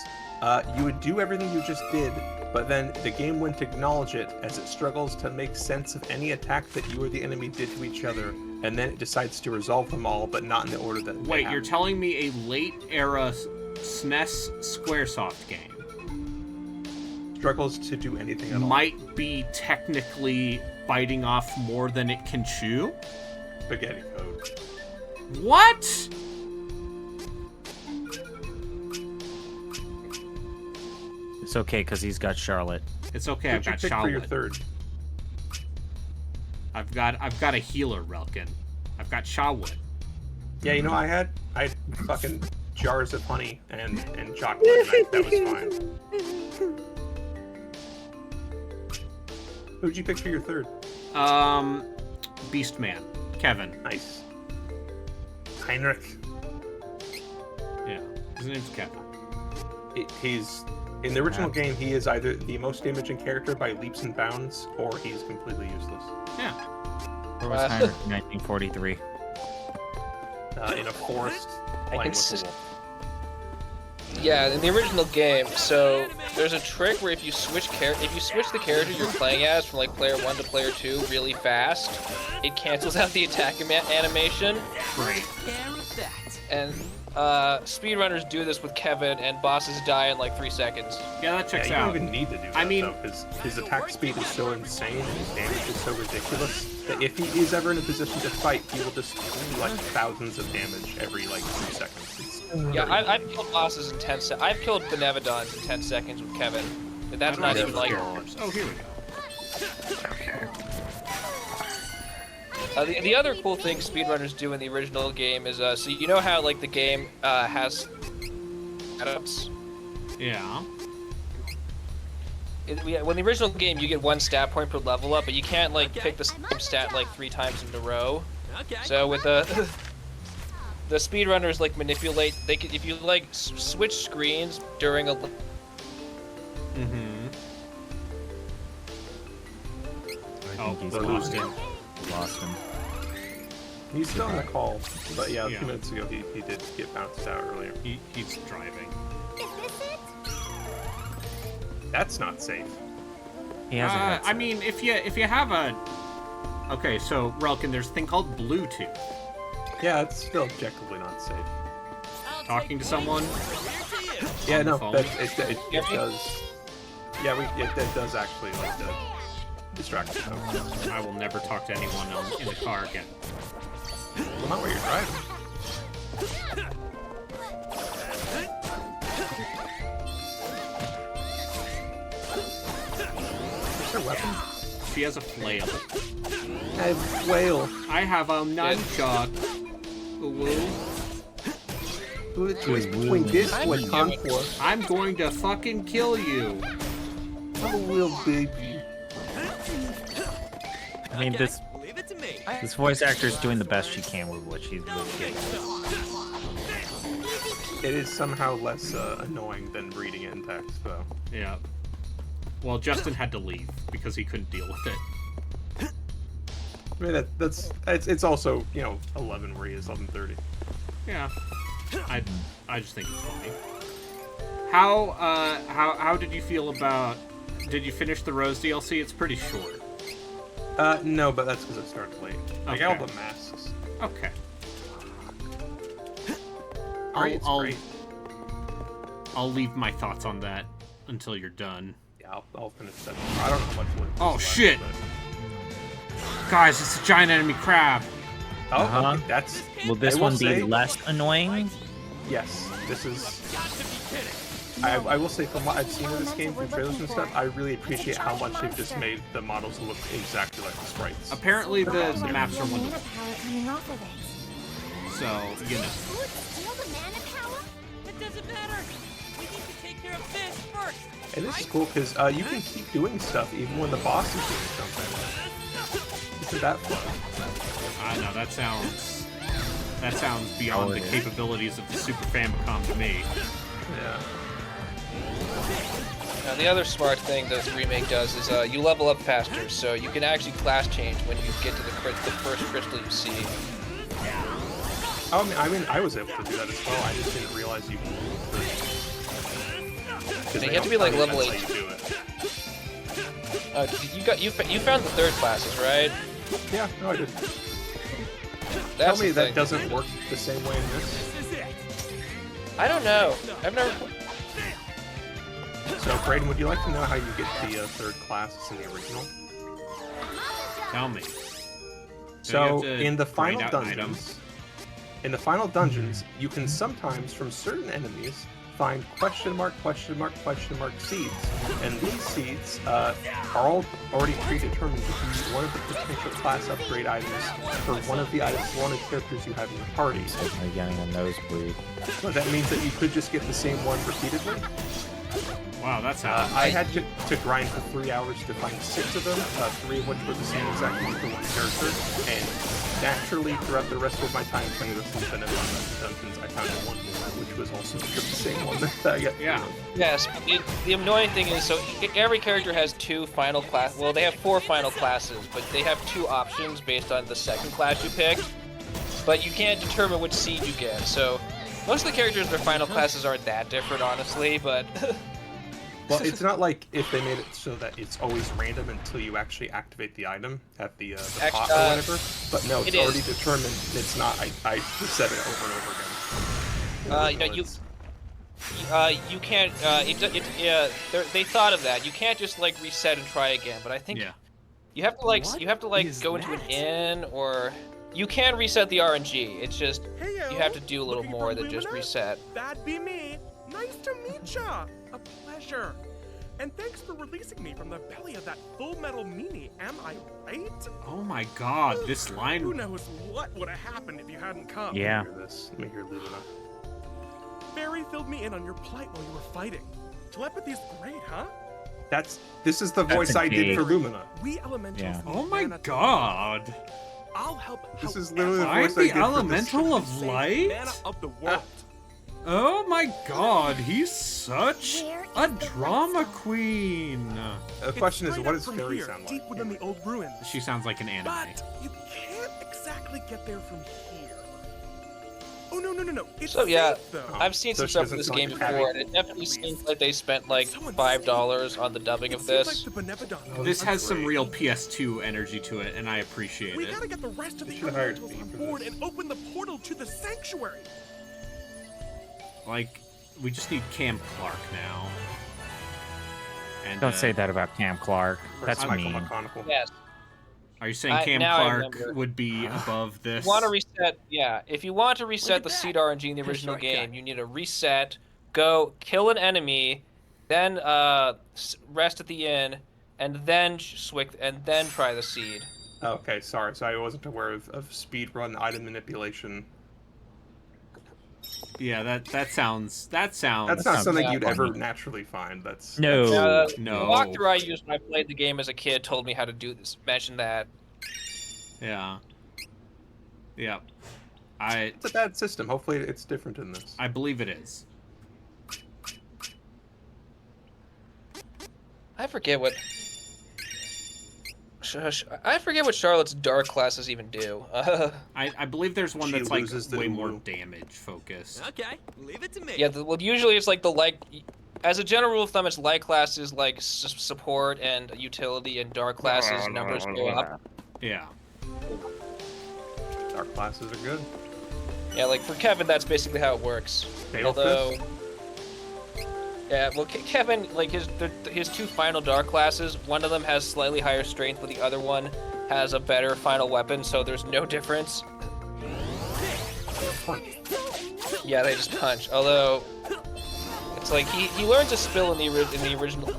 you would do everything you just did, but then the game wouldn't acknowledge it as it struggles to make sense of any attack that you or the enemy did to each other, and then it decides to resolve them all, but not in the order that they Wait, have. you're telling me a late era SNES Squaresoft game struggles to do anything at all. might be technically biting off more than it can chew? Spaghetti code. What? It's okay because he's got Charlotte. It's okay. Who'd I've you got pick for your Charlotte. third? I've got a healer, Relkin. I've got Shawwood. Yeah, you know, I had fucking jars of honey and chocolate, and that was fine. Who'd you pick for your third? Beastman. Kevin. Nice. Heinrich. Yeah, his name's Kevin. He's in the original game. He is either the most damaging character by leaps and bounds, or he's completely useless. Yeah. Where was Heinrich in 1943? In a forest, playing with a wolf. Yeah, in the original game, so there's a trick where if you switch the character you're playing as from like player 1 to player 2 really fast, it cancels out the attack animation. Right. And speedrunners do this with Kevin, and bosses die in like 3 seconds. Yeah, that checks You out. don't even need to do that, I mean, because his attack speed is so insane and his damage is so ridiculous that if he is ever in a position to fight, he will just do like thousands of damage every like 2 seconds. Yeah, I've killed bosses in 10 seconds. I've killed Benevodons in 10 seconds with Kevin. But that's not even like. Oh, here we go. The other cool thing speedrunners do in the original game is, so you know how like the game has setups? Yeah. When the original game, you get 1 stat point per level up, but you can't like pick the same stat like 3 times in a row. So with the speedrunners like manipulate. They can, if you like switch screens during a. Oh, He's lost him. Lost him. He's still on the call, but yeah, a few minutes ago he did get bounced out earlier. He's driving. That's not safe. He has a headset. I mean, if you have a. Okay, so Relkin, there's a thing called Bluetooth. Yeah, it's still objectively not safe. Talking to someone. Yeah, no, phone. it does. Yeah, that does actually like distract you. I will never talk to anyone in the car again. Well, not while you're driving. Is there a weapon? She has a flail. I have whale. I have a nunchuck. Ooh. Who the choice between this one for? I'm going to fucking kill you. I'm a little baby. I mean, this voice actor is doing the best she can with what she's really getting. It is somehow less annoying than reading it in text, though. Yeah. Well, Justin had to leave because he couldn't deal with it. I mean, it's also, 11 where he is 11:30. Yeah. I just think it's funny. How did you feel about? Did you finish the Rose DLC? It's pretty short. No, but that's because I started late. I got all the masks. Okay. I'll leave my thoughts on that until you're done. Yeah, I'll finish that. I don't know how much wood. Oh shit! Guys, it's a giant enemy crab. Oh, okay, that's. Will this one be less annoying? Yes, this is. I will say, from what I've seen of this game, from trailers and stuff, I really appreciate how much they've just made the models look exactly like the sprites. Apparently, the maps are wonderful. So, you know. It doesn't matter. We need to take care of this first. And this is cool because you can keep doing stuff even when the boss is doing something. Isn't that fun? I know, that sounds beyond the capabilities of the Super Famicom to me. Yeah. Now, the other smart thing this remake does is you level up faster, so you can actually class change when you get to the first crystal you see. I mean, I was able to do that as well. I just didn't realize you could. You have to be like level 8. You found the third classes, right? Yeah, no, I did. Tell me that doesn't work the same way in this. I don't know. I've never. So, Brayden, would you like to know how you get the third classes in the original? Tell me. So, in the final dungeons, you can sometimes, from certain enemies, find question mark seeds. And these seeds are all already predetermined to be one of the potential class upgrade items for one of the items wanted characters you have in your party. I'm getting a nosebleed. So that means that you could just get the same one repeatedly. Wow, that's how. I had to grind for 3 hours to find 6 of them, 3 of which were the same exact one for one character, and naturally, throughout the rest of my time playing this Vanilla Dungeons, I found one more, which was also the same one that I got. Yeah. Yes, the annoying thing is, so every character has 2 final class. Well, they have 4 final classes, but they have 2 options based on the second class you picked. But you can't determine which seed you get, so most of the characters, their final classes aren't that different, honestly, but... Well, it's not like if they made it so that it's always random until you actually activate the item at the pot or whatever. But no, it's already determined. It's not. I reset it over and over again. You can't. They thought of that. You can't just like reset and try again. But I think you have to go into an inn, or you can reset the RNG. It's just you have to do a little more than just reset. That'd be me. Nice to meet ya. A pleasure. And thanks for releasing me from the belly of that Full Metal meanie, am I right? Oh my god, this line... Who knows what would have happened if you hadn't come? Yeah. Let me hear Lumina. Barry filled me in on your plight while you were fighting. Telepathy's great, huh? This is the voice I did for Lumina. We elementals need Oh my mana god. I'll help. This is literally the voice I'm I did the elemental of light? Mana of the world. Oh my god, he's such a drama queen. The question is, what does Fairy sound like? Deep within the old ruins. She sounds like an anime. But you can't exactly get there from here. Oh no! It's So yeah, safe, though. I've seen some stuff in this game before, and it definitely seems like they spent like $5 on the dubbing of this. This has some real PS2 energy to it, and I appreciate We it. gotta get the rest of the elementals on board and open the portal to the sanctuary. Like, we just need Cam Clark now. And, Don't say that about Cam Clark. That's mean. Yes. Are you saying Cam now I Clark remember. would be above this? Want to reset? Yeah. If you want to reset the seed RNG in the original game, you need to reset, go kill an enemy, then rest at the inn, and then try the seed. Okay, sorry. So I wasn't aware of speedrun item manipulation. Yeah, that sounds. That's not something you'd ever naturally find. That's no. The walkthrough I used when I played the game as a kid told me how to do this. Mention that. Yeah. Yeah. It's a bad system. Hopefully, it's different in this. I believe it is. I forget what Charlotte's dark classes even do. I believe there's one She that's like loses the way more Ulu. damage focused. Okay, leave it to me. Yeah, well, usually it's like as a general rule of thumb, it's light classes like support and utility, and dark classes numbers go up. Yeah. Dark classes are good. Yeah, like for Kevin, that's basically how it works. Although, yeah, well, Kevin, like his two final dark classes, one of them has slightly higher strength, but the other one has a better final weapon, so there's no difference. Yeah, they just punch. Although, it's like he learns a spell in the original.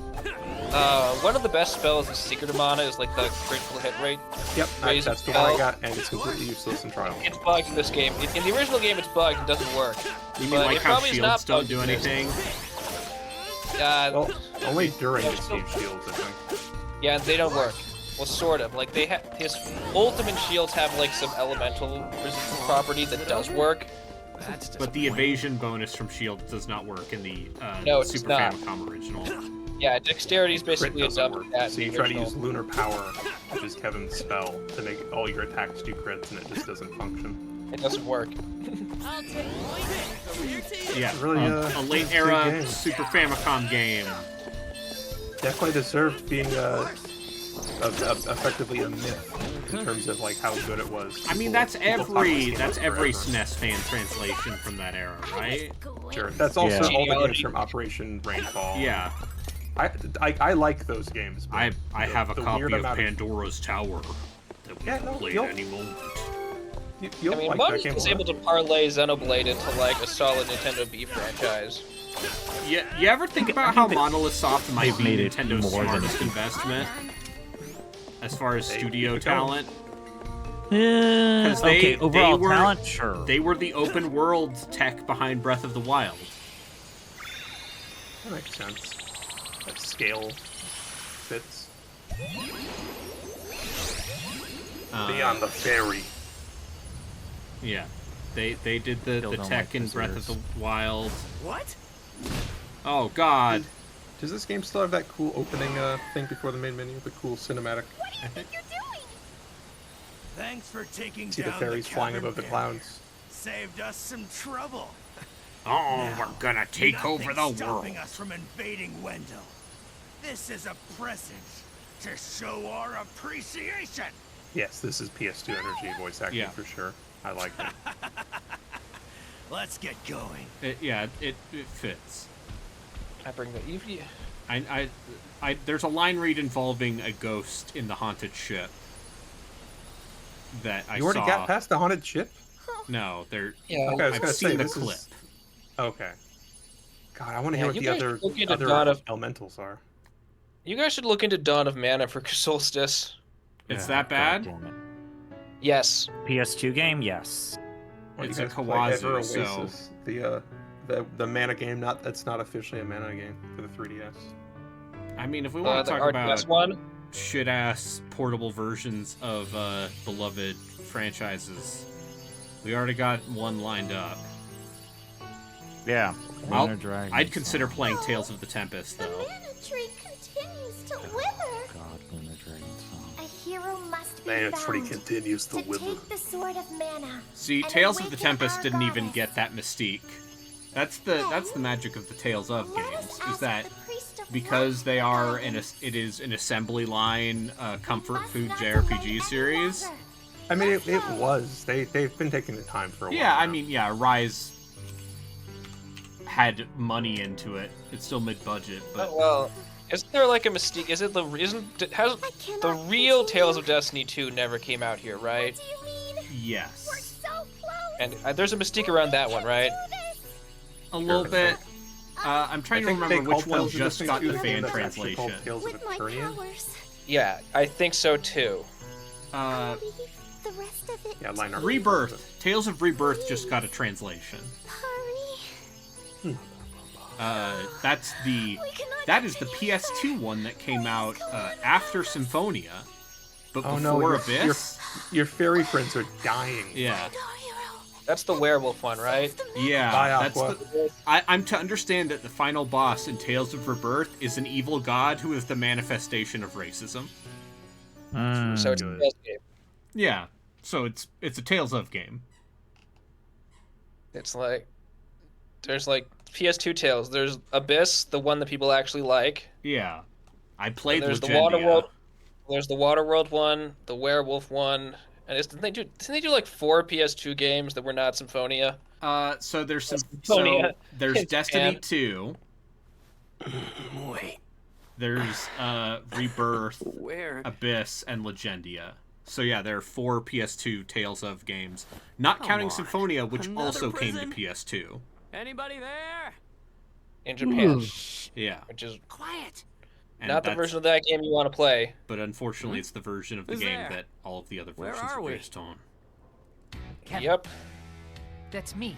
One of the best spells in Secret of Mana is like the critical hit rate. Yep, that's the one I got, and it's completely useless in Trial. It's bugged in this game. In the original game, it's bugged and doesn't work. You mean But like it how probably is shields not don't bugged do in this. anything? Well, only during the Steve Shields, I think. Yeah, they don't work. Well, sort of. Like his ultimate shields have like some elemental resistance property that does work. But the evasion bonus from shield does not work in the No, it's Super not. Famicom original. Yeah, dexterity is basically a doesn't double work. that. So you try to use Lunar Power, which is Kevin's spell, to make all your attacks do crits, and it just doesn't function. It doesn't work. Yeah, Really, a late good era game. Super Famicom game. Definitely deserved being effectively a myth in terms of like how good it was. I mean, that's every SNES fan translation from that era, right? Sure. That's also all the games from Operation Rainfall. Yeah. I like those games. But I have a the copy weird of amount Pandora's Tower that we can play at any moment. You'll I mean, like Mudge that game was a lot. able to parlay Xenoblade into like a solid Nintendo B franchise. Yeah, you ever think about how Monolith Soft might be made it Nintendo's more than smartest investment as far as studio talent? Okay, overall talent, sure. They were the open world tech behind Breath of the Wild. That makes sense. That scale fits. Beyond the fairy. Yeah, they did the don't tech like in Breath of visitors. the Wild. What? Oh God. Does this game still have that cool opening thing before the main menu? The cool cinematic? I think. Thanks for taking See the down fairies flying cavern above the barrier. clouds. Saved us some trouble. Oh, Now, we're gonna take over the nothing's world. stopping us from invading Wendell. This is a present to show our appreciation. Yes, this is PS2 energy voice acting for sure. I like it. Let's get going. It fits. I bring the EV. There's a line read involving a ghost in the haunted ship that I saw. You already got past the haunted ship? No, they're. Yeah. Okay, I was I've gonna seen say, the this clip. is- Okay. God, I want to Yeah, hear what you the guys other, look into Dawn of- elementals are. You guys should look into Dawn of Mana for Solstice. It's that bad? Yes. PS2 game, yes. Well, It's you a guys play Kawazu, Ever so- Oasis, the mana game. That's not officially a mana game for the 3DS. I mean, if we want to the talk RTS about one? shit-ass portable versions of beloved franchises, we already got one lined up. Yeah. Lunar Dragons. I'd consider playing Tales of the Tempest, though. Mana tree continues to wither. God, Lunar Dragons. A hero must be Mana found tree continues to wither. take the sword of mana. See, and Tales of the awaken Tempest our didn't even goddess. get that mystique. That's the magic of the Tales of games, is that because they are it is an assembly line comfort food JRPG series. I mean, it was. They've been taking the time for a while. Yeah, I now. mean, yeah, Rise had money into it. It's still mid-budget, but Well, isn't there like a mystique? Is it has the real Tales of Destiny 2 never came out here, right? yes, And there's a mystique around that one, right? a little bit. I'm trying to I think remember they which called one Tales of just Destiny got 2 the the game fan that's actually called translation. Tales of With my Eternian. powers, Yeah, I think so too. the rest of it. Yeah, line art. Rebirth. Tales of Rebirth just got a translation. That is the PS2 one that came out after Symphonia, but Oh before no, Abyss. your fairy friends are dying. Yeah. That's the werewolf one, right? Yeah, Bye, that's Aqua. I'm to understand that the final boss in Tales of Rebirth is an evil god who is the manifestation of racism. So it's a Tales game. Yeah, so it's a Tales of game. It's like there's like PS2 Tales. There's Abyss, the one that people actually like. Yeah, I played There's Legendia. the Waterworld. There's the Waterworld one, the Werewolf one, And didn't they do like 4 PS2 games that were not Symphonia? So there's some. Symphonia. So there's Destiny Man. 2. Wait. There's Rebirth, Where? Abyss, and Legendia. So yeah, there are 4 PS2 Tales of games, not counting on. Symphonia, which Another also came prison? to PS2. Anybody there? In Japan. Yeah, Which is Quiet. and not the that's- version of that game you want to play. But unfortunately, it's the version of the Who's game there? that all of the other Where versions are are we? based on. Kevin, Yep. that's me.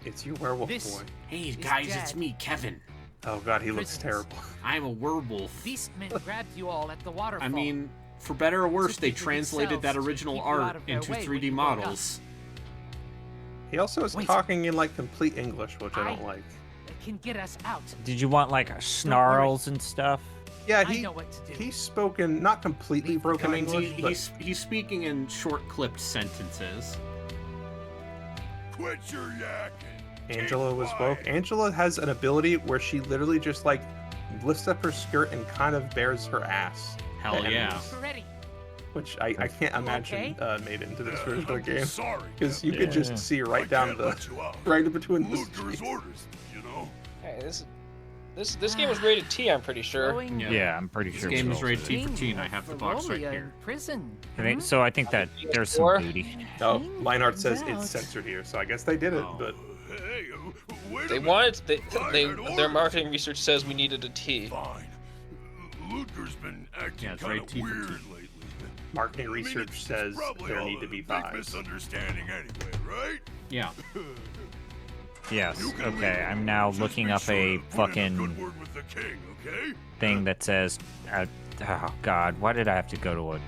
It's you, werewolf This- boy. Hey Is guys, Dad. it's me, Kevin. Oh god, he looks Prisoners. terrible. I'm a werewolf. Beastmen grabbed you all at the waterfall. I mean, for better or worse, they Sisters of translated that themselves to original keep you out art of their into way when 3D you woke up. models. He also is Wait. talking in like complete English, which I don't I- like. It can get us out. Did you want like snarls and stuff? Yeah, I know what to do. he's spoken not completely broken I mean, English, but he's speaking in short clipped sentences. Quit your yakking. Angela was woke. Angela has an ability where she literally just like lifts up her skirt and kind of bears her ass. Hell to yeah. enemies, Ready. which I can't imagine made it into this version of the game. Sorry. Because you could just see right down the right in between the Luger's streets. orders, you know? Hey, this game was rated T, I'm pretty sure. Yeah, I'm pretty This sure. game it is was. rated T for T, and I have the box right Ferolia here. in prison. I think, so I think that there's some Or- booty. Oh, Lionheart says Out. it's censored here, so I guess they did it, but Hey, wait They a minute. wanted I they had their orders. marketing research says we needed a T. Fine. Luger's been acting Yeah, it's kind rated of T for weird T. lately. marketing I mean, research it's says probably there all need to a be big buys. misunderstanding anyway, right? Yeah. Yes. You can Okay, leave. I'm now Just looking be up sure a to put in a fucking good word with the king, okay? thing that says, oh god, why did I have to go to a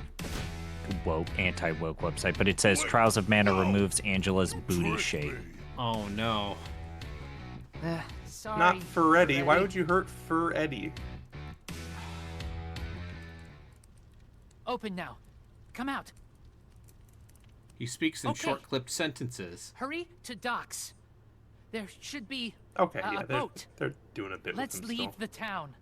woke, anti-woke website? But it says Trials of Mana removes Angela's booty shape. Oh no. Sorry. Not for Eddie. Why Freddy. would you hurt Fur Eddie? Open now. Come out. He speaks in Okay. short clipped sentences. Hurry to docks. There should be Okay, a yeah, boat. they're doing a bit Let's with leave them still. the town.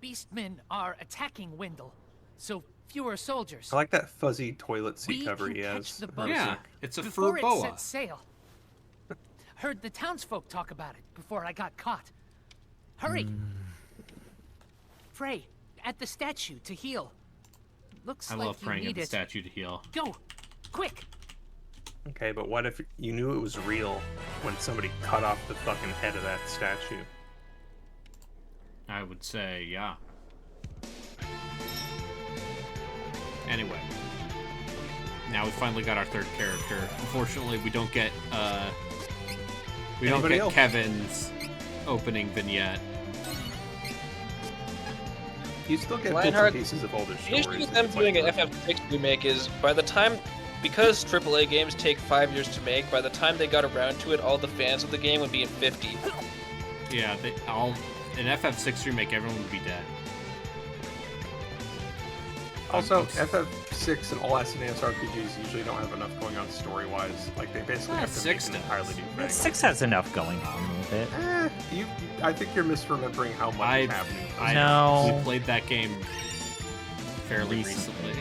Beastmen are attacking Wendell, so fewer soldiers. I like that fuzzy toilet seat We cover can he catch has. the That boat makes Yeah, it- it's a before fur it boa. sets sail. Heard the townsfolk talk about it before I got caught. Hurry! Pray at the statue to heal. Looks I like love you praying at need the it. statue to heal. Go, quick! Okay, but what if you knew it was real when somebody cut off the fucking head of that statue? I would say, yeah. Anyway. Now we finally got our third character. Unfortunately, we don't get Anybody else? Kevin's opening vignette. You still get bits Lionheart, and pieces of older The issue stories. with them It's doing like- an FF6 remake is by the time, because AAA games take 5 years to make, by the time they got around to it, all the fans of the game would be in 50. Yeah, an FF6 remake, everyone would be dead. Also, FF6 and all SNES RPGs usually don't have enough going on story-wise. Like, they basically have to make 6 an does. entirely new thing. 6 has enough going on with it. I think you're misremembering how much is happening. No. We played that game fairly recently.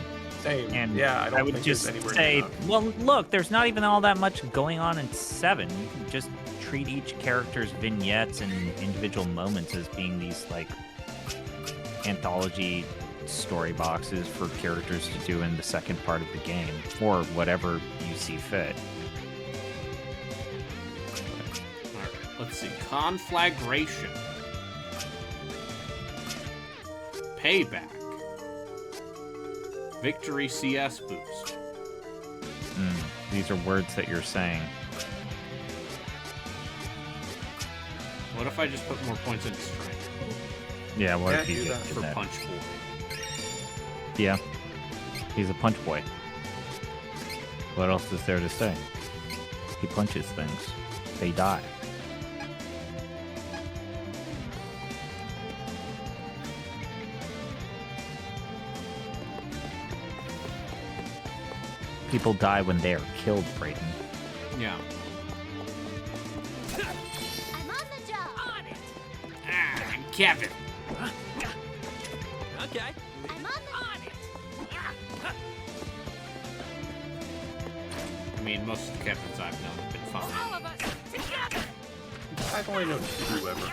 Same. And yeah, I don't would think just there's anywhere say, near enough. well, look, there's not even all that much going on in 7. You can just treat each character's vignettes and individual moments as being these, like, anthology story boxes for characters to do in the second part of the game, or whatever you see fit. Alright, let's see. Conflagration. Payback. Victory CS boost. These are words that you're saying. What if I just put more points into strength? Yeah, what if Yeah, you do just that did For that? Punch Boy. Yeah. He's a punch boy. What else is there to say? He punches things. They die. People die when they are killed, Brayden. Yeah. I'm on the job. On it. I'm Kevin. Okay. I'm on the On it. mean, most of the Kevins I've known have been fine. I've only known 2 ever.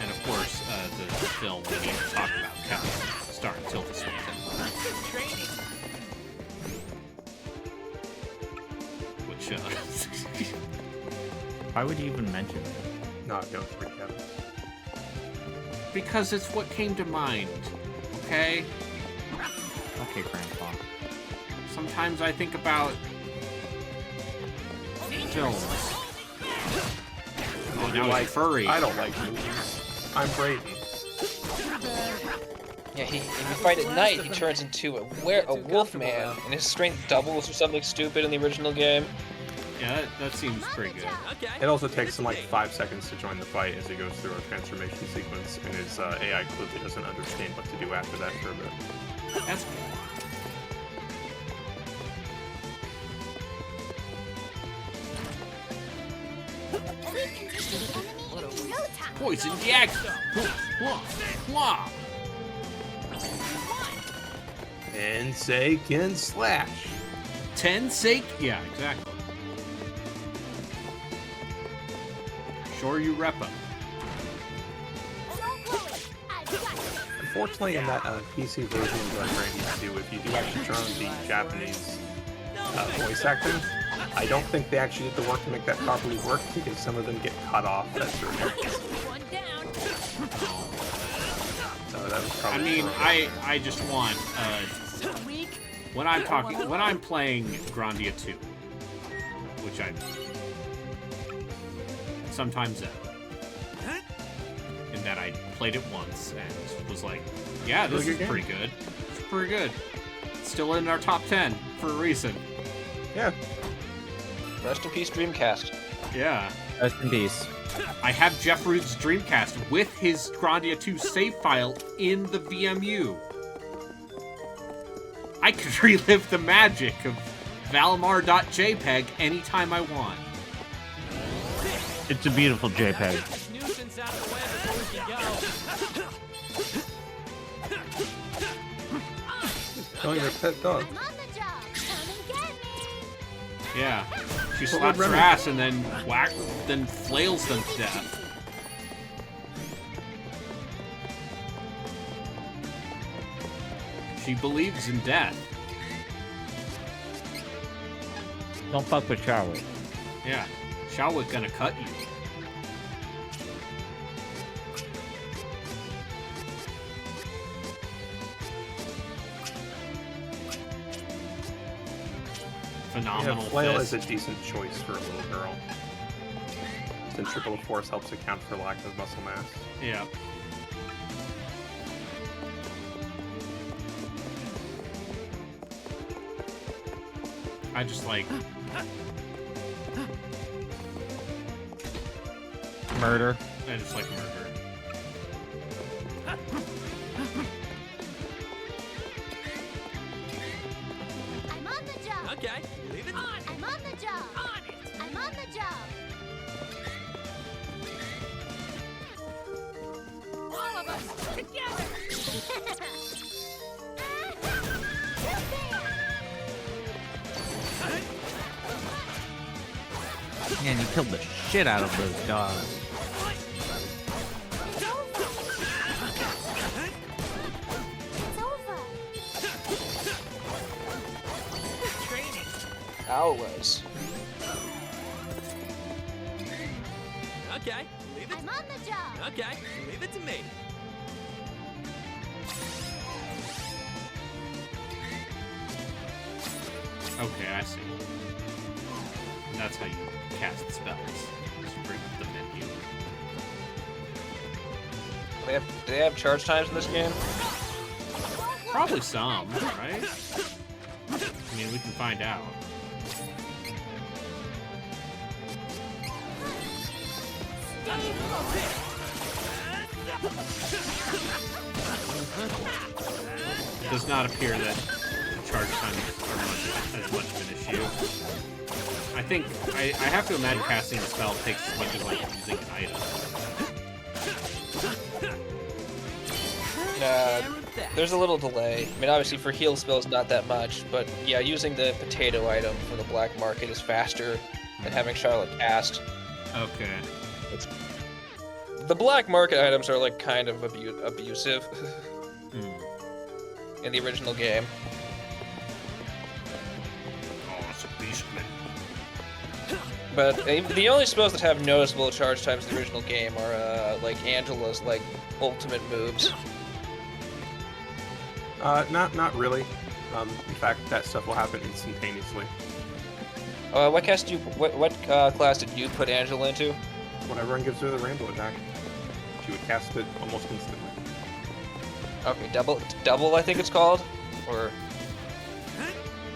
And of course, the film we need to talk about counts, starring Tilda Swinton. Which, Why would you even mention it? No, I don't for Kevin. Because it's what came to mind, okay? Okay, Grandpa. Sometimes I think about films. Oh, now he's furry. I don't like movies. I'm Brady. Yeah, if you fight at night, he turns into a wolf man, and his strength doubles or something stupid in the original game. Yeah, that seems pretty good. It also takes him like 5 seconds to join the fight as he goes through a transformation sequence, and his AI clearly doesn't understand what to do after that for a bit. That's cool. Poison the axe! Tensei can slash. Tensei? Yeah, exactly. Sure you repa. Unfortunately, in that PC version of Randy 2, if you do actually turn on the Japanese voice acting, I don't think they actually did the work to make that properly work because some of them get cut off at certain areas. So that was probably. I mean, I just want when I'm playing Grandia 2, which I sometimes am, in that I played it once and was like, yeah, this is pretty good. It's pretty good. It's still in our top 10 for a reason. Yeah. Rest in peace, Dreamcast. Yeah. Rest in peace. I have Jeff Root's Dreamcast with his Grandia 2 save file in the VMU. I could relive the magic of Valimar.jpg anytime I want. It's a beautiful JPEG. Killing their pet dog. Yeah. She slaps her ass and then flails them to death. She believes in death. Don't fuck with Charlotte. Yeah. Charlotte gonna cut you. Phenomenal Flail fist. is a decent choice for a little girl. Since Triple Force helps account for lack of muscle mass. Yeah. I just like murder. I just like murder. I'm on the job. Okay, leave it on. I'm on the job. On it. I'm on the job. All of us together. Man, you killed the shit out of those dogs. Always. Okay, leave it. I'm on the job. Okay, leave it to me. Okay, I see. And that's how you cast spells. Just bring up the menu. Do they have charge times in this game? Probably some, right? I mean, we can find out. It does not appear that charge times are as much of an issue. I think I have to imagine casting a spell takes as much as like using an item. There's a little delay. I mean, obviously for heal spells, not that much, but yeah, using the potato item from the black market is faster than having Charlotte cast. Okay. The black market items are like kind of abusive in the original game. Oh, it's a beastman. But the only spells that have noticeable charge times in the original game are like Angela's like ultimate moves. Not really. In fact, that stuff will happen instantaneously. What class did you put Angela into? When everyone gives her the rainbow attack, she would cast it almost instantly. Okay, double I think it's called, or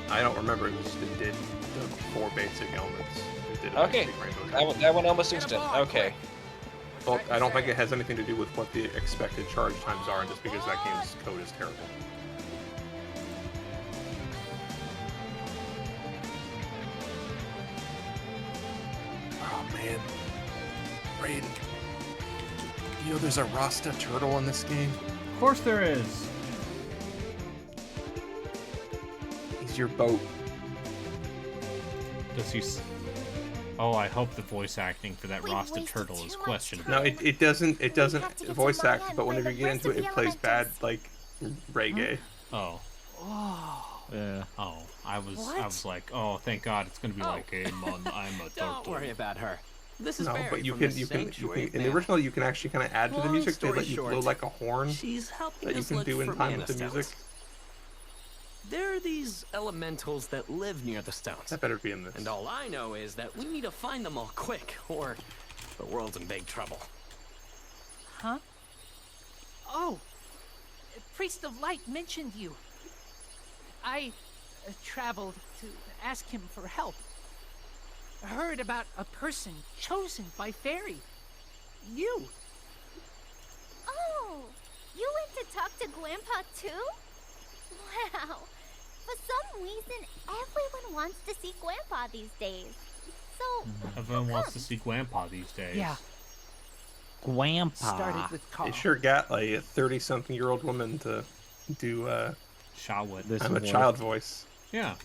I don't remember. It did the 4 basic elements. It did okay, that one almost instant. Okay. Well, I don't think it has anything to do with what the expected charge times are, just because that game's code is terrible. Oh man, Raiden. You know there's a Rasta turtle in this game? Of course there is. He's your boat. Does he? Oh, I hope the voice acting for that Rasta turtle is questionable. No, it doesn't voice act, but whenever you get into it, it plays bad like reggae. Oh. Yeah. Oh, I was like, oh, thank God, it's gonna be like, hey, man, I'm a turtle. Don't worry about her. This is No, Barry but you from can the in Sanctuary the family. original you can actually kind of add to the Long music. They story let you blow short, like a horn she's helping that you us can look do in for time mana with the music. stones. There are these elementals that live near the stones. That better be in this. And all I know is that we need to find them all quick, or the world's in big trouble. Huh? Oh, Priest of Light mentioned you. I traveled to ask him for help. Heard about a person chosen by Fairy. You. Oh, you went to talk to Grandpa too? Wow. For some reason, everyone wants to see Grandpa these days. So, Everyone wants to see Grandpa these days. Yeah. Grandpa. Started with Carl. They sure got like a 30-something-year-old woman to do I'm a child voice. Yeah.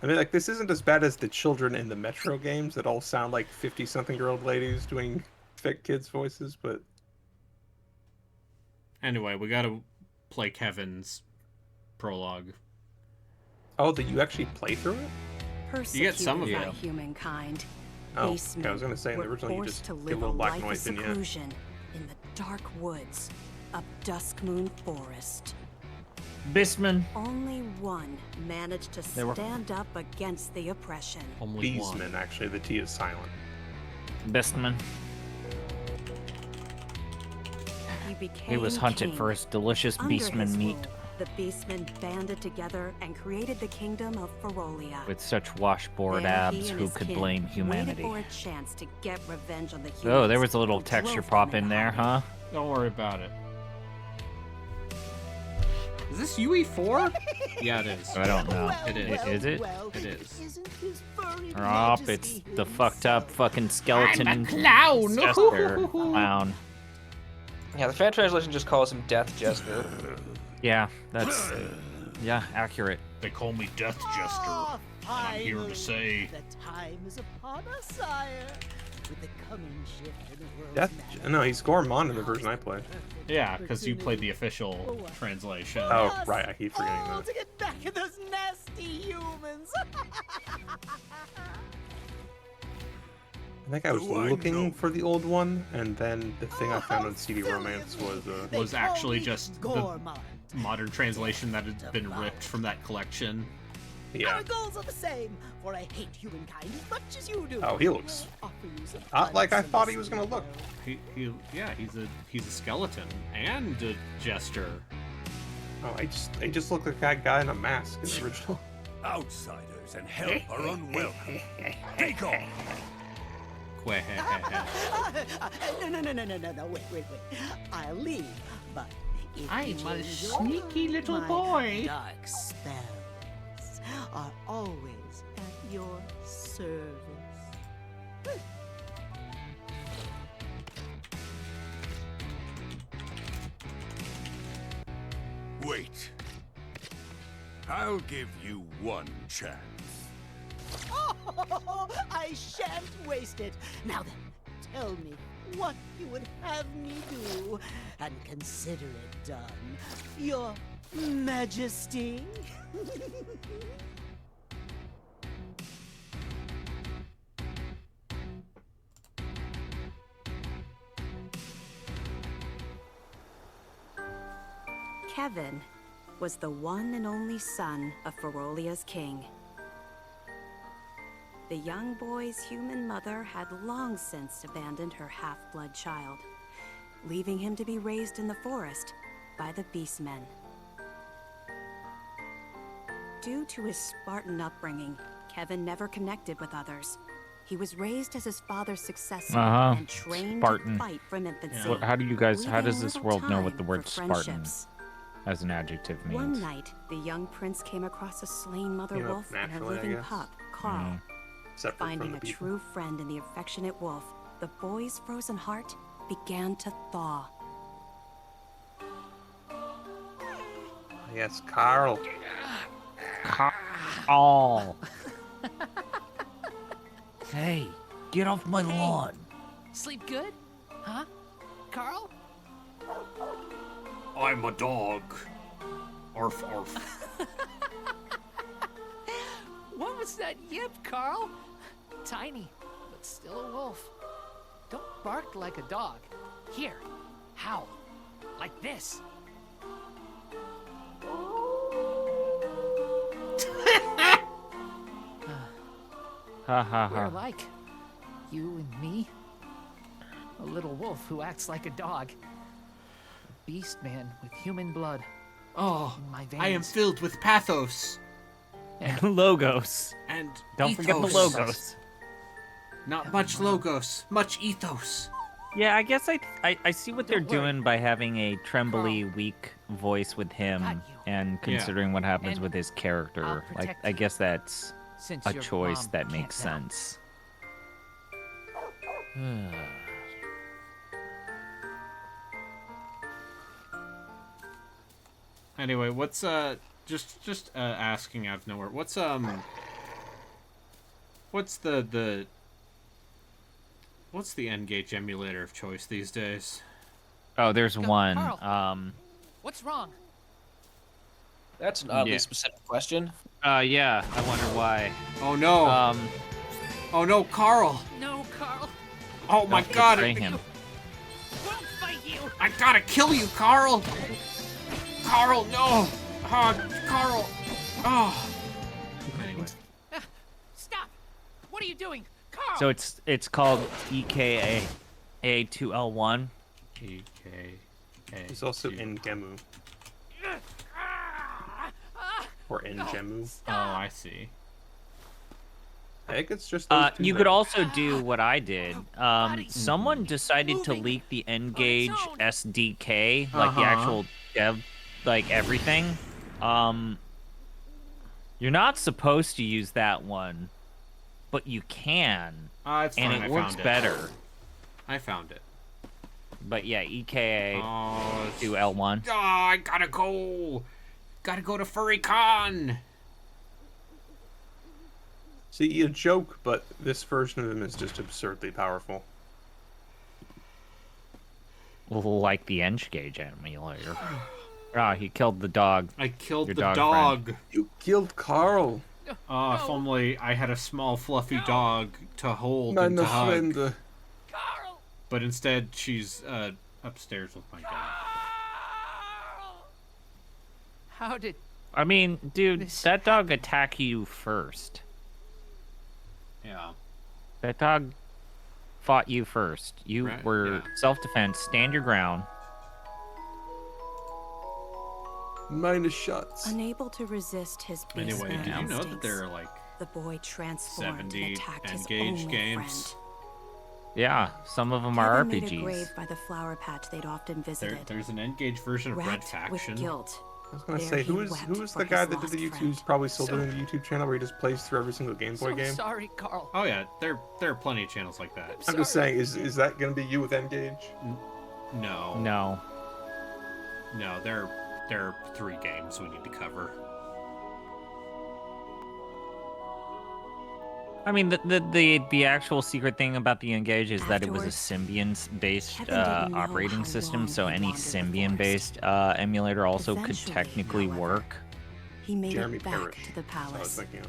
I mean, like, this isn't as bad as the children in the Metro games that all sound like 50-something-year-old ladies doing fake kids' voices, but... Anyway, we gotta play Kevin's prologue. Oh, did you actually play through it? You get some of Persecuted it. by humankind, Oh, Basemen yeah, I was gonna say, in the were original you forced just to get a live little black life noise of in you. seclusion in the dark woods of Duskmoon Forest. Bisman. Only one managed to They were- stand up against the oppression. Beesman, actually. The T is silent. Bestman. He became He was hunted king. for his delicious Under beastman his meat. rule, the Beastmen banded together and created the kingdom of Ferolia. With such washboard There, he abs, and who his could kin blame humanity? Waited for a chance to get revenge on the humans. Oh, there was a little who texture drove pop them in there, huh? Don't worry about it. Is this UE4? Yeah, it is. I don't know. It is. Is it? It is. Oh, it's the fucked up fucking skeleton. I'm a clown. Jester clown. Yeah, the fan translation just calls him Death Jester. Yeah, that's yeah, accurate. They call me Death Jester, and I'm here to say The time is upon us, sire. With the coming shift in the world's Death? No, he's Gormon in the version I played. Yeah, because you played the official translation. Oh, right, I keep forgetting all that. to get back at those nasty humans. I think I was looking for the old one, and then the thing I found on CD Romance was actually just the modern translation that had been ripped from that collection. Yeah. Our goals are the same, for I hate humankind as much as you do. Oh, he looks not like I thought he was gonna look. Yeah, he's a skeleton and a jester. Oh, they just look like that guy in a mask in the original. Outsiders and help are unwelcome. Take off. No, wait. I'll leave, but if I'm you a change your sneaky mind, little my boy. Dark spells are always at your service. Wait. I'll give you one chance. Oh, I shan't waste it. Now then, tell me what you would have me do, and consider it done, Your Majesty. Kevin was the one and only son of Ferolia's king. The young boy's human mother had long since abandoned her half-blood child, leaving him to be raised in the forest by the Beastmen. Due to his Spartan upbringing, Kevin never connected with others. He was raised as his father's successor and trained Spartan. to fight from infancy. How do you guys? How does leaving this little world know what the time word for Spartan friendships. as an adjective means? One night, the young prince came across a slain mother You know, wolf and her naturally, I living guess. pup, Carl. Separate from Finding the a people. true friend in the affectionate wolf, the boy's frozen heart began to thaw. Yes, Carl. Carl. Hey, get off my lawn. Sleep good? Huh? Carl? I'm a dog. Arf, arf. What was that yip, Carl? Tiny, but still a wolf. Don't bark like a dog. Here, howl. Like this. Ha ha We're ha. alike. You and me. A little wolf who acts like a dog. A beast man with human blood. Oh, in my I am veins. filled with pathos. And logos. And Don't forget the ethos. logos. Not much logos, much ethos. Yeah, I guess I see what they're Don't worry. doing by having a trembly, weak voice with him, and considering what happens And with his character. I'll Like, protect I guess that's Since a your choice mom that can't makes now. sense. Anyway, what's just asking out of nowhere. What's the N-Gage emulator of choice these days? Oh, there's one. Carl. What's wrong? That's an oddly Yeah. specific question. Yeah, I wonder why. Oh no. Oh no, Carl. No, Carl. Oh my Don't god. betray him. Won't fight you. I gotta kill you, Carl. Carl, no. Carl. Oh. Anyway. Stop! What are you doing? Carl! So it's called EKA A2L1. EKA. There's also Ngemu. Or Ngemu. Oh, I see. I think it's just those two You could now. also do what I did. Someone decided to leak the N-Gage SDK, like the actual dev, like everything. You're not supposed to use that one, but you can, It's and fine, it I works found it. better. I found it. But yeah, EKA Oh, to L1. Oh, I gotta go. Gotta go to FurryCon. See, you joke, but this version of him is just absurdly powerful. Like the N-Gage emulator. He killed the dog. I killed Your the dog dog. friend. You killed Carl. Oh, if only I had a small fluffy dog to hold and Meine to hug. Freunde. But instead, she's upstairs with my dog. How did... I mean, dude, that dog attacked you first. Yeah. That dog fought you first. You Right, were yeah. self-defense. Stand your ground. Meine Schatz. Unable to resist his Anyway, beastman did you know that instincts, there are like the boy transformed and 70 attacked his N-Gage only games? friend. Yeah, some of them are Kevin made a RPGs. grave by the flower patch they'd often visited. There's an N-Gage version of Red Racked with Faction. guilt. I was gonna There say, he who is wept the for guy his that did the lost YouTube? friend. Who's probably still doing the YouTube channel where he just plays through every single Game Boy So game? sorry, Carl. Oh yeah, there are plenty of channels like that. I'm just saying, is that gonna be you with N-Gage? No. No. No, there there are 3 games we need to cover. I mean, the actual secret thing about the Engage is that it was a Symbian-based operating system, so any Symbian-based emulator also could technically work. He made Jeremy it back Parrish. to the palace. I was thinking of.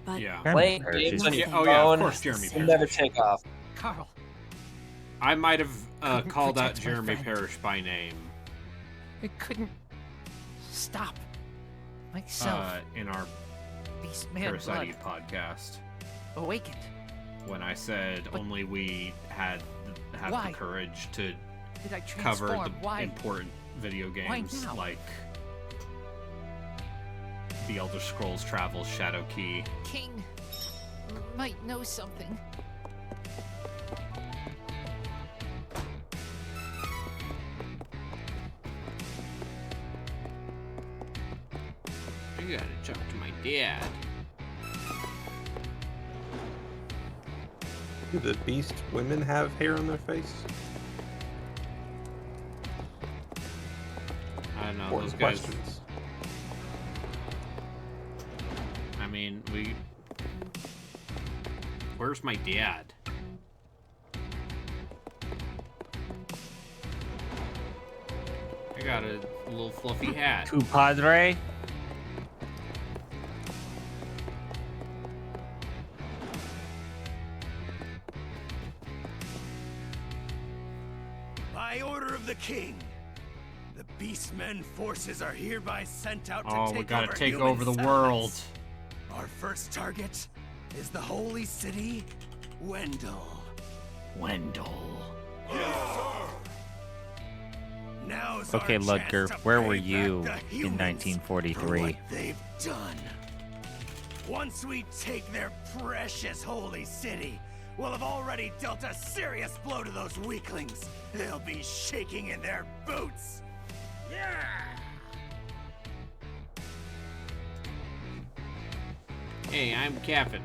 But Yeah. Playing Parrish games is- on your Oh yeah, of phone course, Jeremy will Parrish. never take off. Carl, I might have Couldn't called out protect my Jeremy friend. Parrish by name it couldn't stop myself. in our Beast man blood Parasite podcast awakened. when I said only we had Why? the courage to Did I cover transform? the Why? important video Why games now? like The Elder Scrolls Travel Shadow Key. King might know something. I gotta talk to my dad. Do the Beast women have hair on their face? I don't know, Important those guys. questions. I mean, where's my dad? I got a little fluffy hat. Tu Padre? By order of the king, the Beastmen forces are hereby sent out to Oh, take we gotta over take human over the settlements. world. Our first target is the holy city, Wendell. Now's our Okay, chance Ludger, to where pay were back you the in humans 1943? for what they've done. Once we take their precious holy city, we'll have already dealt a serious blow to those weaklings. They'll be shaking in their boots. Hey, I'm Kevin.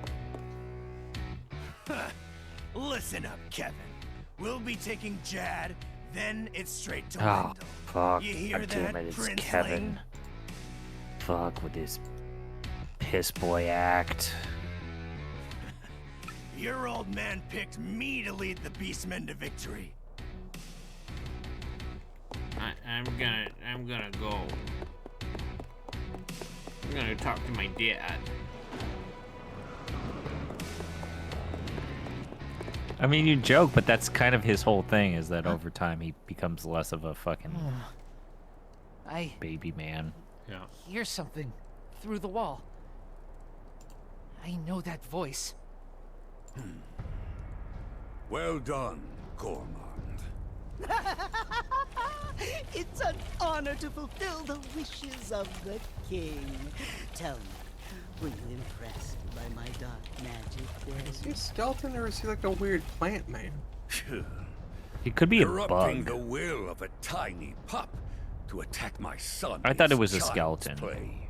Listen up, Kevin. We'll be taking Jad, then it's straight to Oh, Wendell. fuck. You hear God that, damn it, it's Princeling? Kevin. Fuck with this piss boy act. Your old man picked me to lead the Beastmen to victory. I'm gonna go. I'm gonna talk to my dad. I mean, you joke, but that's kind of his whole thing, is that over time he becomes less of a fucking I baby man. Yeah. hear something through the wall. I know that voice. Well done, Cormand. It's an honor to fulfill the wishes of the king. Tell me, were you impressed by my dark magic Is then? he a skeleton or is he like a weird plant man? He could be a Corrupting bug. the will of a tiny pup to attack my son. I thought it is was a child's skeleton. Play.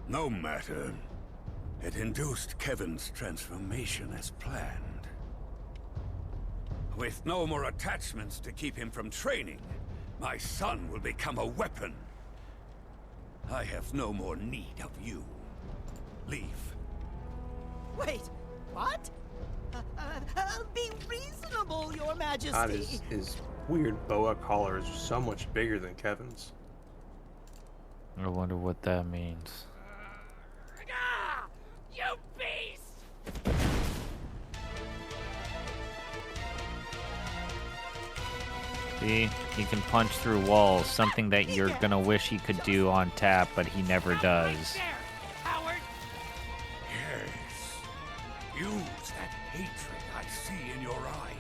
No matter. It induced Kevin's transformation as planned. With no more attachments to keep him from training, my son will become a weapon. I have no more need of you. Leave. Wait, what? Be reasonable, Your Majesty. God, his weird boa collar is so much bigger than Kevin's. I wonder what that means. You beast! See, he can punch through walls, something that you're gonna wish he could do on tap, but he never does. Yes. Use that hatred I see in your eye.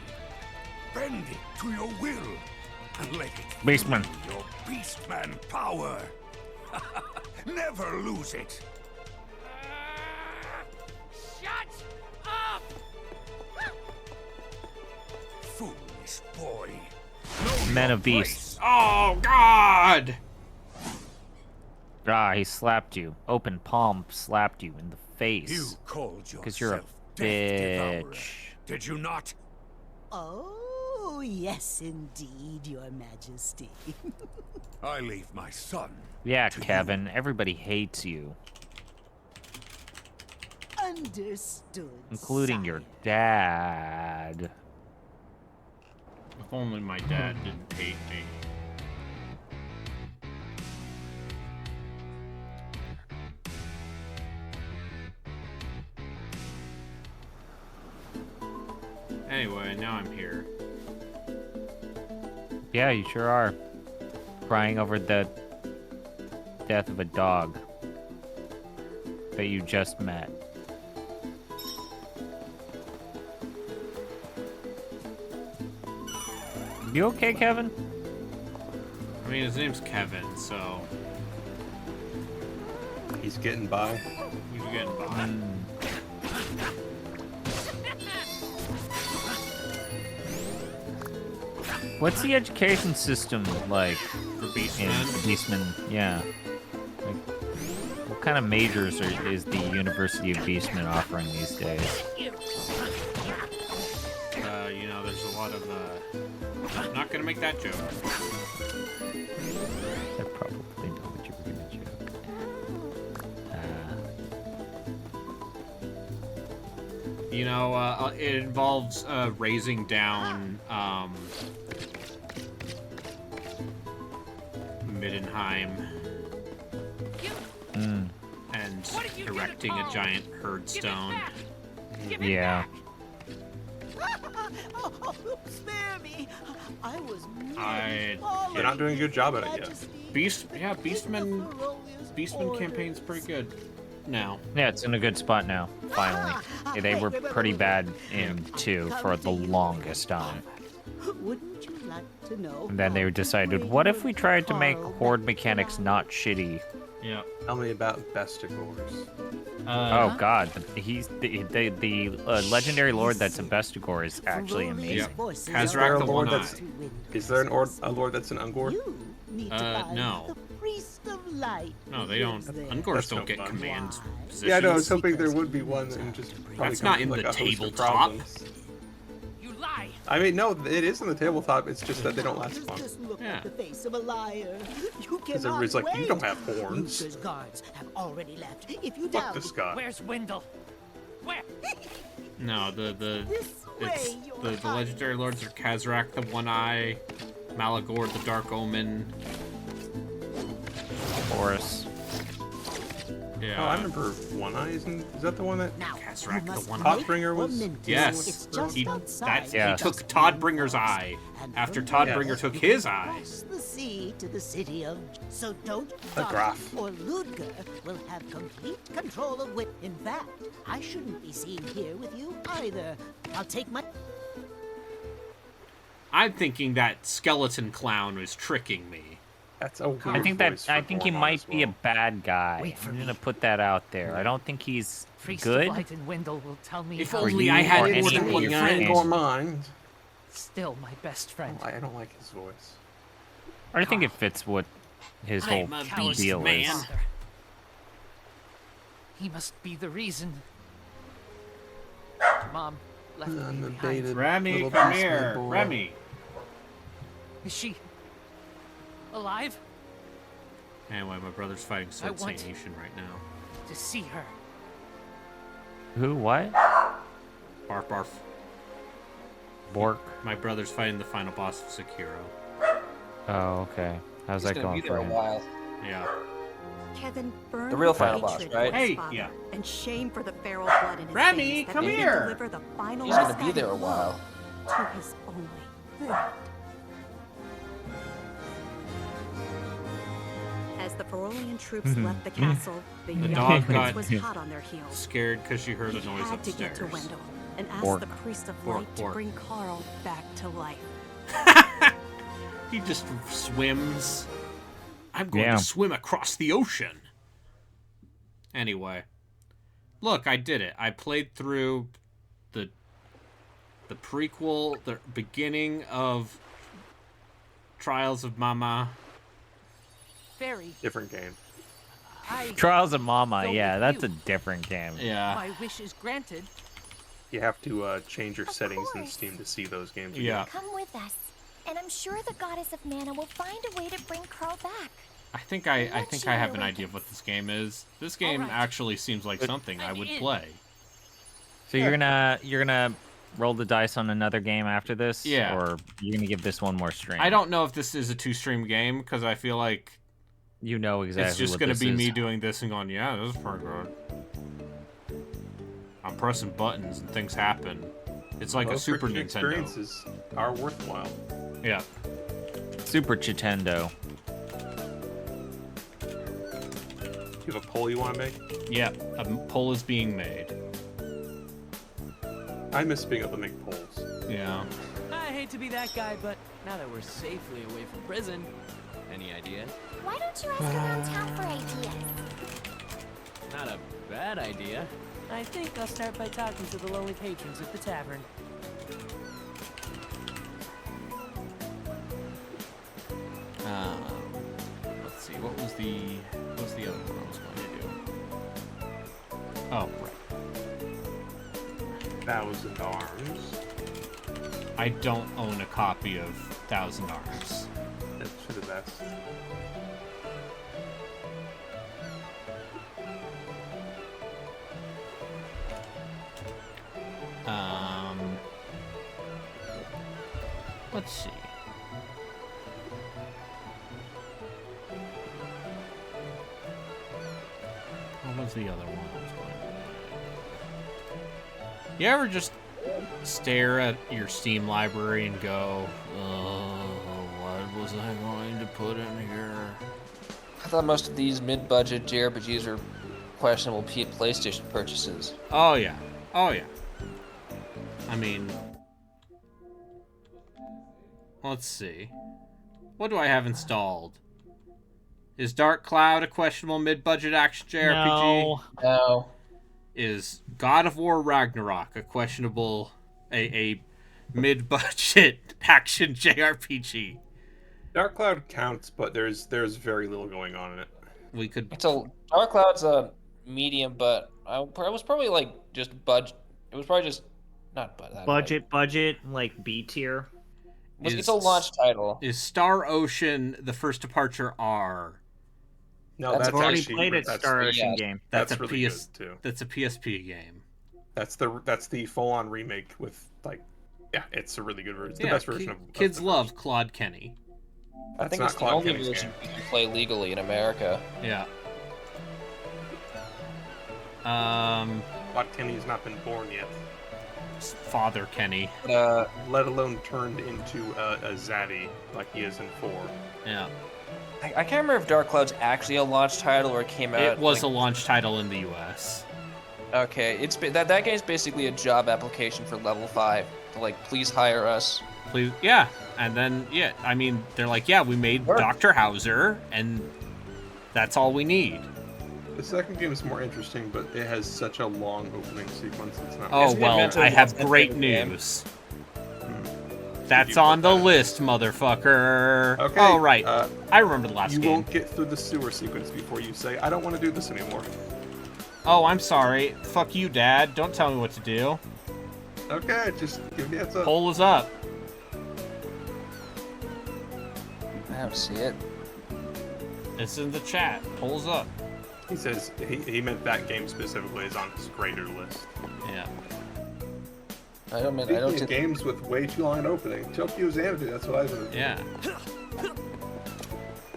Bend it to your will and let it Beastman. fuel your beastman power. Never lose it. Shut up! Foolish boy. Men of Beasts. Oh, God! Ah, he slapped you. Open palm slapped you in the face. You called Because you're a yourself Death Devourer, bitch. did you not? Oh, Oh, yes, indeed, Your Majesty. I leave my son. Yeah, Kevin, everybody hates you. Understood. Including your dad. If only my dad didn't hate me. Anyway, now I'm here. Yeah, you sure are. Crying over the death of a dog that you just met. You okay, Kevin? I mean, his name's Kevin, so... He's getting by. He's getting by. What's the education system like for Beastmen? In Beastmen, yeah. Like, what kind of majors is the University of Beastmen offering these days? You know, there's a lot of, I'm not gonna make that joke. I probably know what you were gonna joke. You know, it involves raising down Middenheim and erecting a giant herdstone. Yeah. Oh, spare me. I was You're not doing a good job at it yet. Beastman campaign's pretty good now. Yeah, it's in a good spot now, finally. Yeah, they were pretty bad in 2 for the longest time. Wouldn't you like to know? And then they decided, what if we tried to make horde mechanics not shitty? Yeah. Tell me about Bestigors. Oh god, he's the legendary lord that's a Bestigor is actually amazing. Is there a lord that's a lord that's an Ungor? No. No, they don't. Ungors don't get command positions. Yeah, no, I was hoping there would be one and just probably that's not in like the a host of tabletop. problems. You lie. I mean, no, it is in the tabletop. It's just that they don't last long. Just look at the face of a liar. You Because cannot everybody's like, you wait. don't have horns. Luca's guards have already left. If you Fuck doubt, this guy. Where's Wendell? Where? No, the legendary lords are Kazrak, the One Eye, Malagor, the Dark Omen, Horus. Yeah. Oh, I remember One Eye. Is that the one that Kazrak, the One Eye? Todbringer was? Yes. He Yes. took Todbringer's eye after Todbringer took his eye. cross the sea to the city of. So don't A graph. or Ludger will have complete control of wit. In fact, I shouldn't be seen here with you either. I'll take my. I'm thinking that skeleton clown was tricking me. That's a weird I think he Gorgon might as be a well. bad guy. Wait for I'm me. gonna put that out there. I don't think he's Priest good. of Light and Wendell will tell me If how only you I had or more any than of one your guy. friends. Angor mind. Still my best friend. I don't like his voice. I think it fits what his whole I'm a beast deal man. is. He must be the reason. Mom left me I'm a behind. baited Remy, little come beast here. man boy. Remy. Is she alive? Anyway, my brother's fighting I Sword want- Saint Nation right now. To see her. Who? What? Barf barf. Bork. My brother's fighting the final boss of Sekiro. Oh, okay. How's He's that gonna going be there for a him? while. Yeah. Kevin burned The real with final boss, hatred right? for his Hey, father yeah. and shame for the feral blood in his Remy, veins that come made him here. deliver the final He's gonna be misguided there a while. blow to his only friend. As the Ferolian troops left the castle, the The young dog prince got was hot on their heels. Scared because she heard He a noise had to get upstairs. to Wendell and ask Bork. the priest of Bork, light to Bork. bring Carl back to life. He just swims. I'm going Yeah. to swim across the ocean. Anyway, look, I did it. I played through the prequel, the beginning of Trials of Mama. Very. Different game. I. Trials of Mama. Go Yeah, with that's you. a different game. Yeah. My wish is granted. You have to change your settings in Steam to see those games. Again. Yeah. Come with us, and I'm sure the goddess of mana will find a way to bring Carl back. I think I have an idea of what this game is. This game actually seems like something I would play. So you're gonna roll the dice on another game after this? Yeah. Or you're gonna give this one more stream? I don't know if this is a 2-stream game, because I feel like you know exactly it's just what gonna this be is. me doing this and going, yeah, this is pretty good. I'm pressing buttons and things happen. It's like a Super Nintendo. Experiences are worthwhile. Yeah. Super Nintendo. Do you have a poll you want to make? Yeah, a poll is being made. I miss being able to make polls. Yeah. I hate to be that guy, but now that we're safely away from prison, any ideas? Why don't you ask around town for ideas? Not a bad idea. I think I'll start by talking to the lowly patrons at the tavern. Let's see, what was the other one I was going to do? Oh, right. 1,000 Arms. I don't own a copy of 1,000 Arms. That's for the best. Let's see. What was the other one I was going to do? You ever just stare at your Steam library and go, what was I going to put in here? I thought most of these mid-budget JRPGs were questionable PlayStation purchases. Oh yeah. Oh yeah. I mean, let's see. What do I have installed? Is Dark Cloud a questionable mid-budget action JRPG? No. Is God of War Ragnarok a questionable a mid-budget action JRPG? Dark Cloud counts, but there's very little going on in it. We could. So Dark Cloud's a medium, but I was probably like just budget. It was probably just not budget, like B tier. It's a launch title. Is Star Ocean the First Departure R? No, that's already actually, played a that's Star the- Ocean game. That's really PS, good too. That's a PSP game. That's the full-on remake with like, yeah, it's a really good version. It's the Yeah, best version of kids love Claude Kenny. I think not it's the Claude only Kenny's version game. you can play legally in America. Yeah. Claude Kenny's not been born yet. Father Kenny. Let alone turned into a zaddy like he is in 4. Yeah. I can't remember if Dark Cloud's actually a launch title or it came out. It was a launch title in the U.S. Okay, that game's basically a job application for Level 5. To like, please hire us. Please, yeah. And then, yeah, I mean, they're like, yeah, we made Dr. Hauser, and that's all we need. The second game is more interesting, but it has such a long opening sequence. It's not. Oh, well, I have great news. That's on the list, motherfucker. Okay. Oh, right. I remember the last You game. won't get through the sewer sequence before you say, I don't want to do this anymore. Oh, I'm sorry. Fuck you, Dad. Don't tell me what to do. Okay, just give me a heads up. Poll is up. I don't see it. It's in the chat. Poll's up. He says he meant that game specifically is on his greater list. Yeah. I don't Speaking see of games with way too long an opening. Tokyo Xanadu, that's what I've heard. Yeah.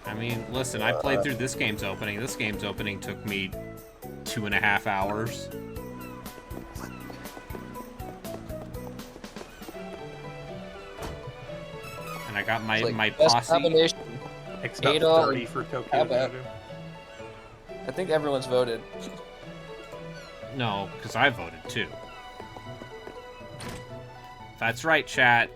I mean, listen, I played through this game's opening. This game's opening took me 2.5 hours. And I got my, It's like my best posse. combination. It's about Adol 30 for Tokyo How about- Xanadu. I think everyone's voted. No, because I voted too. That's right, chat.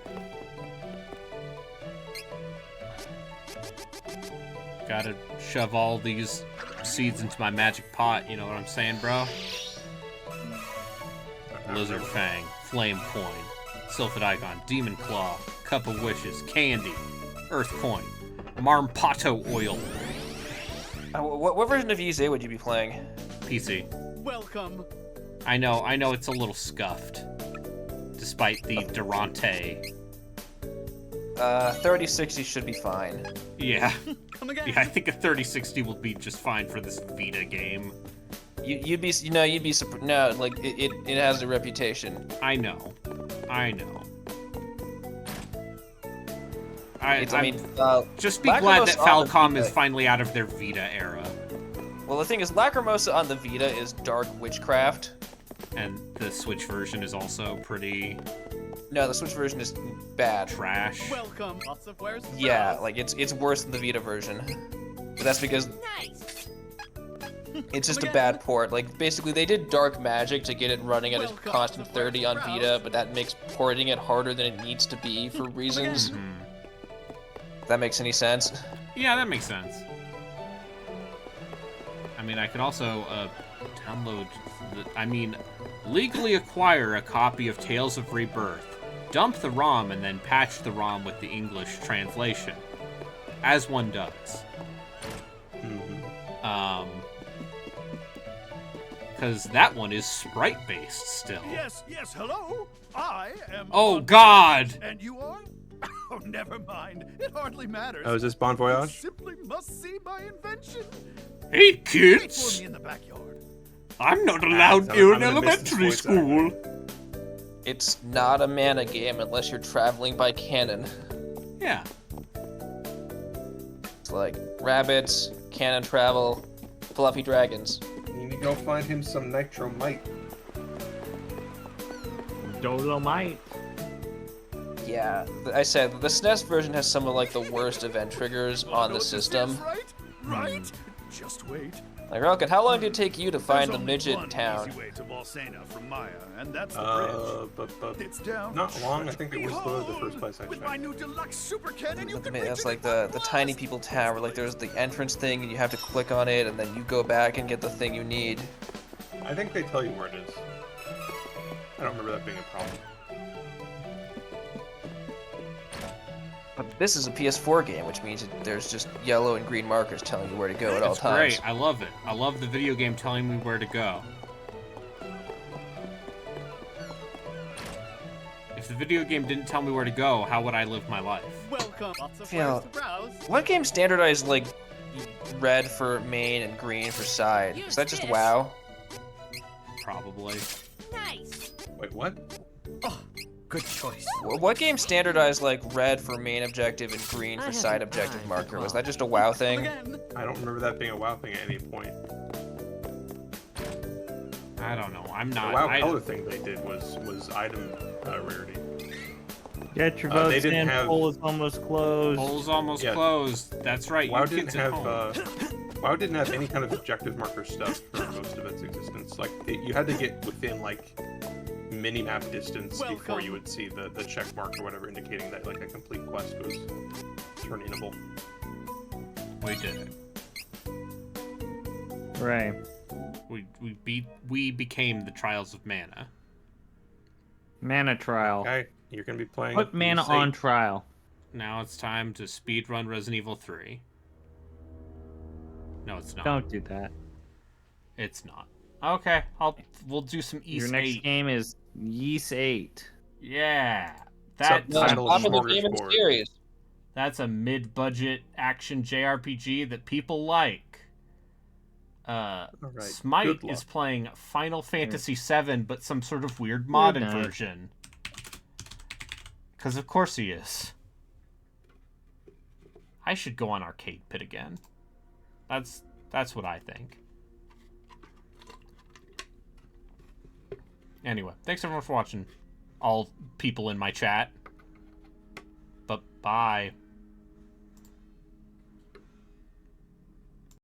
Gotta shove all these seeds into my magic pot, you know what I'm saying, bro? Lizard Fang, Flame Coin, Sylphid Icon, Demon Claw, Cup of Wishes, Candy, Earth Coin, Marmpato Oil. What version of EZA would you be playing? PC. Welcome. I know it's a little scuffed. despite the Durante. 3060 should be fine. Yeah. Yeah, I think a 3060 will be just fine for this Vita game. You'd be surprised. No, like it has a reputation. I know. Just be glad that Falcom is finally out of their Vita era. Well, the thing is, Lacrimosa on the Vita is dark witchcraft. And the Switch version is also pretty... No, the Switch version is bad. Trash. Welcome. Lots of wares. Yeah, like it's worse than the Vita version. But that's because it's just a bad port. Like basically, they did dark magic to get it running at a constant 30 on Vita, but that makes porting it harder than it needs to be for reasons. If that makes any sense? Yeah, that makes sense. I mean, I could also download. Legally acquire a copy of Tales of Rebirth. Dump the ROM and then patch the ROM with the English translation, as one does. Because that one is sprite-based still. Yes, hello. I am. Oh God! And you are? Oh, never mind. It hardly matters. Oh, is this Bon Voyage? You simply must see my invention. Hey, kids! Wait for me in the backyard. I'm not allowed here in elementary school. It's not a mana game unless you're traveling by cannon. Yeah. It's like rabbits, cannon travel, fluffy dragons. You need to go find him some Nitromite. Dolomite. Yeah, I said the SNES version has some of like the worst event triggers on the system. Right? Just wait. Like, Rocket, how long did it take you to find the midget town? Easy way to Bolsena from Maya, and that's the bridge. It's down. Not long. I think it was the first place I checked. With my new deluxe super cannon, you can That's like the tiny people town where like there's the entrance thing and you have to click on it and then you go back and get the thing you need. I think they tell you where it is. I don't remember that being a problem. But this is a PS4 game, which means there's just yellow and green markers telling you where to go at all times. Great. I love it. I love the video game telling me where to go. If the video game didn't tell me where to go, how would I live my life? Welcome. Lots of You know, wares to browse. what game standardized like red for main and green for side? Is that just WoW? Probably. Nice. Wait, what? Good choice. What game standardized like red for main objective and green for side objective marker? Was that just a WoW thing? I don't remember that being a WoW thing at any point. I don't know. I'm not. The WoW color thing they did was item rarity. Get your votes they didn't in. have... Poll is almost closed. Poll's almost closed. That's right. WoW you didn't kids have. at home. WoW didn't have any kind of objective marker stuff for most of its existence. Like you had to get within like mini-map distance before you would see the check mark or whatever indicating that like a complete quest was turn-inable. We did it. Right. We became the Trials of Mana. Mana trial. Okay, you're gonna be playing. Put mana on trial. Now it's time to speedrun Resident Evil 3. No, it's not. Don't do that. It's not. Okay, we'll do some Ys 8. Your next game is Ys 8. Yeah. That's That's a mid-budget action JRPG that people like. Smite is playing Final Fantasy VII, but some sort of weird modded version. Because of course he is. I should go on Arcade Pit again. That's what I think. Anyway, thanks everyone for watching. All people in my chat. But bye.